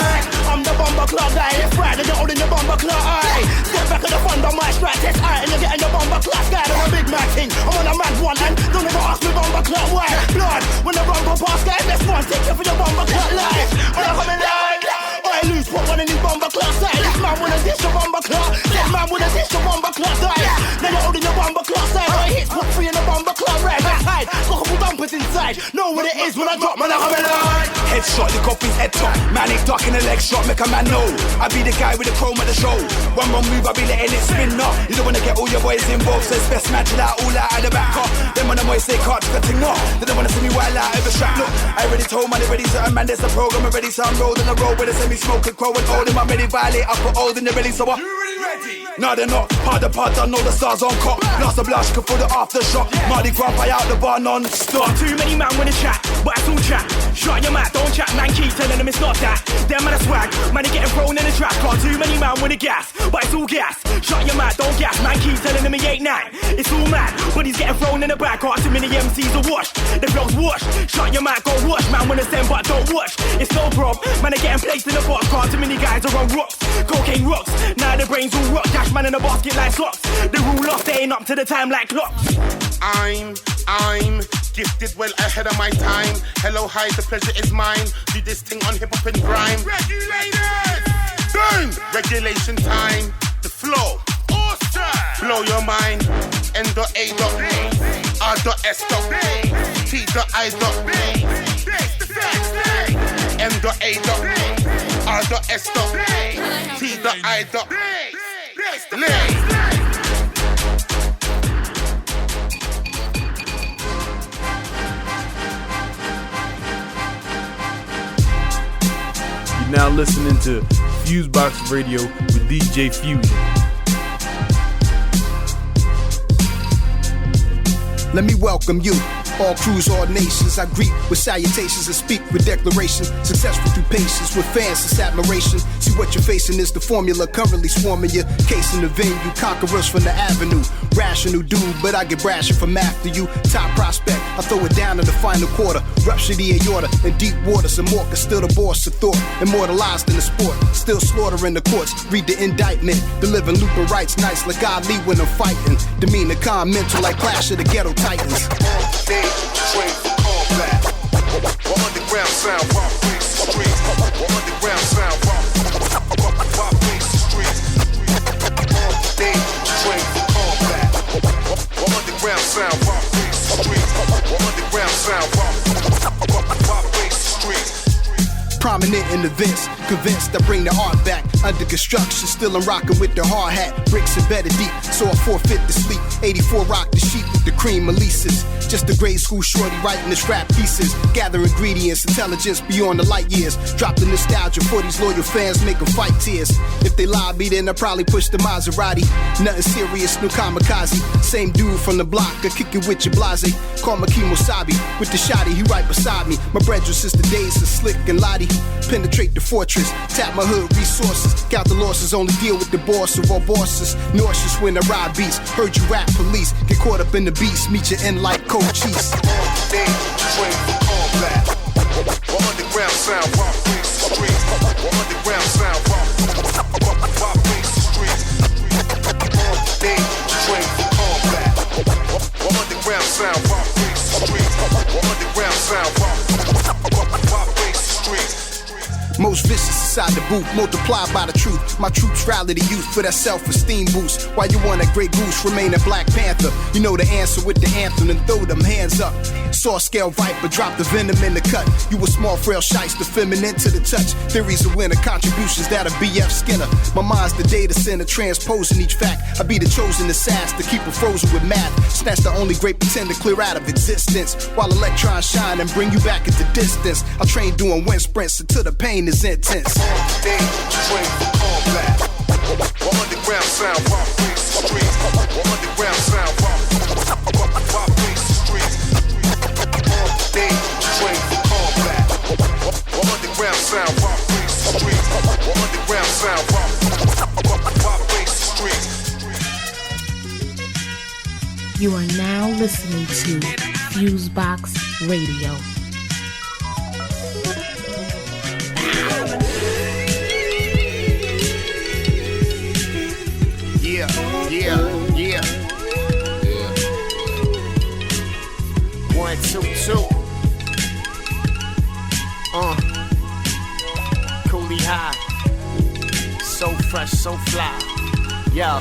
I'm the bomber club guy, it's Friday, you're holding the bomber club, aye. Step back at the front on my strike test, aye. And you're getting the bomber class guy, I'm a big man thing. I'm on a mad one, and don't ever ask me bomber club, why? Blood, when the bomber pass guy, best one, take you for your bomber club life. When I come in line, I lose, put one in his bomber club side. This man with a dish of bomber club, that man with a dish of bomber club side. Now you're holding the bomber club side, I hits, put 3 in the bomber club, right back side. Got a couple bumpers inside, know what it is when I drop, man, I come in line. Headshot, the cop his head top. Man ain't ducking a leg shot, make a man know. I be the guy with the chrome at the show. One wrong move, I be letting it spin up. You don't wanna get all your boys involved, so it's best match it out all out of the back up. Them on the boys say can't the thing up. They don't wanna see me wild out of the strap. Look, I already told man, they ready to man, there's a program already, so I'm rolling the road with a semi-smoking crow and holding my ready violate. I put old in the belly, so what? You really ready? No, they're not. Part the part, I know the stars on cop. Lost the blush, could for the aftershock. Mardi Gras, I out the bar non-stop. Too many man wanna chat, but it's all chat. Shut your mouth, don't chat, man, keep telling them it's not that. Them man a swag, man, they getting thrown in the trash. Got too many man with a gas, but it's all gas. Shut your mouth, don't gas, man, keep telling them he ain't nine. It's all mad, but he's getting thrown in the back. Got too many MCs to wash, the flow's wash. Shut your mouth, go wash, man, wanna send but don't watch. It's no prob, man, they getting placed in the box. Got too many guys are on rocks, cocaine rocks. Now the brains all rock, cash man in the basket like socks. The rule off, they ain't up to the time like clocks. I'm gifted well ahead of my time. Hello, hi, the pleasure is mine. Do this thing on hip hop and grime. Regulators! Done! Regulation time. The flow. Ausar! Blow your mind. N.A. R.S. T.I. M.A. R.S. T.I. Now listening to FuseBox Radio with DJ Fusion. Let me welcome you. All crews, all nations, I greet with salutations and speak with declaration. Successful through patience, with fans, it's admiration. See what you're facing is the formula currently swarming your case in the venue. Conquerors from the avenue, rational dude, but I get brasher from after you. Top prospect, I throw it down in the final quarter. Rupture the aorta in deep water, some more can still the boss of thought. Immortalized in the sport, still slaughtering the courts. Read the indictment, delivering looper rights nice like Ali when I'm fighting. Demeanor calm, mental like Clash of the Ghetto Titans. Train for combat. underground sound, rock bass the street. Underground sound, rock bass the street. They train for combat. Underground sound, rock bass the street. Underground sound, rock bass the street. Prominent in events, convinced I bring the art back. Under construction, still I'm rocking with the hard hat. Bricks embedded deep, so I forfeit to sleep. 84 rock the sheep with the cream Elises. Just a grade school shorty writing the rap pieces. Gather ingredients, intelligence beyond the light years. Drop the nostalgia for these loyal fans, make them fight tears. If they lobby, then I probably push the Maserati. Nothing serious, no kamikaze. Same dude from the block, I kick it with your blase. Call my Kimosabi, with the shotty, he right beside me. My brethren since the days of Slick and Lottie. Penetrate the fortress, tap my hood resources. Count the losses, only deal with the boss of all bosses. Nauseous when I ride beats, heard you rap police. Get caught up in the beats, meet you in like cold cheese. They train for combat. Underground sound, rock bass the street. Underground sound, rock bass the street. They train for combat. Underground sound, rock bass the street. Underground sound, rock bass the street. Most vicious inside the booth, multiplied by the truth. My troops rally the youth for that self-esteem boost. Why you want a Grey Goose, remain a Black Panther? You know the answer with the anthem, and throw them hands up. Saw scale viper, drop the venom in the cut. You a small, frail shyster, feminine to the touch. Theories of winner, contributions that a BF Skinner. My mind's the data center, transposing each fact. I be the chosen assassin to keep it frozen with math. Snatch the only great pretender clear out of existence. While electrons shine and bring you back into distance. I train doing wind sprints until the pain is intense. They train for combat. Underground sound, rock bass the street. Underground sound, rock bass the street. They train for combat. Underground sound, rock bass the street. Underground sound, rock bass the street. You are now listening to FuseBox Radio. Yeah. 1, 2, 2. Coolie high. So fresh, so fly. Yo.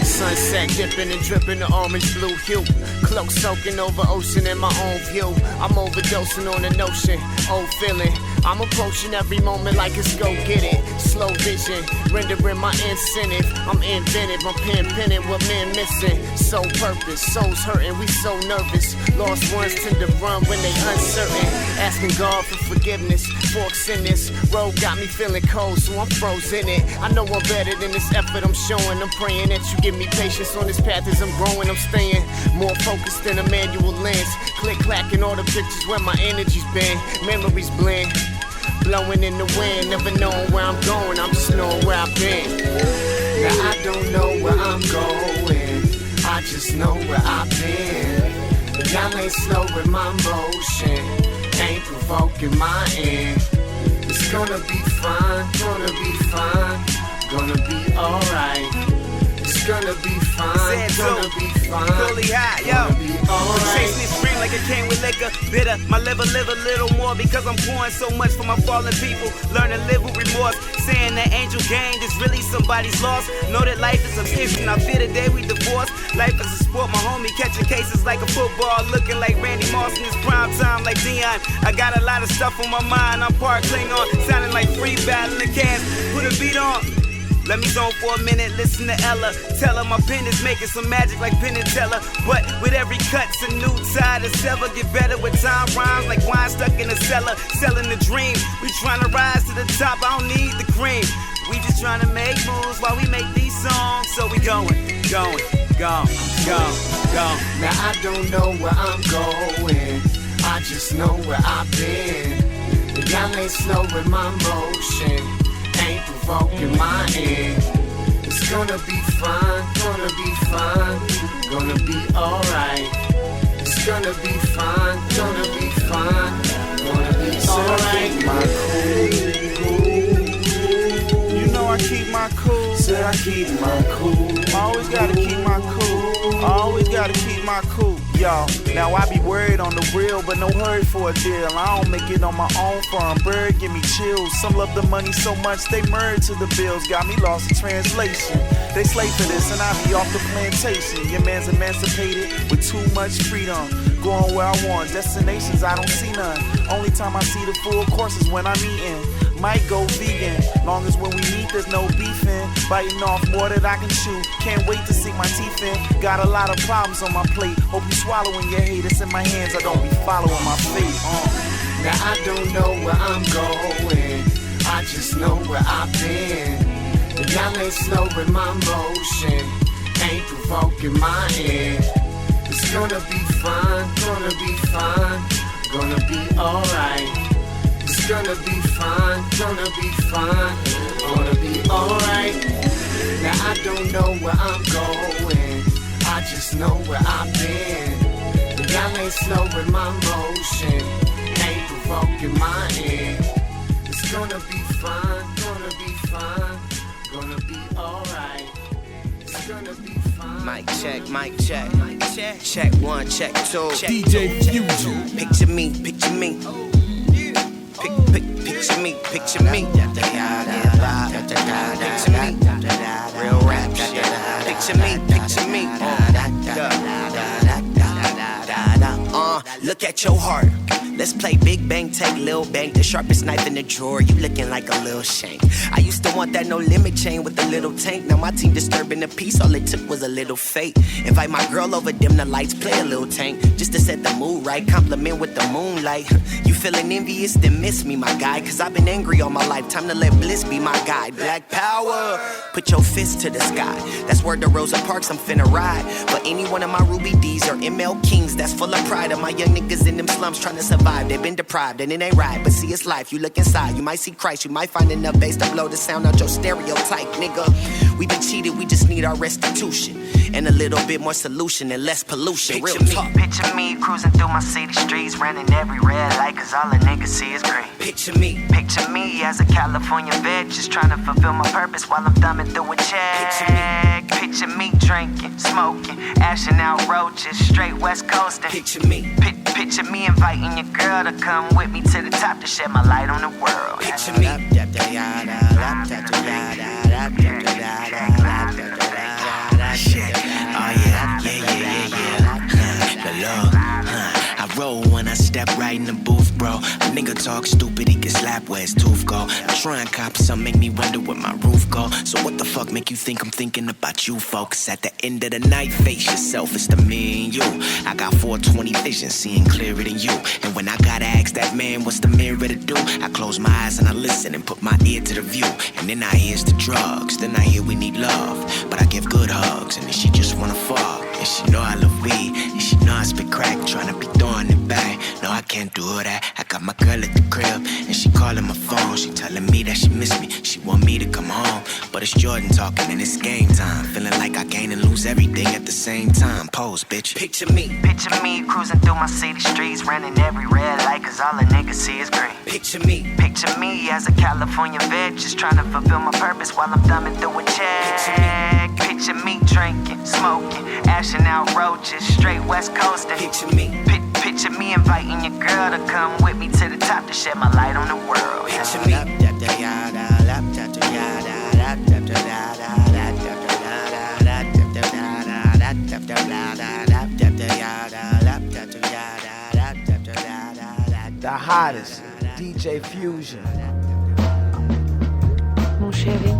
Sunset dipping and dripping the orange blue hue. Cloak soaking over ocean in my own view. I'm overdosing on the notion, old feeling. I'm approaching every moment like it's go get it. Slow vision, rendering my incentive. I'm inventive, I'm pinning what men missing. Soul purpose, souls hurting, we so nervous. Lost ones tend to run when they uncertain. Asking God for forgiveness, forks in this road got me feeling cold, so I'm frozen in it. I know I'm better than this effort I'm showing. I'm praying that you give me patience on this path as I'm growing. I'm staying more focused than a manual lens. Click clacking all the pictures where my energy's been. Memories blend. Blowing in the wind, never knowing where I'm going, I'm just knowing where I've been. Now I don't know where I'm going, I just know where I've been. Y'all ain't slow with my motion, ain't provoking my end. It's gonna be fine, gonna be alright. It's gonna be fine, gonna be fine. Fully hot, yo. Chasing this spring like it came with liquor. Bitter, my liver live a little more because I'm pouring so much for my fallen people. Learn to live with remorse. Saying that angel gained is really somebody's loss. Know that life is a mission. I fear the day we divorce. Life is a sport, my homie catching cases like a football. Looking like Randy Moss in his prime time like Dion. I got a lot of stuff on my mind. I'm part Klingon, sounding like free battling cast. Put a beat on. Let me zone for a minute, listen to Ella. Tell her my pen is making some magic like Penn and Teller. But with every cut's a new tide to sever. Get better with time rhymes like wine stuck in a cellar. Selling the dream, we trying to rise to the top, I don't need the cream. We just trying to make moves while we make these songs. So we going. Now I don't know where I'm going, I just know where I've been. Y'all ain't slow with my motion, ain't provoking my end. It's gonna be fine, gonna be alright. It's gonna be fine, gonna be alright. My cool. You know I keep my cool. Said I keep my cool. Always gotta keep my cool. Always gotta keep my cool. y'all. Now I be worried on the real, but no hurry for a deal. I don't make it on my own firm. Bird give me chills. Some love the money so much they merge to the bills. Got me lost in translation. They slave for this and I be off the plantation. Your man's emancipated with too much freedom. Going where I want, destinations I don't see none. Only time I see the full course is when I'm eating. Might go vegan, long as when we meet there's no beefing. Biting off more that I can chew. Can't wait to sink my teeth in. Got a lot of problems on my plate. Hope you swallowing your hate. It's in my hands, I don't be following my fate. Now I don't know where I'm going, I just know where I've been. And y'all ain't slowing my motion, ain't provoking my end. It's gonna be fun, gonna be fun, gonna be alright. It's gonna be fun, gonna be fun, gonna be alright. Now I don't know where I'm going, I just know where I've been. And y'all ain't slowing my motion, ain't provoking my end. It's gonna be fun, gonna be fun, gonna be alright. It's gonna be fun. Mic check, mic check. Check one, check two. DJ Fusion. Picture me, picture me. Picture me, picture me. Picture me. Real rap shit. Picture me, picture me. Look at your heart. Let's play Big Bang, take Lil Bang, the sharpest knife in the drawer. You looking like a Lil Shank. I used to want that no limit chain with a little tank. Now my team disturbing the peace. All it took was a little fate. Invite my girl over, dim the lights, play a little tank, just to set the mood right. Compliment with the moonlight. You feeling envious? Then miss me, my guy. Cause I've been angry all my life. Time to let bliss be my guide. Black power. Put your fist to the sky. That's word to Rosa Parks, I'm finna ride. But any one of my Ruby D's or ML Kings that's full of pride. Of my young niggas in them slums trying to survive. They've been deprived and it ain't right. But see, it's life. You look inside, you might see Christ. You might find enough bass to blow the sound out your stereotype, nigga. We been cheated, we just need our restitution. And a little bit more solution and less pollution. Real talk. Picture me cruising through my city streets, running every red light, cause all a nigga see is green. Picture me as a California vet, just trying to fulfill my purpose while I'm thumbing through a check. Picture me drinking, smoking, ashing out roaches, straight West Coastin'. Picture me Picture me inviting your girl to come with me to the top to shed my light on the world. Picture me. Shit. Oh yeah. The love. I roll when I step right in the booth, bro. A nigga talk stupid, he get slapped where his tooth go. I try and cop some, make me wonder where my roof go. So what the fuck make you think I'm thinking about you, folks? At the end of the night, face yourself, it's the me and you. I got 420 vision, seeing clearer than you. And when I gotta ask that man, what's the mirror to do? I close my eyes and I listen and put my ear to the view. And then I hear it's the drugs, then I hear we need love. But I give good hugs, and then she just wanna fuck. And she know I love weed, and she know I spit crack, tryna be throwing it back. No, I can't do that. I got my girl at the crib, and she calling my phone. She telling me that she miss me, she want me to come home. But it's Jordan talking and it's game time. Feeling like I gain and lose everything at the same time. Pose, bitch. Picture me cruising through my city streets, running every red light, cause all a nigga see is green. Picture me as a California vet, just trying to fulfill my purpose while I'm thumbing through a check. Picture me drinking, smoking, ashing out roaches, straight West Coastin'. Picture me Picture me inviting your girl to come with me to the top to shed my light on the world. Picture me the hottest, DJ Fusion. Mon chéri,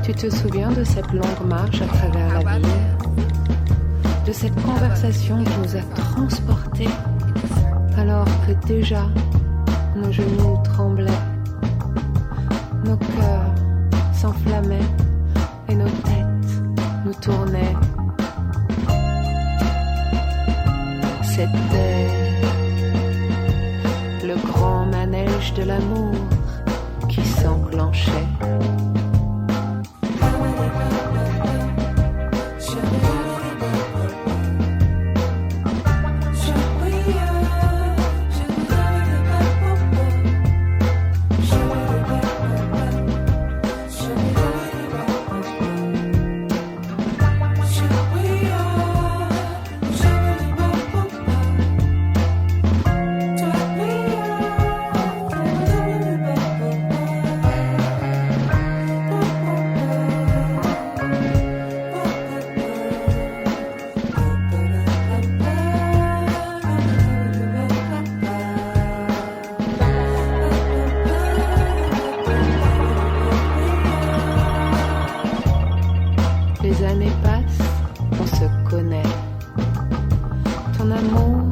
tu te souviens de cette longue marche à travers la ville? De cette conversation qui nous a transportés alors que déjà nos genoux tremblaient, nos cœurs s'enflammaient et nos têtes nous tournaient. C'était le grand manège de l'amour qui s'enclenchait. connais. Ton amour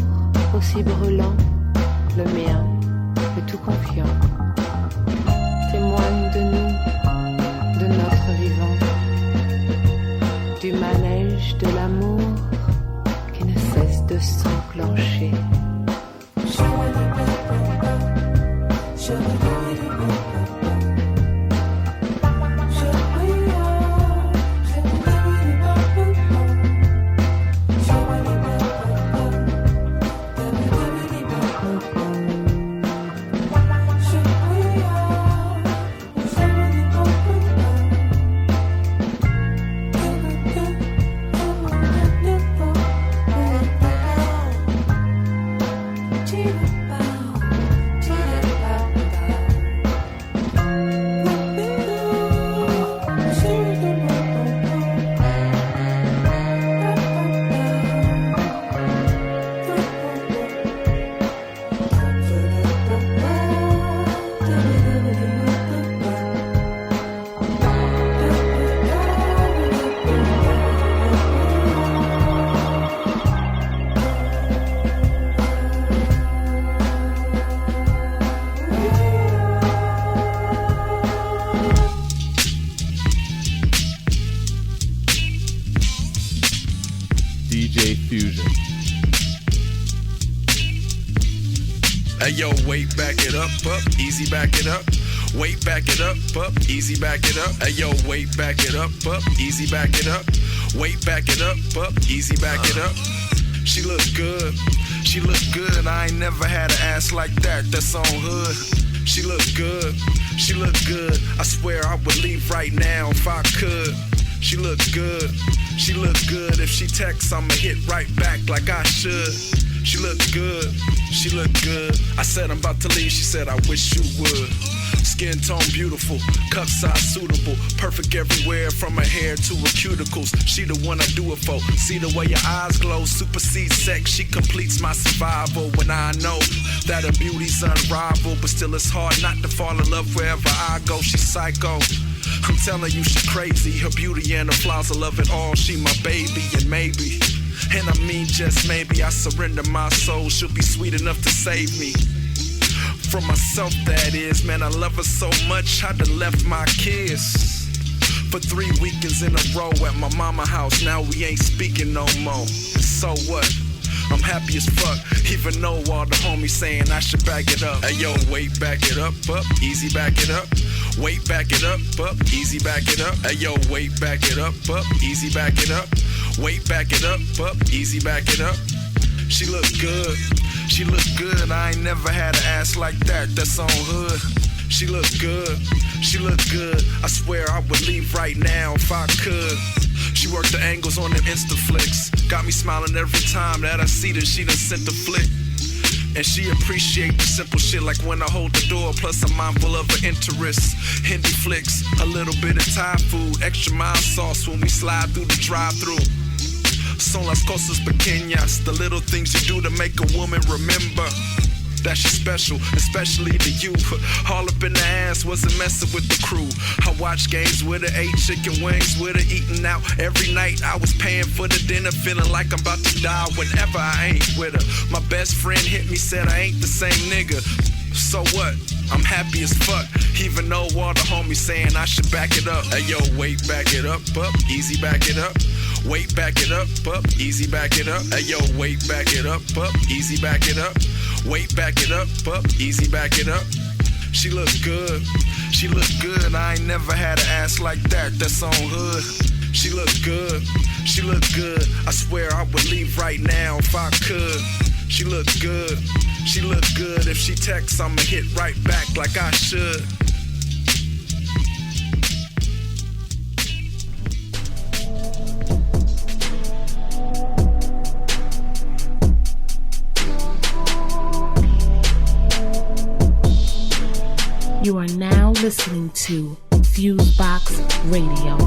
aussi brûlant, le mien, et tout confiant, témoigne de nous, de notre vivant, du manège de l'amour qui ne cesse de s'enclencher. Yo, wait, back it up, easy, back it up. Wait, back it up, easy, back it up. Hey, yo, wait, back it up, easy, back it up. Wait, back it up, easy, back it up. She look good, she look good. I ain't never had an ass like that, that's on hood. She look good, she look good. I swear I would leave right now if I could. She look good, she look good. If she texts, I'ma hit right back like I should. She look good, she look good. I said I'm about to leave, she said I wish you would. Skin tone beautiful, cup size suitable, perfect everywhere from her hair to her cuticles. She the one I do it for. See the way your eyes glow, supersedes sex. She completes my survival. When I know that her beauty's unrivaled, but still it's hard not to fall in love wherever I go. She's psycho. I'm telling you, she crazy. Her beauty and her flaws, I love it all. She my baby, and maybe, and I mean just maybe, I surrender my soul. She'll be sweet enough to save me. From myself, that is. Man, I love her so much, I done left my kids for 3 weekends in a row at my mama house. Now we ain't speaking no more. So what? I'm happy as fuck, even though all the homies saying I should back it up. Hey yo, wait, back it up, easy, back it up. Wait, back it up, easy, back it up. Hey yo, wait, back it up, easy, back it up. Wait, back it up, easy, back it up. She look good, she look good. I ain't never had an ass like that, that's on hood. She look good, she look good. I swear I would leave right now if I could. She worked the angles on them Insta flicks. Got me smiling every time that I see that she done sent the flick. And she appreciate the simple shit, like when I hold the door. Plus I'm mindful of her interests. Hindi flicks, a little bit of Thai food, extra mild sauce when we slide through the drive-thru. Son las cosas pequeñas, the little things you do to make a woman remember that she's special, especially to you. All up in the ass, wasn't messing with the crew. I watched games with her, ate chicken wings with her, eating out every night. I was paying for the dinner, feeling like I'm about to die whenever I ain't with her. My best friend hit me, said I ain't the same nigga. So what? I'm happy as fuck, even though all the homies saying I should back it up. Hey yo, wait, back it up, easy, back it up. Wait, back it up, easy, back it up. Hey yo, wait, back it up, easy, back it up. Wait, back it up, easy, back it up. She look good, she look good. I ain't never had an ass like that, that's on hood. She look good, she look good. I swear I would leave right now if I could. She look good, she look good. If she texts, I'ma hit right back like I should. You are now listening to FuseBox Radio.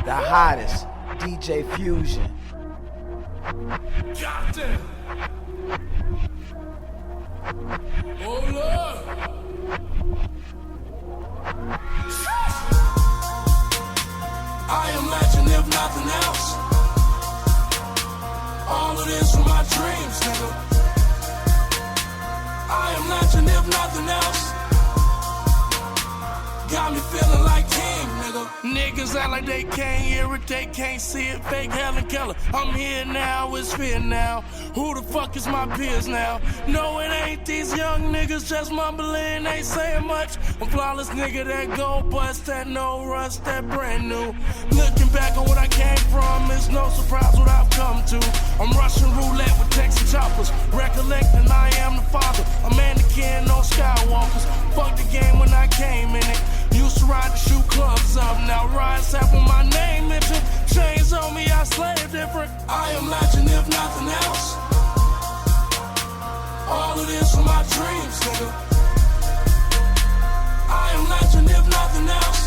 the hottest, DJ Fusion. Goddamn. Oh Lord. I am legend if nothing else. All of this from my dreams, nigga. I am legend if nothing else. Got me feeling like king, nigga. Niggas act like they can't hear it, they can't see it. Fake Helen Keller. I'm here now, it's fear now. Who the fuck is my peers now? No, it ain't these young niggas just mumbling, ain't saying much. I'm flawless nigga that go bust, that no rust, that brand new. Looking back on what I came from, it's no surprise what I've come to. I'm Russian roulette with Texas choppers. Recollecting I am the father. A mannequin, no skywalkers. Fuck the game when I came in it. Used to ride to shoot clubs up. Now rise up with my name mentioned. Chains on me, I slave different. I am legend if nothing else. All of this from my dreams, nigga. I am legend if nothing else.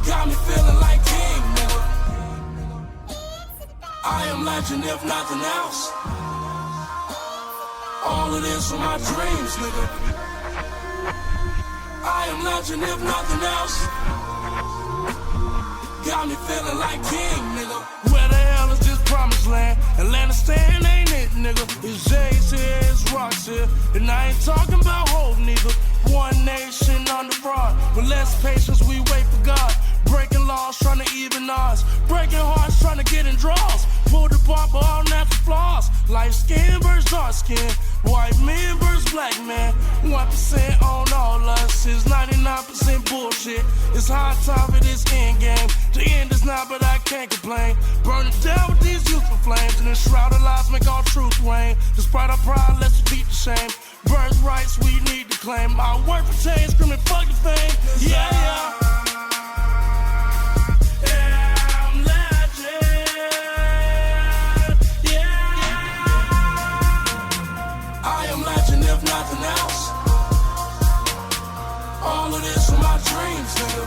Got me feeling like king, nigga. I am legend if nothing else. All of this from my dreams, nigga. I am legend if nothing else. Got me feeling like king, nigga. Where the hell is this promised land? Atlanta stand ain't it, nigga. It's Jay's here, it's Rock's here. And I ain't talking about hope, neither. One nation under fraud. With less patience, we wait for God. Breaking laws, trying to even odds. Breaking hearts, trying to get in draws. Pulled apart by all natural flaws. Light skin versus dark skin. White man versus black man. 1% on all us is 99% bullshit. It's high time for this end game. The end is not, but I can't complain. Burn it down with these youthful flames. And the shroud of lies make all truth wane. Despite our pride, let's beat the shame. Birthrights we need to claim. I work for change, screaming fuck the fame. Yeah, yeah. Nothing else. All of this from my dreams, nigga.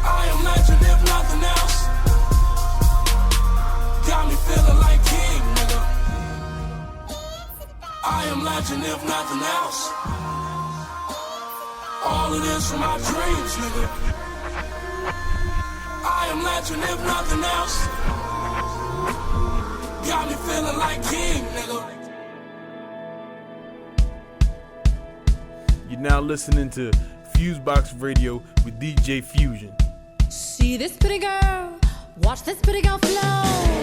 I am legend if nothing else. Got me feeling like king, nigga. I am legend if nothing else. All of this from my dreams, nigga. I am legend if nothing else. Got me feeling like king, nigga. You're now listening to FuseBox Radio with DJ Fusion. See this pretty girl, watch this pretty girl flow.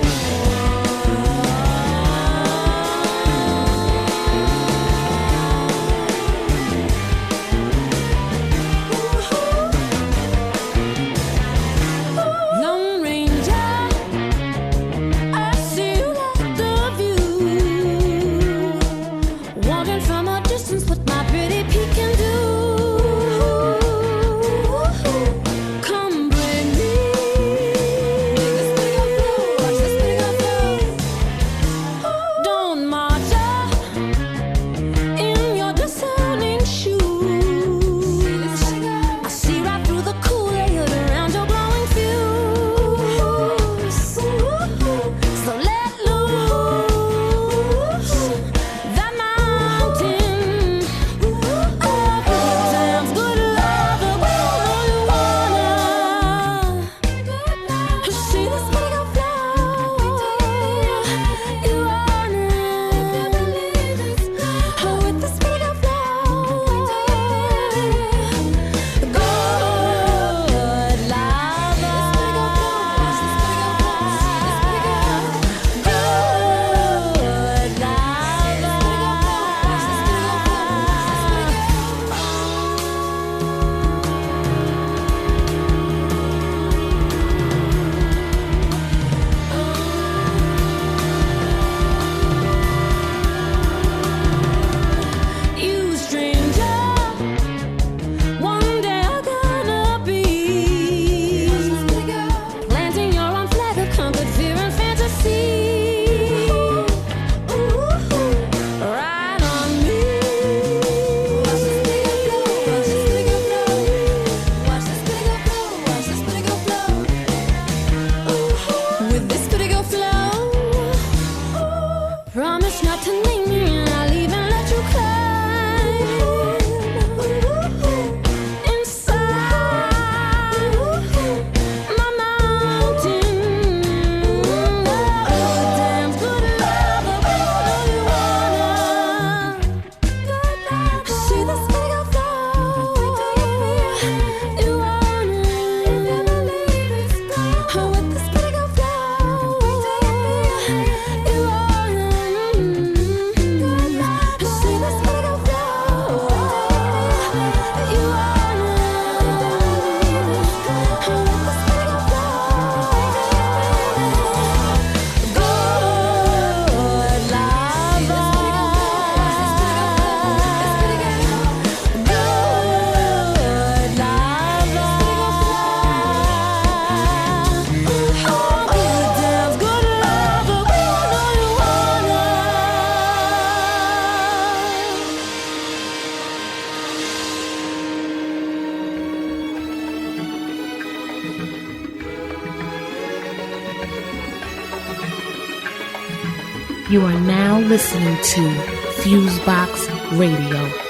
You are now listening to FuseBox Radio.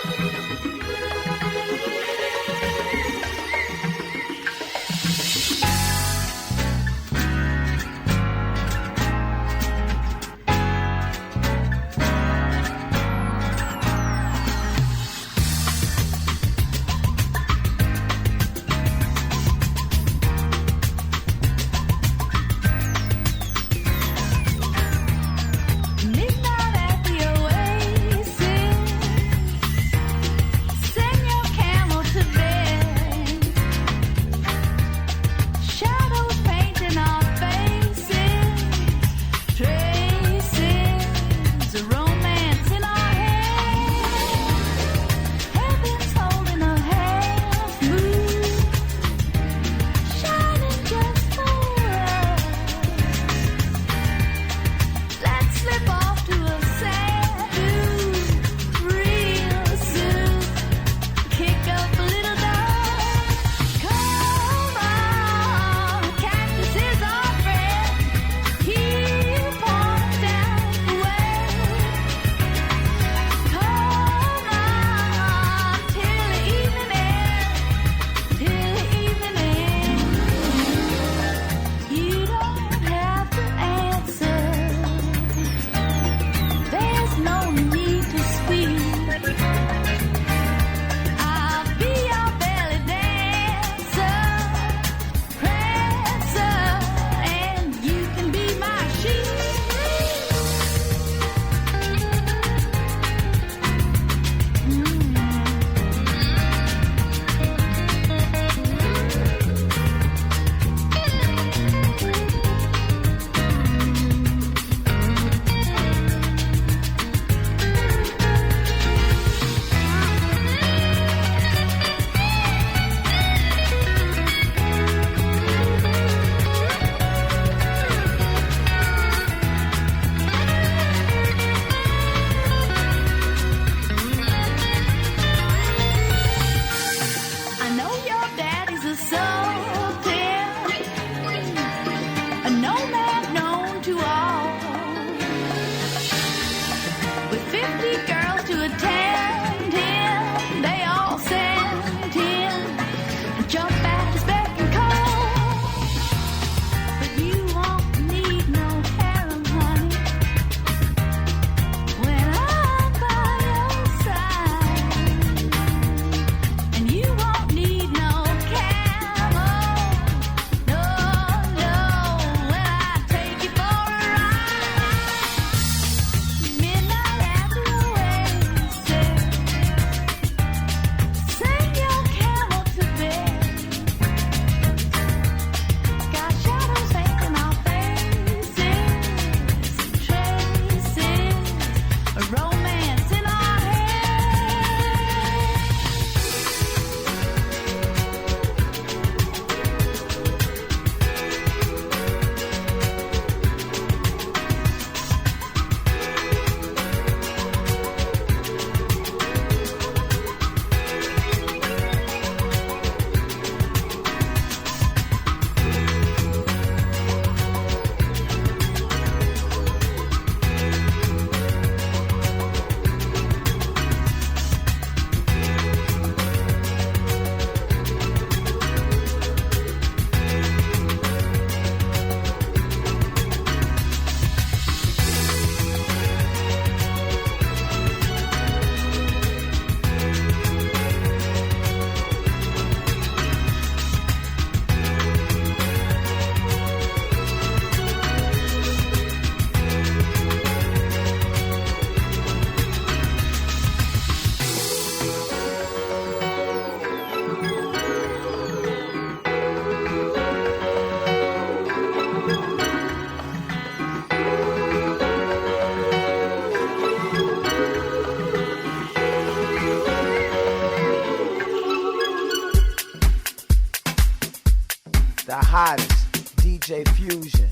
the hottest, DJ Fusion.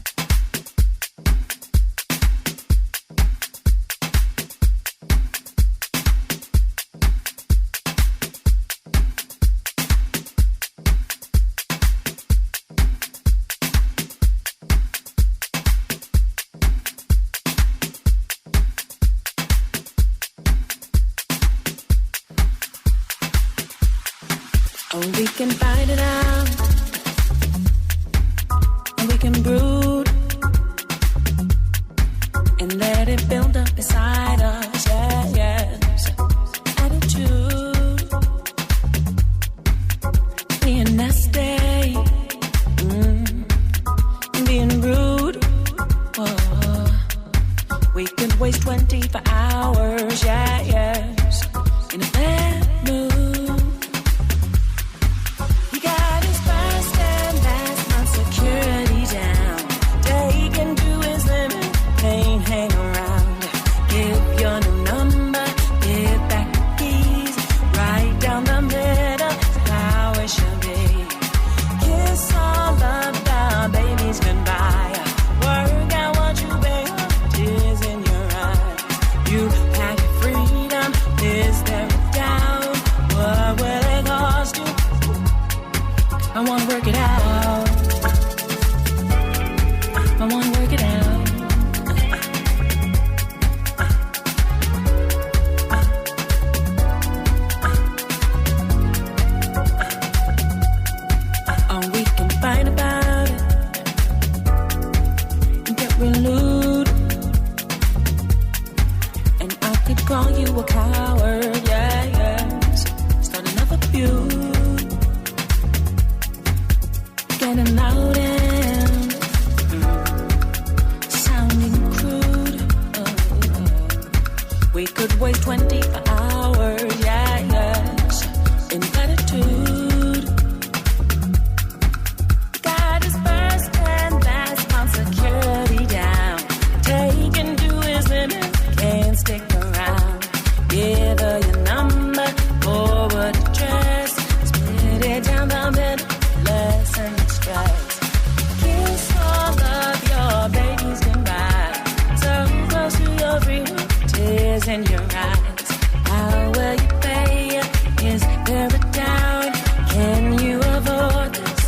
can find it out, and we can brood and let it build up inside us. Yeah, yes. Attitude, being nasty, being rude. Oh, we could waste 24 hours. Yeah, yes. In a bad mood. You got his first and last month security down. They can do his limit, can't hang around. Give your new number, give back the keys. Right down the middle, how it should be. Kiss all of the babies goodbye. Work out what you pay, tears in your eyes. You have your freedom, is there a doubt? What will it cost you? I wanna work it out. I wanna work it out. Or we can fight about it and get real lewd. And I could call you a coward, yeah, yes. Start another feud. Getting loud and sounding crude. We could waste 24 hours, yeah, yes. In gratitude. Got his first and last month security down. Take and do his limit, can't stick around. Give her your number, forward address. Split it down the middle, lessen the stress. Kiss all of your babies goodbye. So close to your freedom, tears in your eyes. How will you pay it? Is there a doubt? Can you avoid this?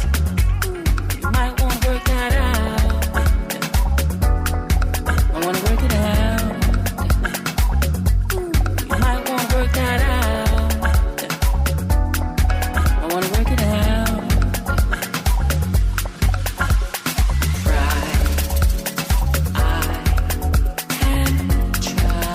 You might want to work that out. I want to work it out. You might want to work that out. I want to work it out. Try, I can try.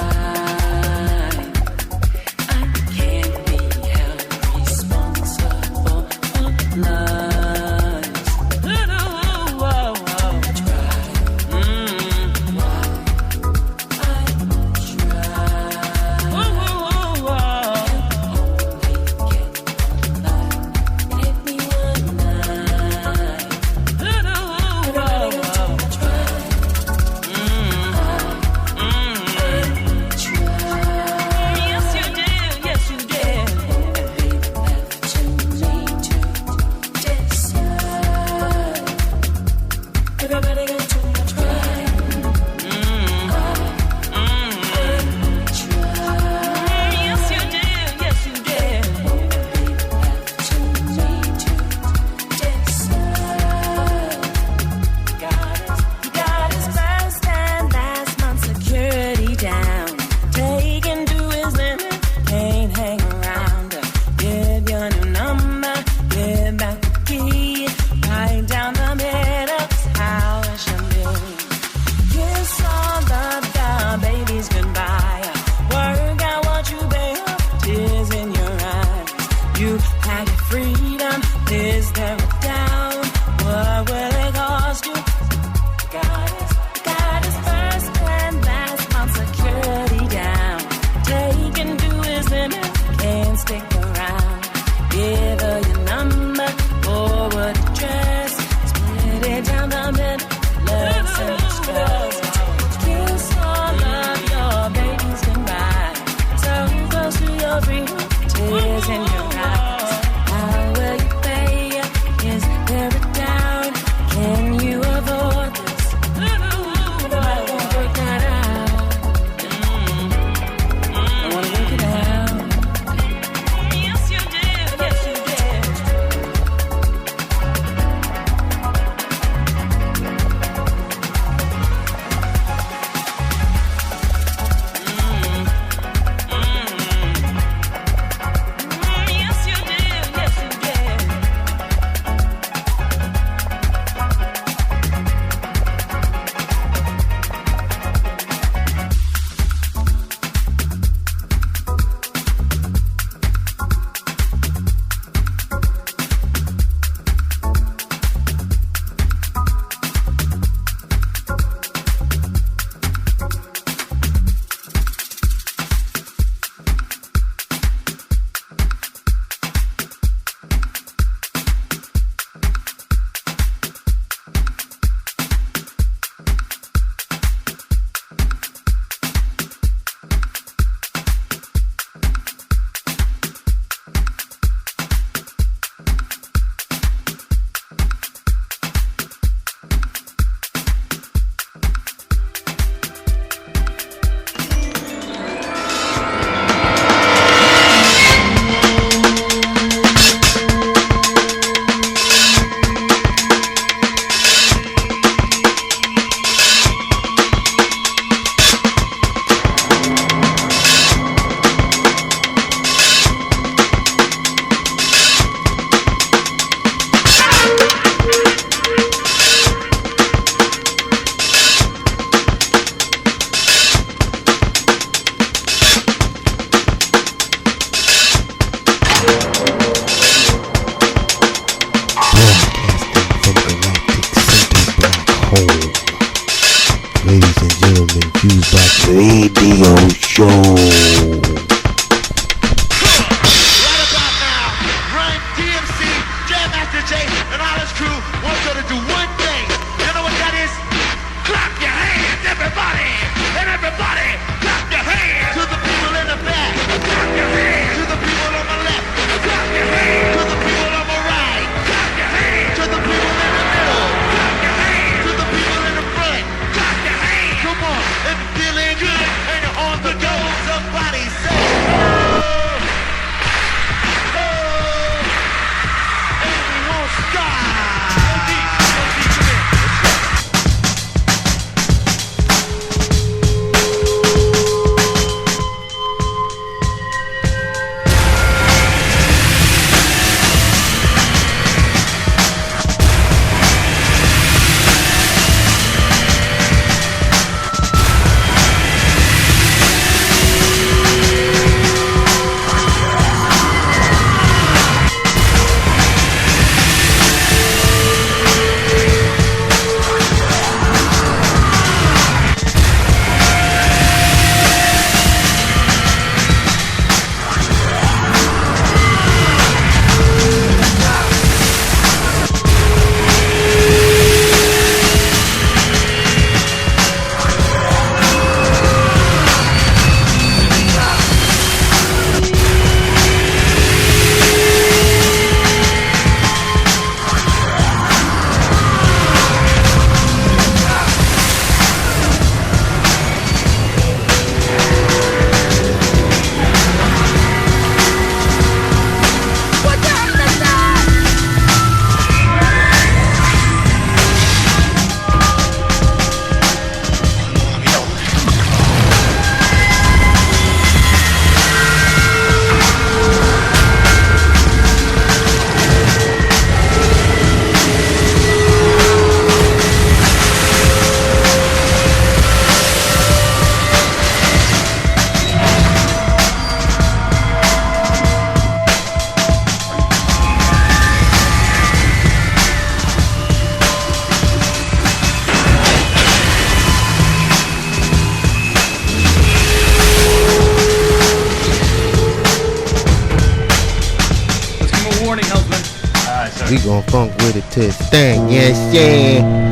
Radio Show. We gon' funk with it till it stand, yes, yeah.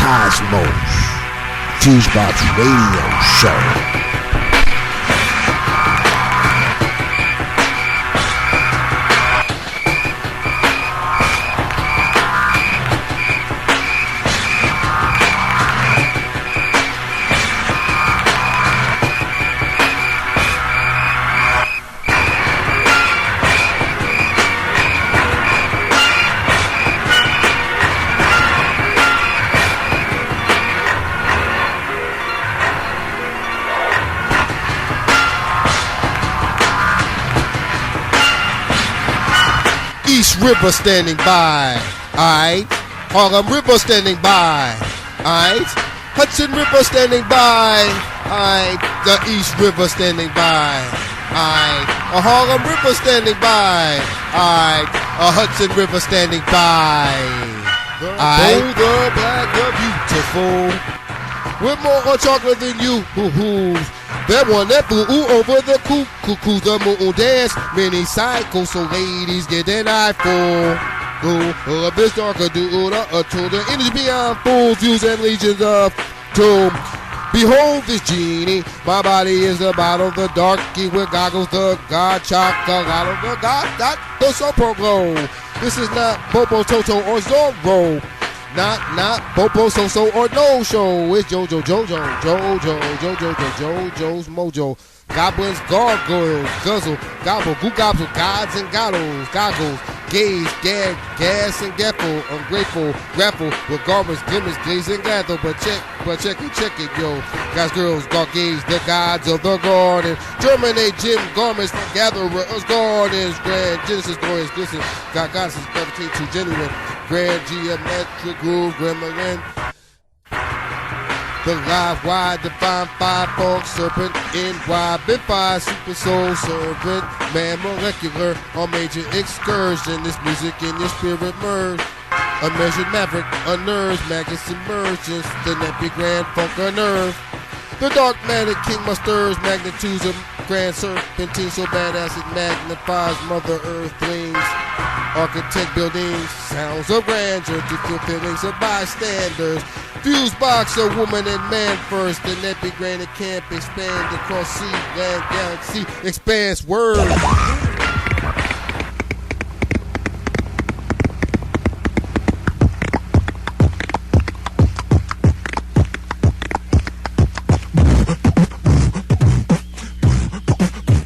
Cosmos. FuseBox Radio Show. East River standing by, alright. Harlem River standing by, alright. Hudson River standing by, alright. The East River standing by, alright. A Harlem River standing by, alright. A Hudson River standing by, alright. The black, the beautiful, with more chocolate than you, hoo-hoos. That one that boo over the cuckoo, the moon dance, mini cycle, so ladies get an eyeful. A bit darker, do the energy beyond fools, views and legions of doom. Behold this genie, my body is the bottle, the darky with goggles, the god chocolate, the god, not the super glow. This is not Bobo, Toto, or Zorro. Not Popo, So, or No Show. It's Jojo's Mojo. Goblins, gargoyles, guzzle, gobble, goo gobble, gods and goggles, gaze, gag, gas and gaffle, ungrateful, grapple, with garments, glimmers, glaze and gather, but check it, yo. Guys, girls, gaze, the gods of the garden, germinate, gym, garments, gatherers, gardens, grand, Genesis, glorious, glisten, goddesses, gravitate to genuine, grand, geometric groove, gremlin. The live wide, divine five funk serpent in wide, bit five super soul serpent, man molecular on major excursion. This music in your spirit merge. A measured maverick, a nerve, magus emergence, the neppy grand funk nerve. The dark manic king musters, magnitudes of grand serpentine, so badass it magnifies mother earthlings. Architect buildings, sounds of grandeur to feel feelings of bystanders. FuseBox, a woman and man first, and that big granite camp expand across sea, land, galaxy, expanse, word.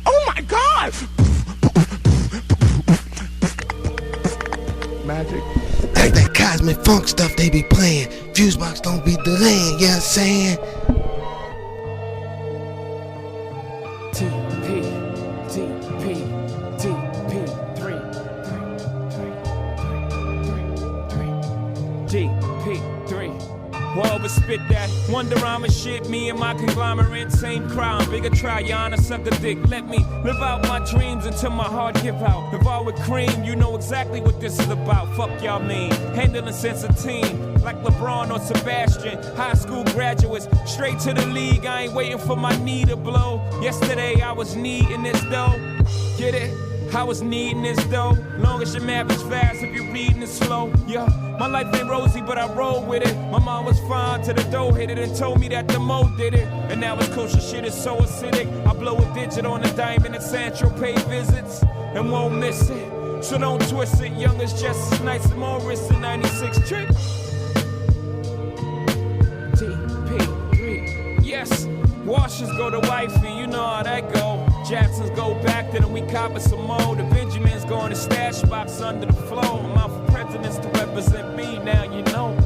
Oh my God! Magic. That cosmic funk stuff they be playing. FuseBox don't be delaying, you know what I'm saying? Spit that wonder I'm a shit, me and my conglomerate, same crime, bigger try, yana, suck a dick, let me live out my dreams until my heart give out, if all with cream, you know exactly what this is about, fuck y'all mean, handling sense of team, like LeBron or Sebastian, high school graduates, straight to the league, I ain't waiting for my knee to blow, yesterday I was needing this dough, get it? I was needing this dough, long as your math is fast, if you're reading it slow, yeah. My life ain't rosy, but I roll with it. My mom was fine till the dough hit it and told me that the mo did it. And now it's kosher shit is so acidic. I blow a digit on a diamond at Saint-Tropez visits and won't miss it. So don't twist it, young is just as nice as Morris in 96 trick. TP3, yes. Washers go to wifey, you know how that go. Jacksons go back, then we copy some more. The Benjamins go in the stash box under the floor. I'm out for presidents to represent me, now you know.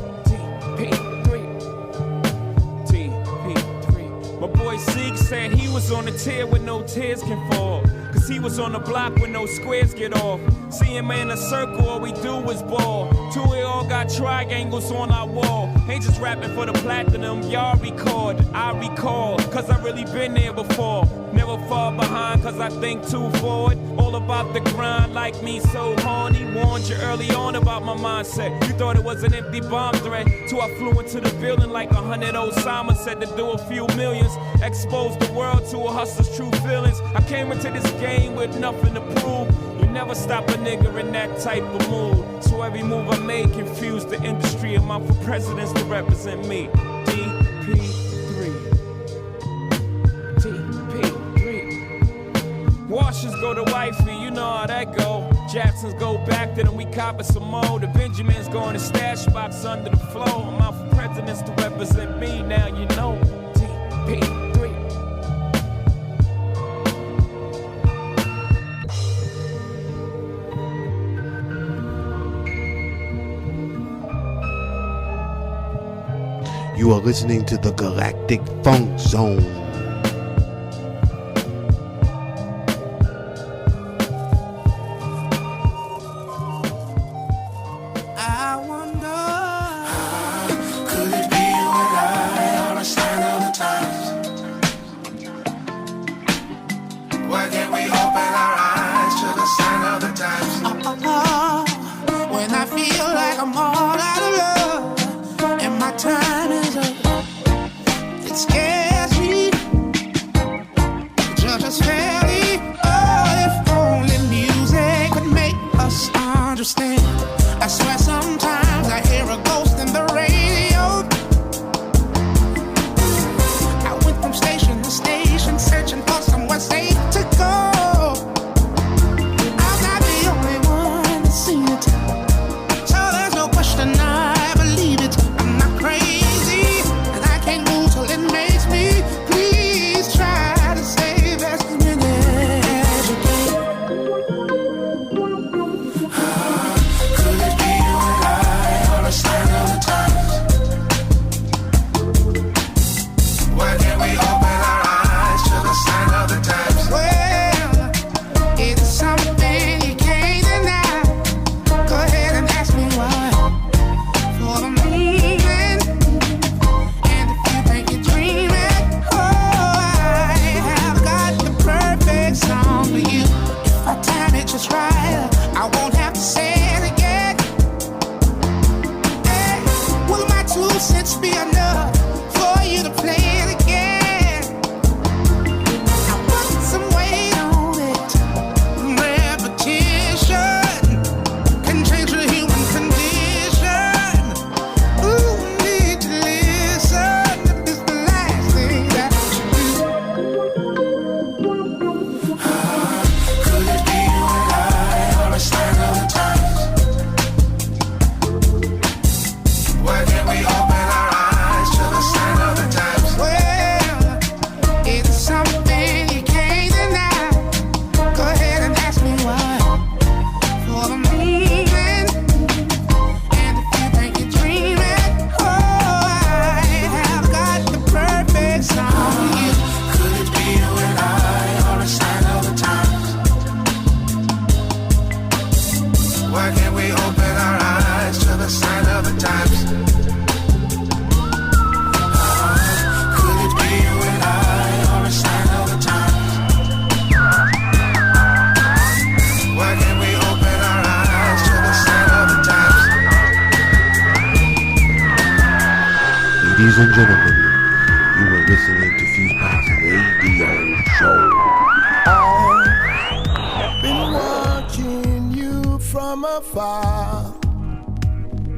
TP3. My boy Zeke said he was on the tier where no tears can fall. Cause he was on the block where no squares get off. See him in a circle, all we do is ball. Two, we all got triangles on our wall. Ain't just rapping for the platinum, y'all record. I recall, cause I really been there before. Never fall behind, cause I think too forward. All about the grind, like me, so horny. Warned you early on about my mindset. You thought it was an empty bomb threat. Till I flew into the building like 100 Osama said to do a few millions. Exposed the world to a hustler's true feelings. I came into this game lane with nothing to prove. You never stop a nigga in that type of mood. So every move I make confuse the industry. I'm out for presidents to represent me. DP3. Washers go to wifey, you know how that go. Jacksons go back to them, we copping some more. The Benjamins go in the stash box under the floor. I'm out for presidents to represent me, now you know. DP3. You are listening to the Galactic Funk Zone. Ladies and gentlemen, you are listening to FuseBox Radio Show. I've been watching you from afar.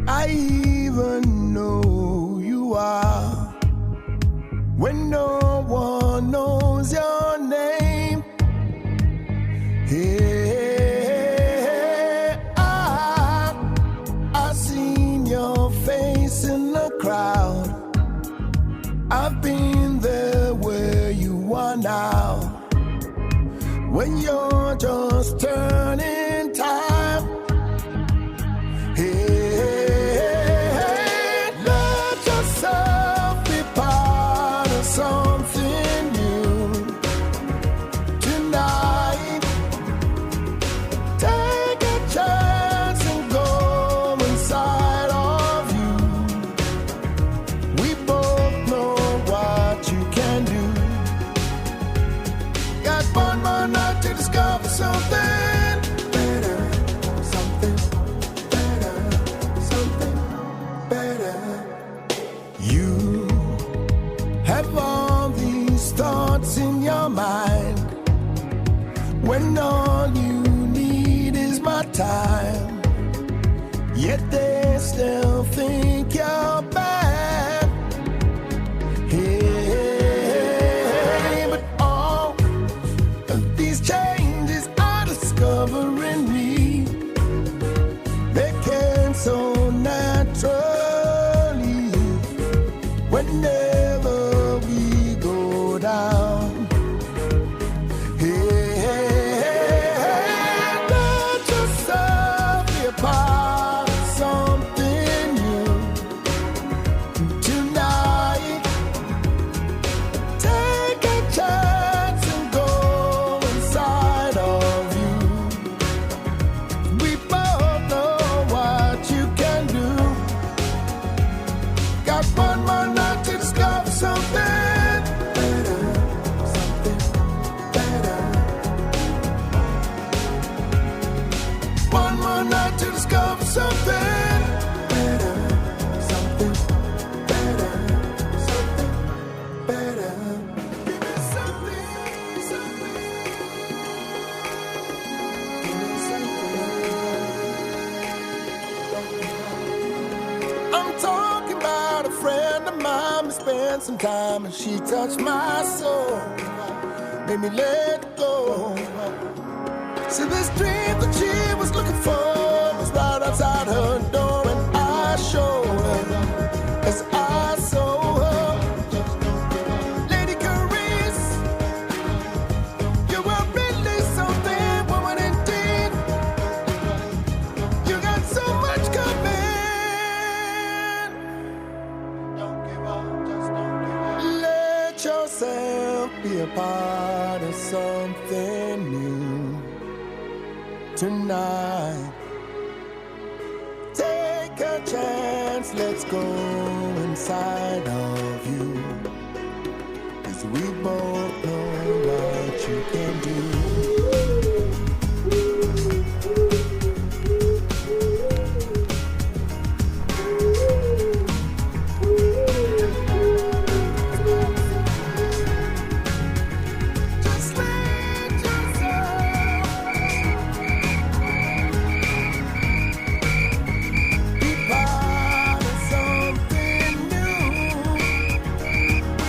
I even know who you are. When no one knows your name. Hey, I've seen your face in the crowd. I've been there where you are now. When you're just turning time. Hey, let yourself be part of something new tonight. Take a chance and go inside of you. We both know what you can do. Got one more night to discover something better, something better, something better. You have all these thoughts in your mind. when all you need is my time. Yet they still think you're bad. Hey, but all of these changes are discovering me. They came so naturally whenever we go down. Hey, let yourself be a part of something new tonight. Take a chance and go inside of you. We both know what you can do. Got one more night to discover something better, something better. One more night to discover something better, something better, something better. Give me something, something. Give me something. I'm talking about a friend of mine. We spent some time and she touched my soul, made me let it go. See, this dream that she was looking for was right outside her door, and I showed her as I saw her. Lady Carice, you were really something, woman, indeed. You got so much coming. Don't give up, just don't give up. Let yourself be a part of something new tonight. Take a chance, let's go inside of you, 'cause we both know what you can do. Just let yourself be part of something new. We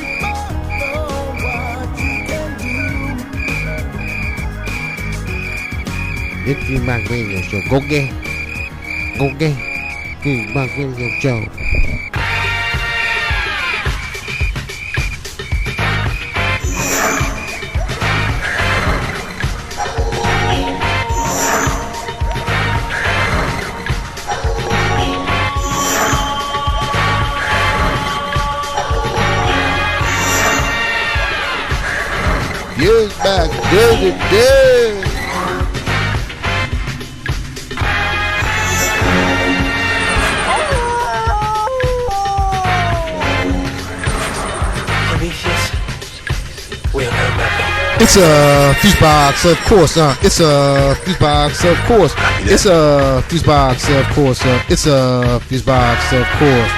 both know what you can do. FuseBox Radio Show. Go get FuseBox Radio Show. FuseBox Radio Show. It's a FuseBox, of course. It's a FuseBox, of course. It's a FuseBox, of course. It's a FuseBox, of course.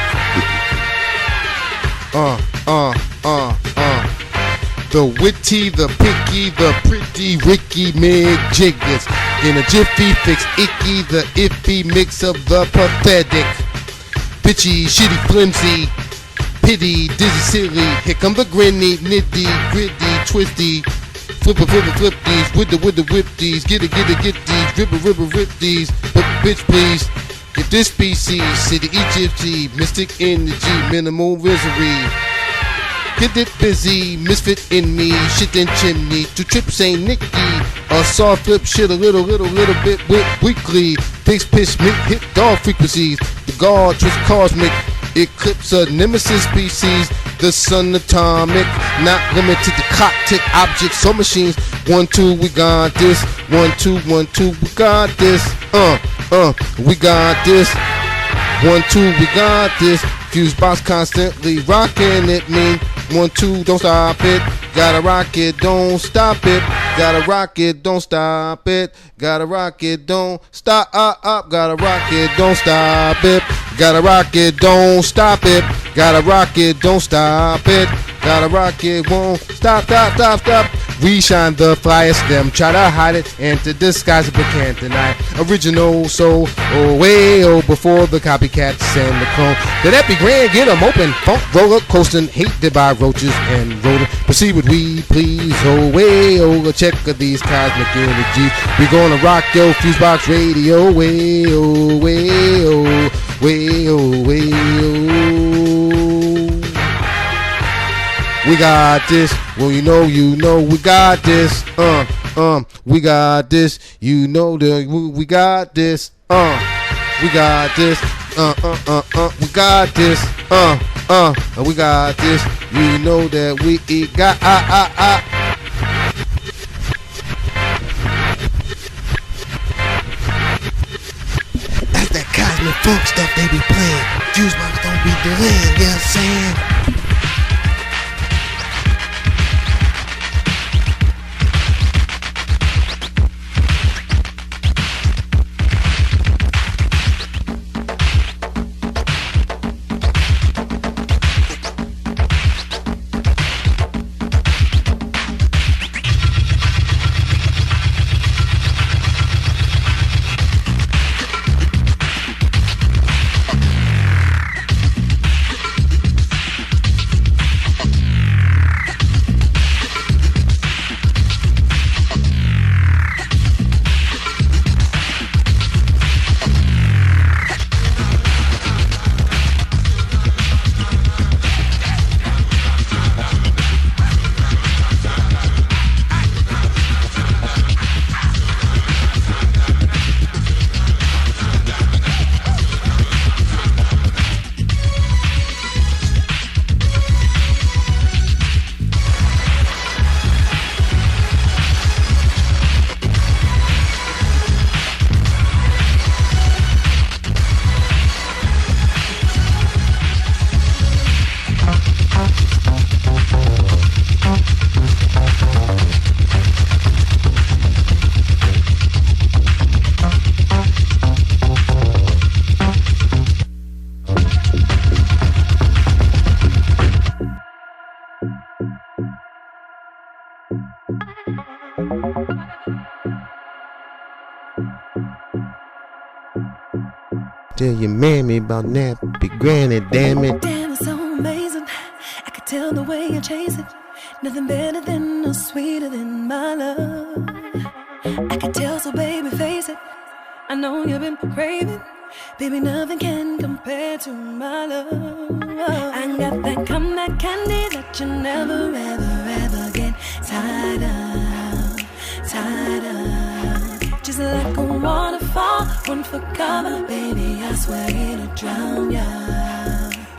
The witty, the picky, the pretty, Ricky, Mig, Jiggers. In a jiffy, fix icky, the iffy mix of the pathetic. Bitchy, shitty, flimsy, pity, dizzy, silly. Here come the grinny, nitty, gritty, twisty. Flip these, with the whip these. Get these, rip these. But bitch, please. Get this species, city Egypt, mystic energy, minimal misery. Get it busy, misfit in me, shit in chimney. Two trips ain't Nicky. A soft flip shit a little bit with weekly. Big pitch, hit dog frequencies. The guard twist cosmic. Eclipse a nemesis species. The sun atomic. Not limited to cockpit objects or machines. 1, 2, we got this. 1, 2, 1, 2, we got this. We got this. 1, 2, we got this. FuseBox constantly rocking it. Mean 1, 2, don't stop it. Gotta rock it, don't stop it. Gotta rock it, don't stop it. Gotta rock it, don't stop up. Gotta rock it, don't stop it. Gotta rock it, don't stop it. Gotta rock it, don't stop it. Gotta rock it, won't stop. We shine the flyest, them try to hide it and to disguise it but can't deny. Original soul, way before the copycats and the clone. The that be grand, get them open. Funk roller coasting, hated by roaches and rodent. Proceed with we please, way check these cosmic energies. We gonna rock your FuseBox Radio, way We got this. Well, you know, we got this. We got this. You know we got this. We got this. We got this. We got this. You know that we got That's that cosmic funk stuff they be playing. FuseBox don't be delaying, you know what I'm saying? Tell your mammy about nappy granny, damn it. Damn, it's so amazing. I could tell the way you chase it. Nothing better than or sweeter than my love. I could tell, so baby, face it. I know you've been craving. Baby, nothing can compare to my love. I got that come, that candy that you never, ever, ever get tired of, tired of. Just like a waterfall, run for cover, baby, I swear it'll drown ya,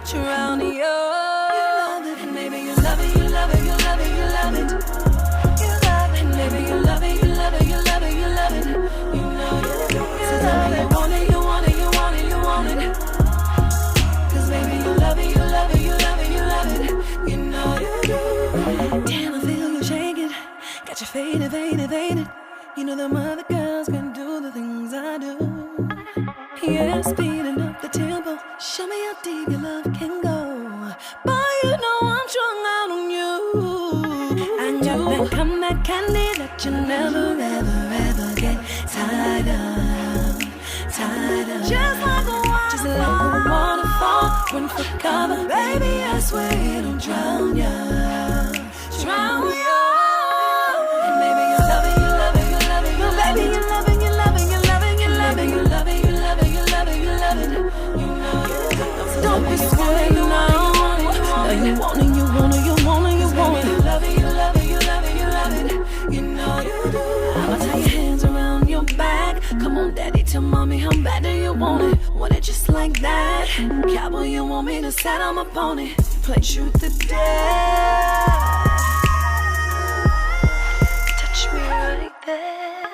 drown ya. You love it, and maybe you love it, you love it, you love it, you love it. You love it, and maybe you love it, you love it, you love it, you love it. You know you do. So tell me you want it, you want it, you want it, you want it. Cause baby you love it, you love it, you love it, you love it. You know you do. Damn, I feel you shaking. Got you faded, faded, faded. You know them other girls can do the things I do. Yeah, speeding up the tempo. Show me how deep your love can go. Boy, you know I'm strung out on you. I got that come, that candy that you never, ever, ever get tired of, tired of. Just like a waterfall, run for cover, baby, I swear it'll drown ya, drown ya. And maybe you love it, you love it, you love it, you love it, you love it, you love it, you love it, you love it, you love it, you love it, you love it, you love it. You know you don't be scared, you know you want it, you want it, you want it, you want it, you want it. You love it, you love it, you love it, you love it. You know you do. I'ma tie your hands around your back. Come on, daddy, tell mommy how bad do you want it? Want it just like that? Cowboy, you want me to set on my pony? Play truth or dare. Touch me right there.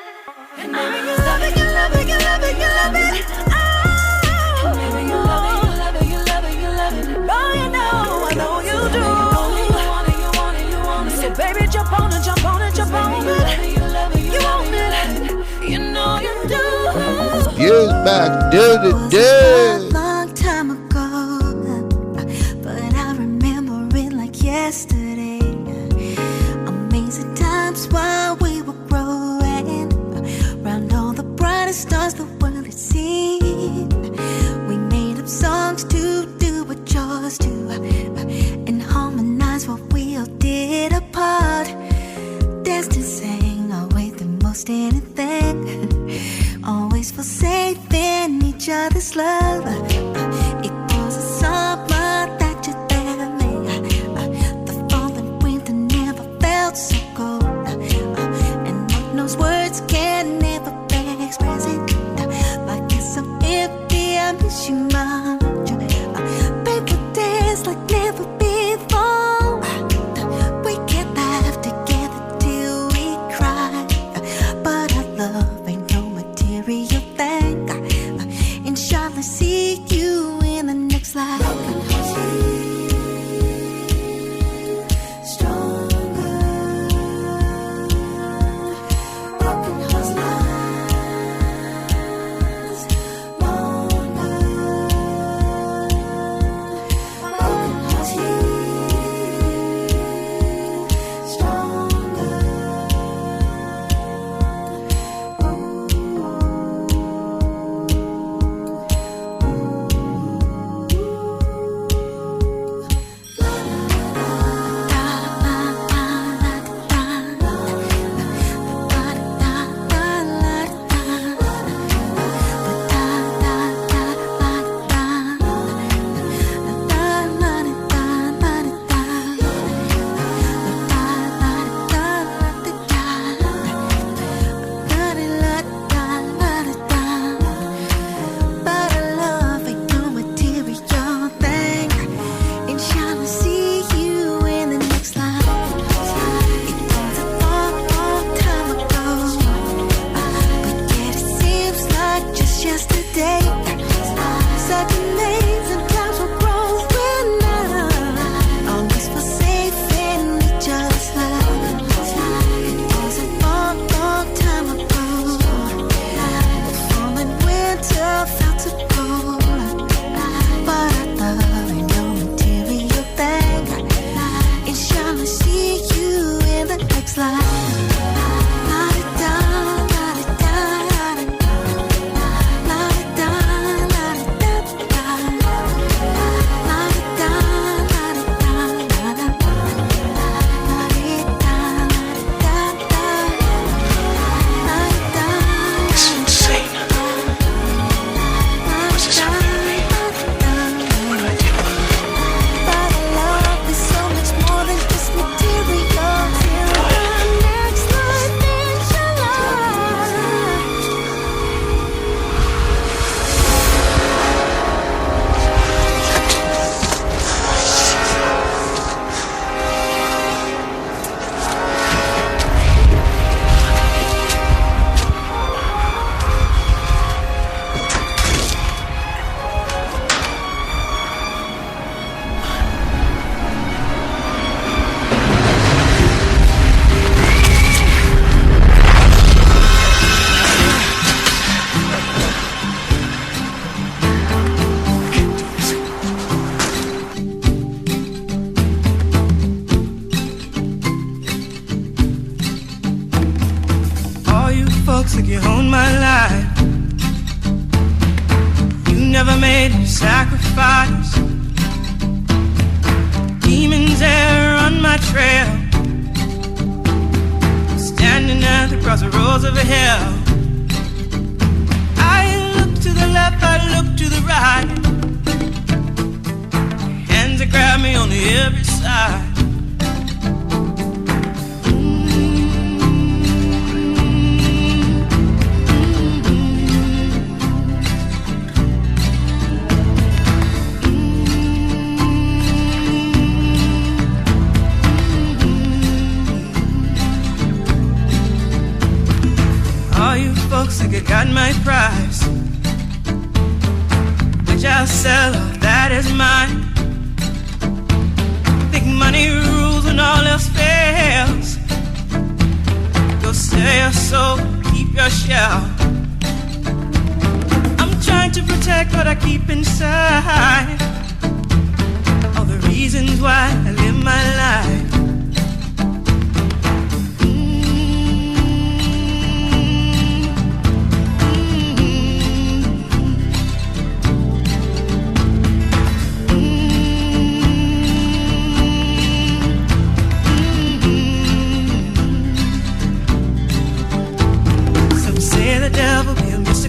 And maybe you love it, you love it, you love it, you love it. Oh, and maybe you love it, you love it, you love it, you love it. Oh, you know, I know you do. You want it, you want it, you want it. So baby, jump on it, jump on it, jump on it. You love it, you want it. You know you do. Years back, do the day. Long time ago, but I remember it like yesterday. Amazing times brightest stars the world has seen. We made up songs to do what yours do, and harmonize what we all did apart. Danced and sang our way through most anything. Always feel safe in each other's love. It was a summer that you there made. The falling winter never felt so cold. And Lord knows words can never express it. Like it's so empty, I miss you much. Paper days like never before. We can laugh together till we cry. But our love ain't no material thing. Inshallah, see you in the next life.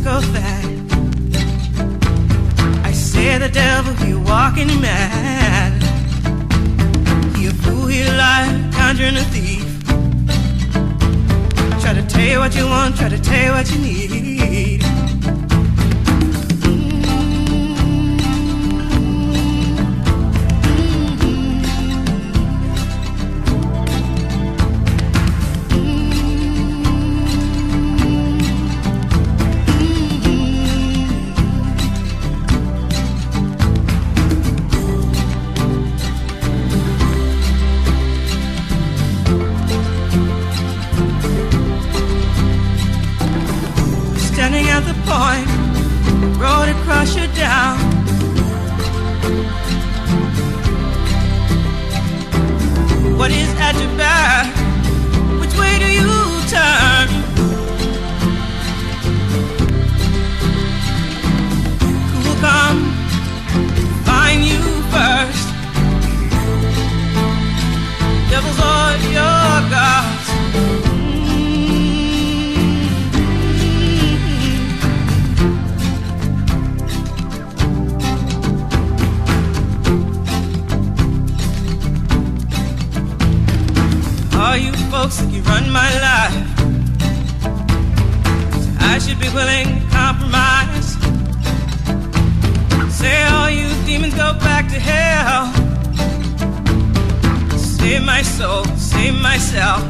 psychopath. I say the devil, he walking mad. He a fool, he a liar, conjuring a thief. Try to tell you what you want, try to tell you what you need. Road across you down. What is at your back? Which way do you turn? Who will come find you first? Devils or your gods? All you folks think you run my life, so I should be willing to compromise. Say all you demons go back to hell. Save my soul, save myself.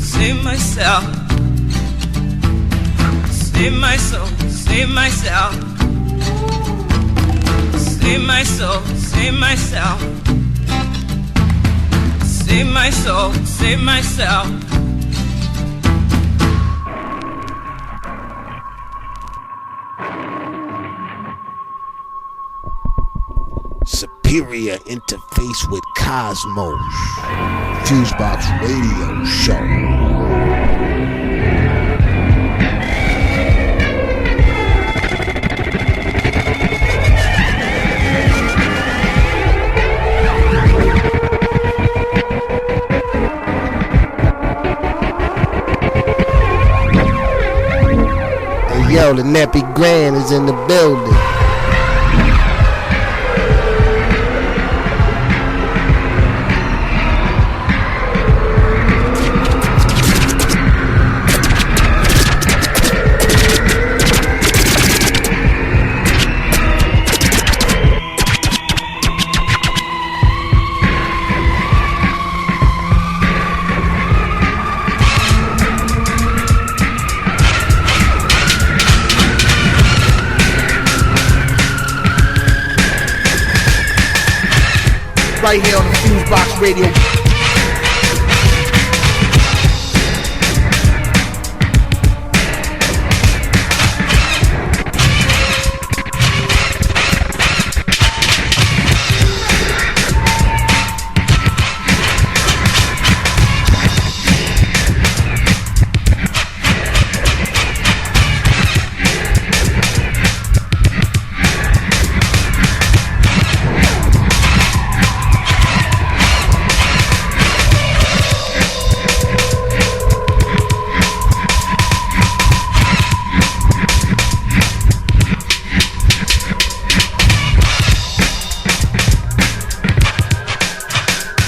Save myself. Save my soul, save myself. Save my soul, save myself. Save my soul, save myself. Superior interface with Cosmos. FuseBox Radio Show. Hey yo, the Nappy Grand is in the building. Right here on the FuseBox Radio.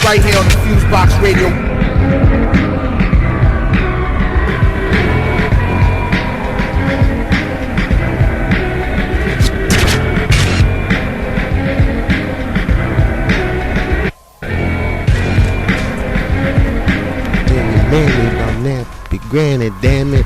Right here on the FuseBox Radio. Damn it, be granted, damn it.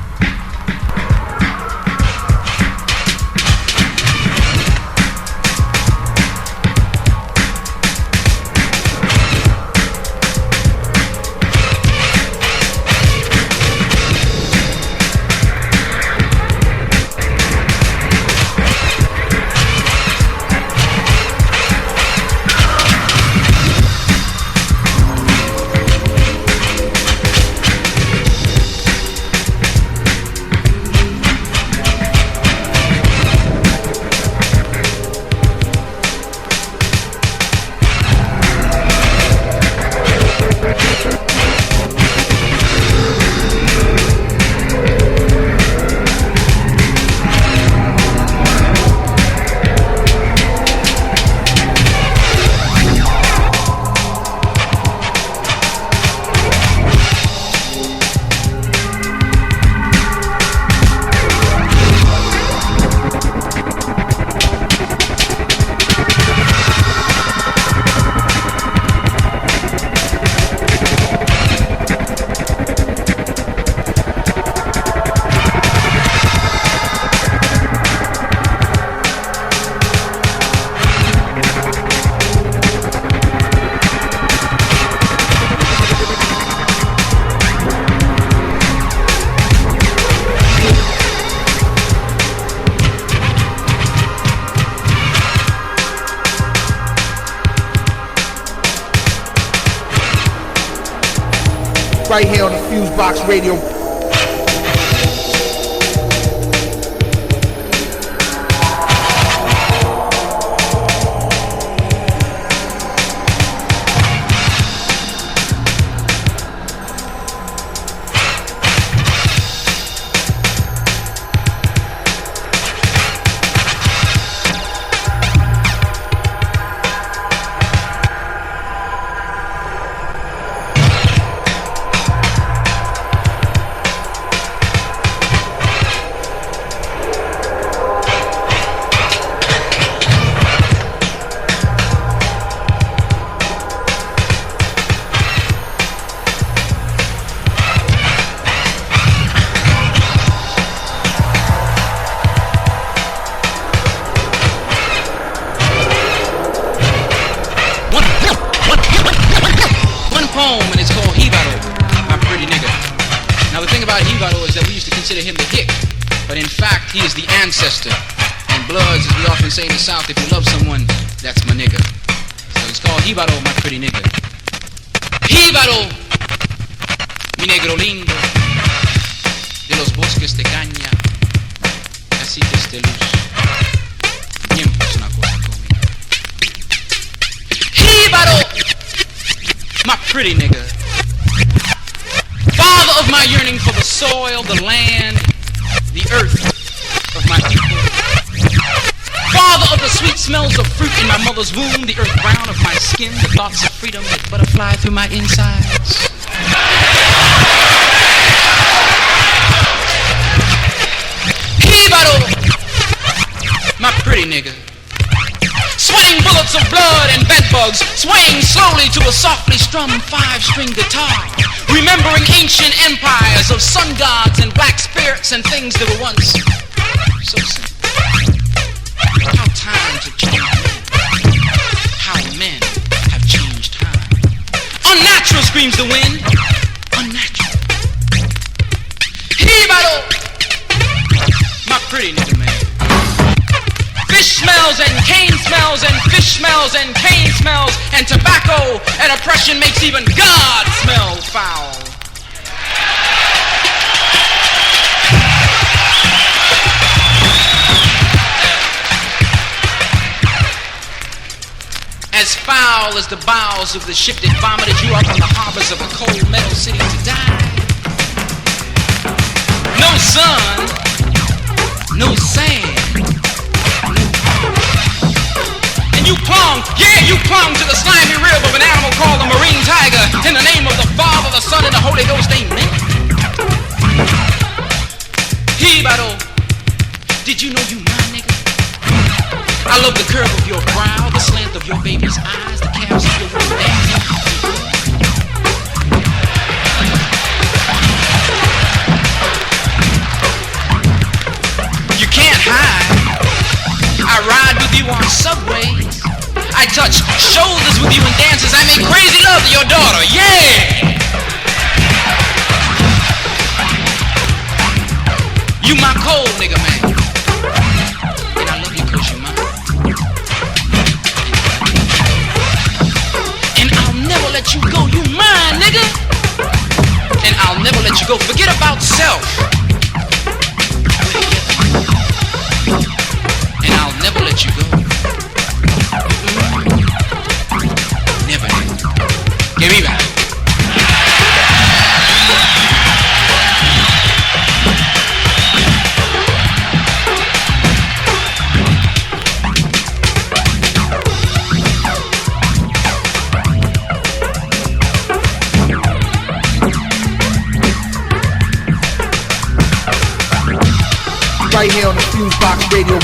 right here on the FuseBox Radio. He is the ancestor. And Bloods, as we often say in the South, if you love someone, that's my nigga. So it's called Jíbaro, my pretty nigga. Jíbaro, mi negro lindo, de los bosques de caña, caciques de luz. Tiempo es una cosa conmigo. Jíbaro, my pretty nigga. Father of my yearning for the soil, the land, the earth of my people. Father of the sweet smells of fruit in my mother's womb, the earth brown of my skin, the thoughts of freedom that butterfly through my insides. Jíbaro, my pretty nigga. Sweating bullets of blood and bedbugs, swaying slowly to a softly strummed 5-string guitar. Remembering ancient empires of sun gods and black spirits and things that were once so simple. How times have changed. How men have changed time. Unnatural, screams the wind. Unnatural. Jíbaro, my pretty nigga man. Fish smells and cane smells and fish smells and cane smells and tobacco and oppression makes even God smell foul. As foul as the bowels of the ship that vomited you up on the harbors of a cold metal city to die. No sun, no sand, and you clung to the slimy rib of an animal called a marine tiger in the name of the Father, the Son, and the Holy Ghost, amen. Jíbaro, did you know you my nigga? I love the curve of your brow, the slant of your baby's eyes, the calves of your little ass. You can't hide. I ride with you on subways. I touch shoulders with you in dances. I make crazy love to your daughter. Yeah! You my cold nigga, man. And I love you cause you mine. And I'll never let you go. You mine, nigga. And I'll never let you go. Forget about self. And I'll never let you go. Never. Give me back. Right here on the FuseBox Radio.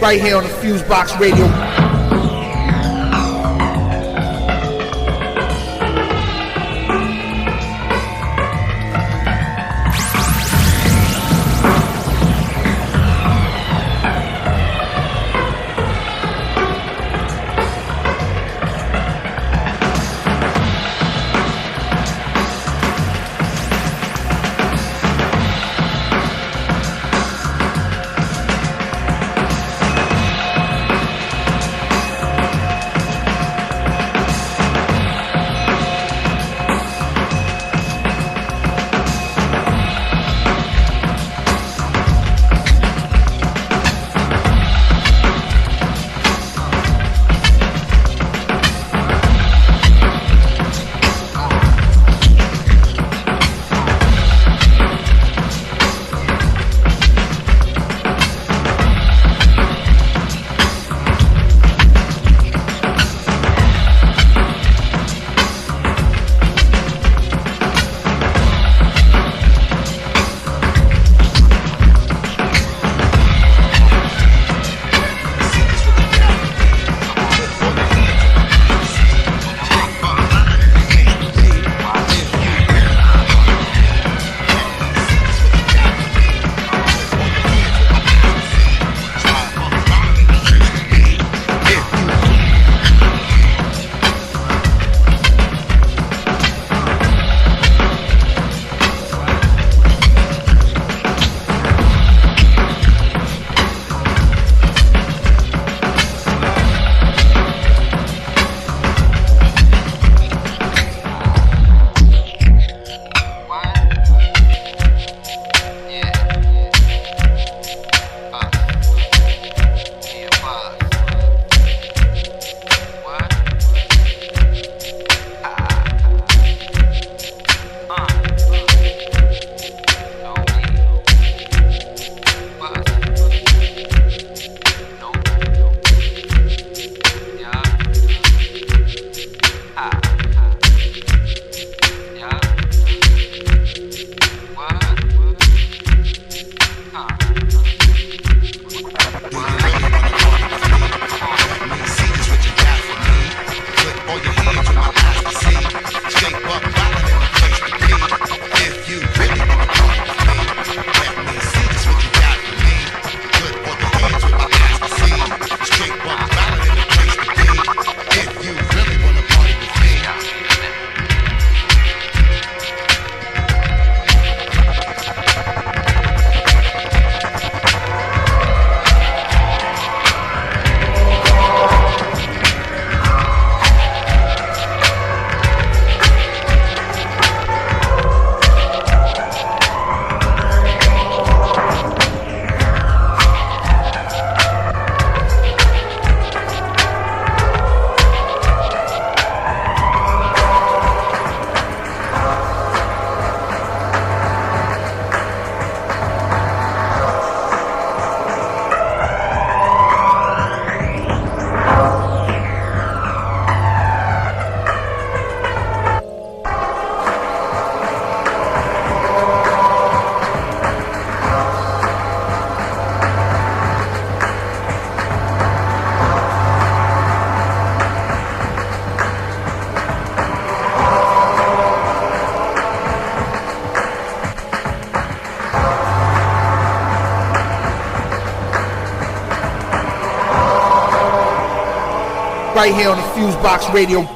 Right here on the FuseBox Radio. Right here on the FuseBox Radio.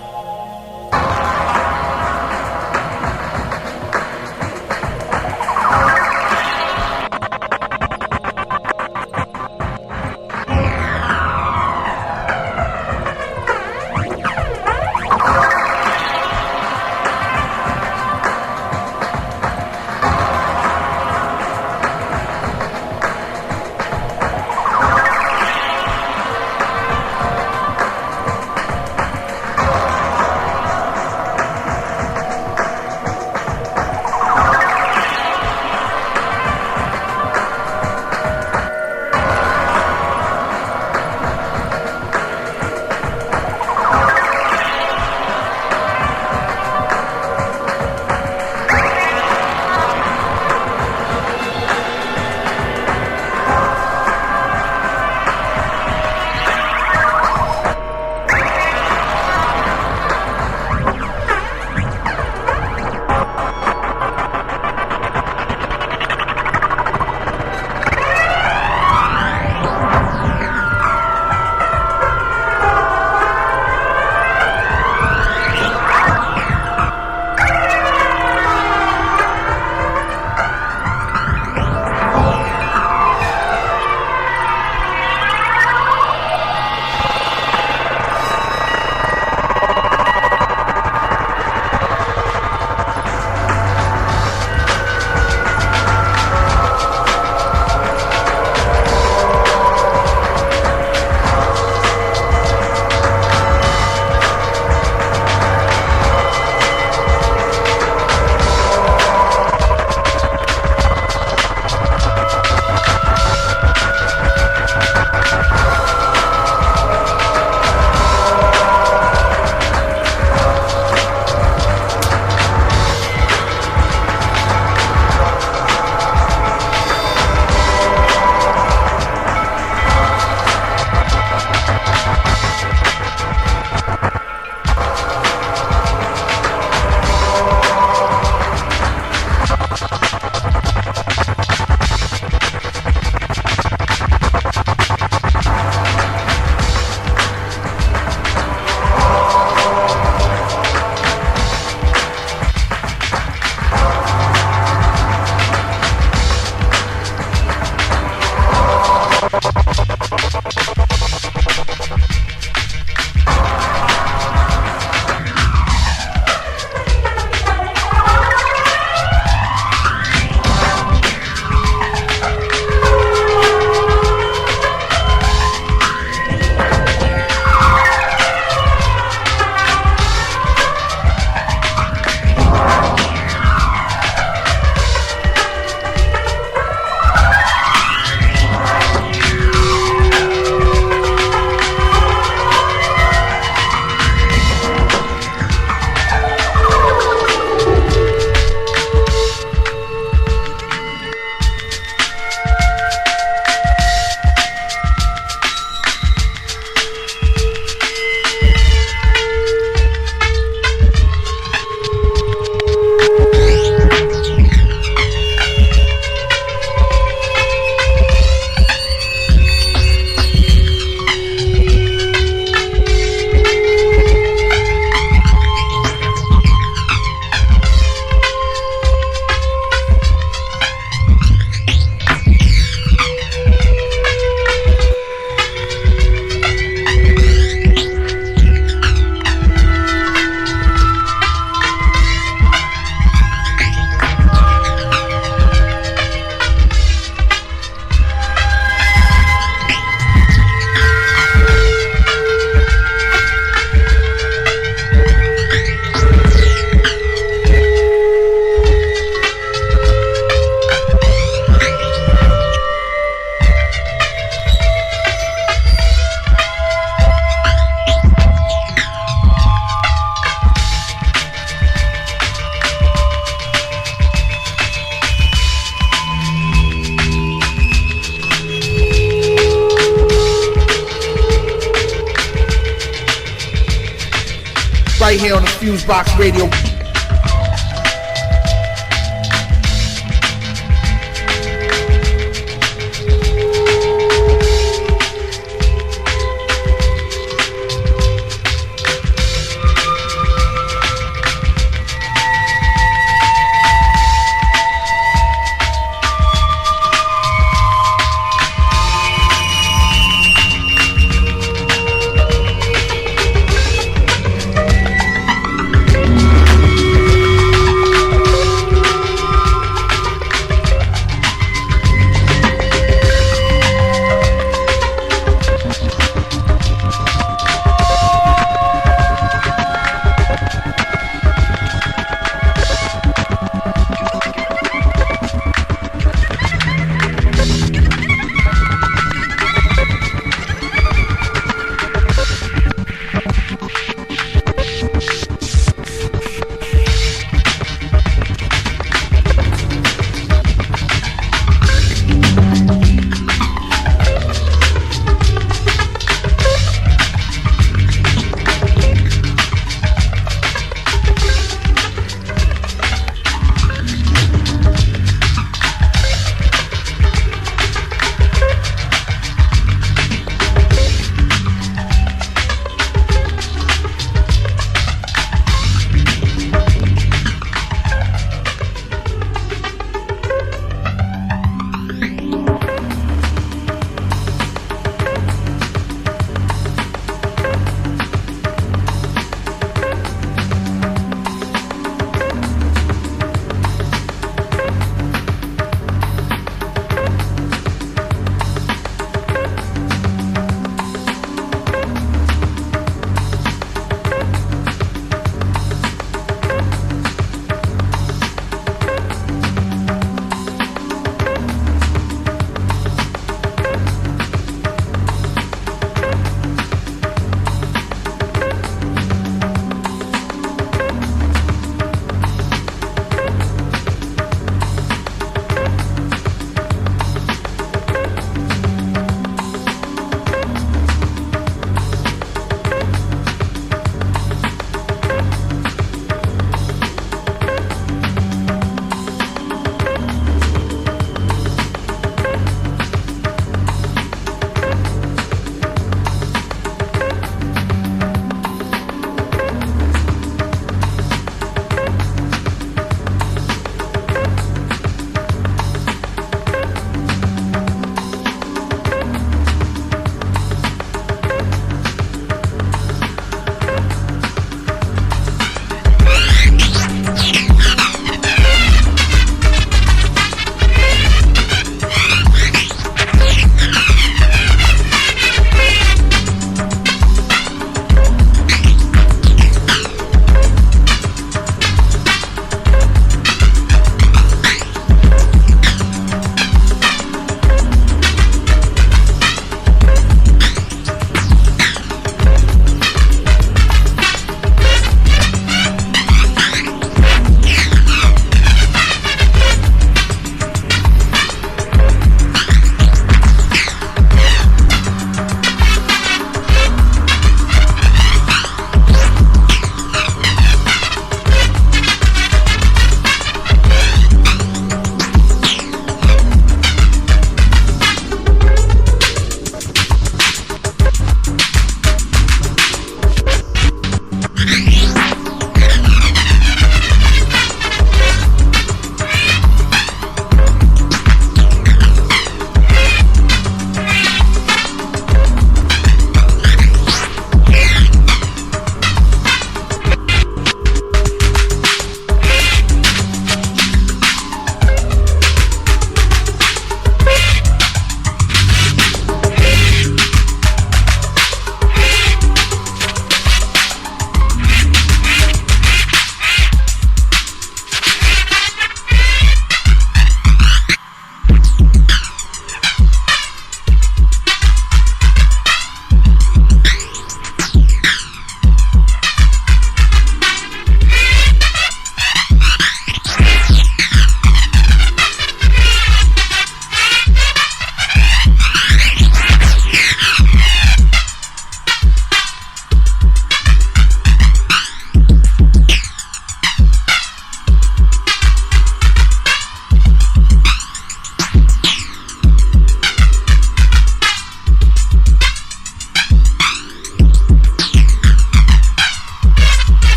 right here on the FuseBox Radio.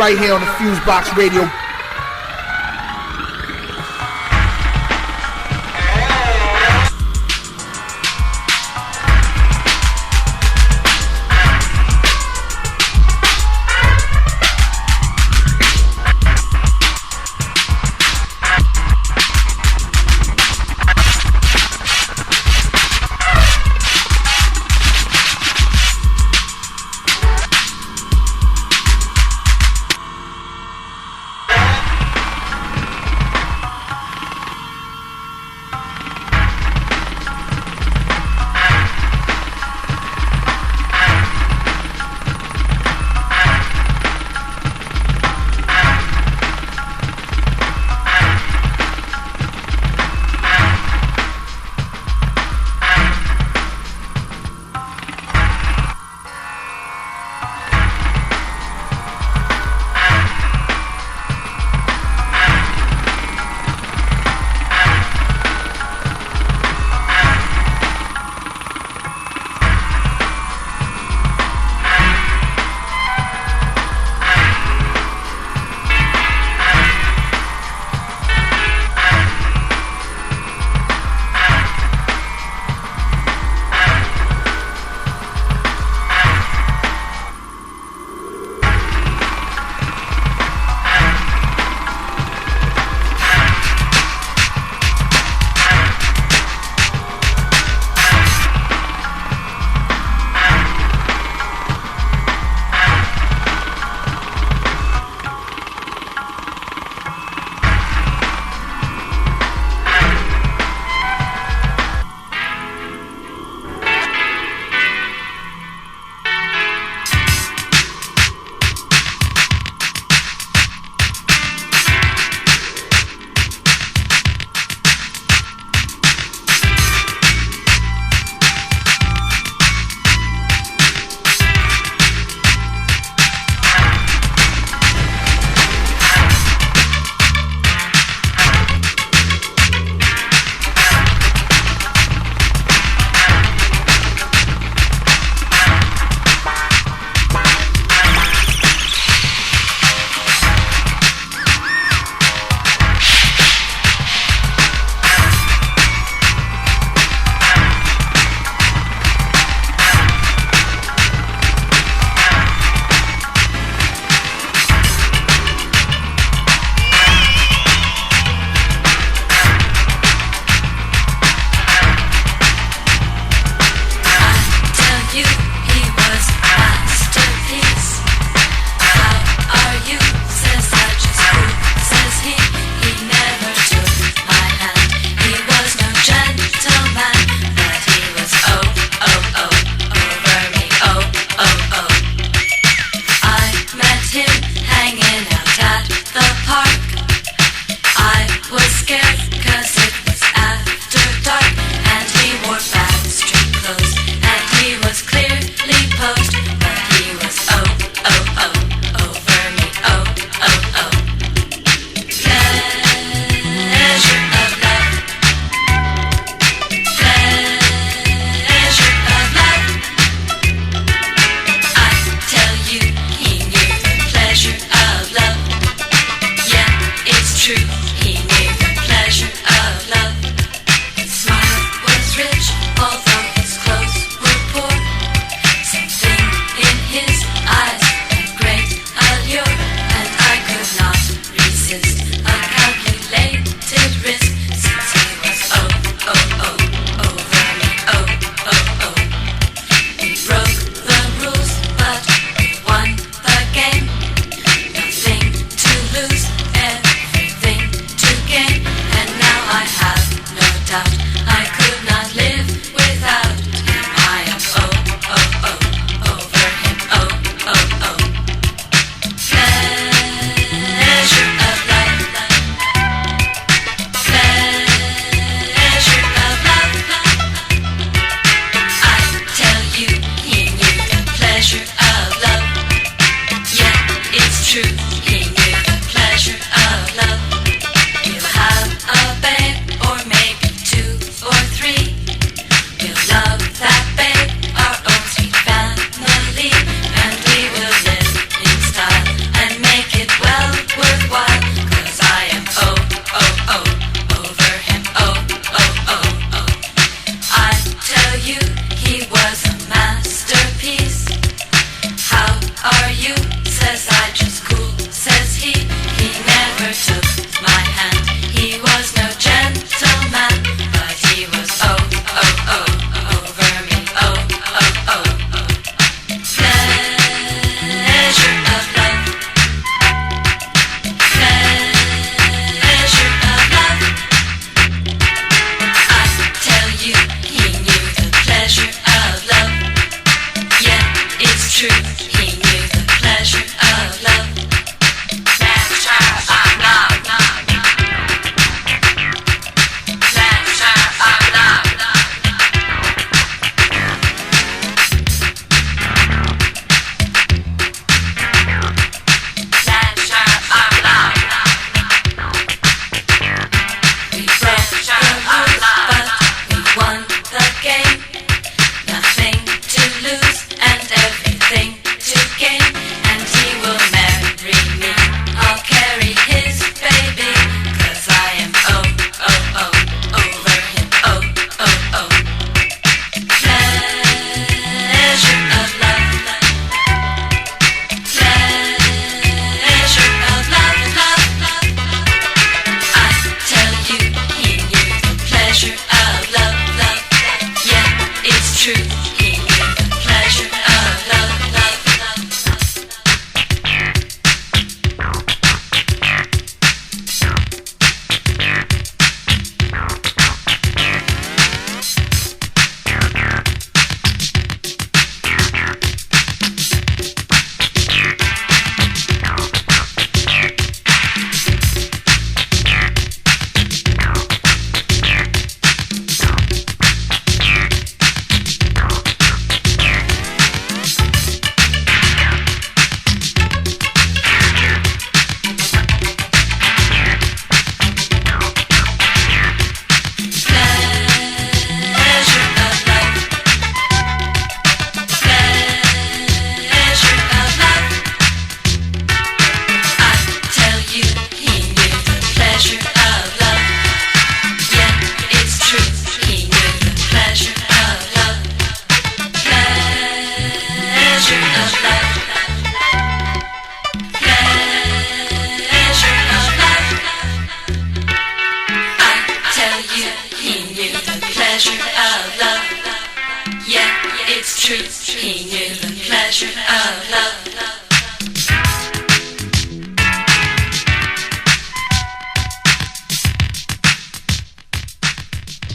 right here on the FuseBox Radio. you, says I just cool, says he never took my hand. He was no gentleman, but he was over me, pleasure of love, pleasure of love. I tell you, he knew the pleasure of love. Yeah, it's true, he knew the pleasure of love. Pleasure of love. Pleasure of love. Pleasure of love. We broke the rules, but we won the game. Nothing to lose and everything to gain. And he will marry me, I'll carry his baby, 'cause I am over him, pleasure of love, pleasure of love, I tell you, he knew the pleasure of love, yeah, it's true, he knew the pleasure of love,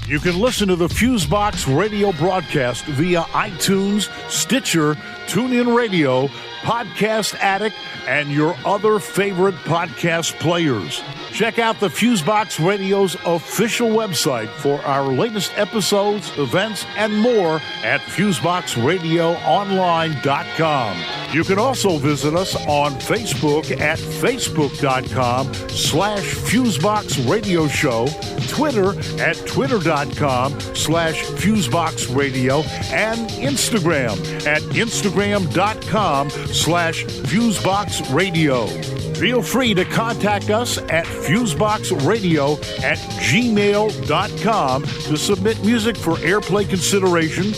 You can listen to the FuseBox Radio Broadcast via iTunes, Stitcher, TuneIn Radio, Podcast Addict, and your other favorite podcast players. Check out the FuseBox Radio's official website for our latest episodes, events, and more at FuseBoxRadioOnline.com. You can also visit us on Facebook at Facebook.com/FuseBox Radio Show, Twitter at Twitter.com/FuseBox Radio, and Instagram at Instagram.com/FuseBox Radio. Feel free to contact us at FuseBoxRadio@gmail.com to submit music for airplay consideration,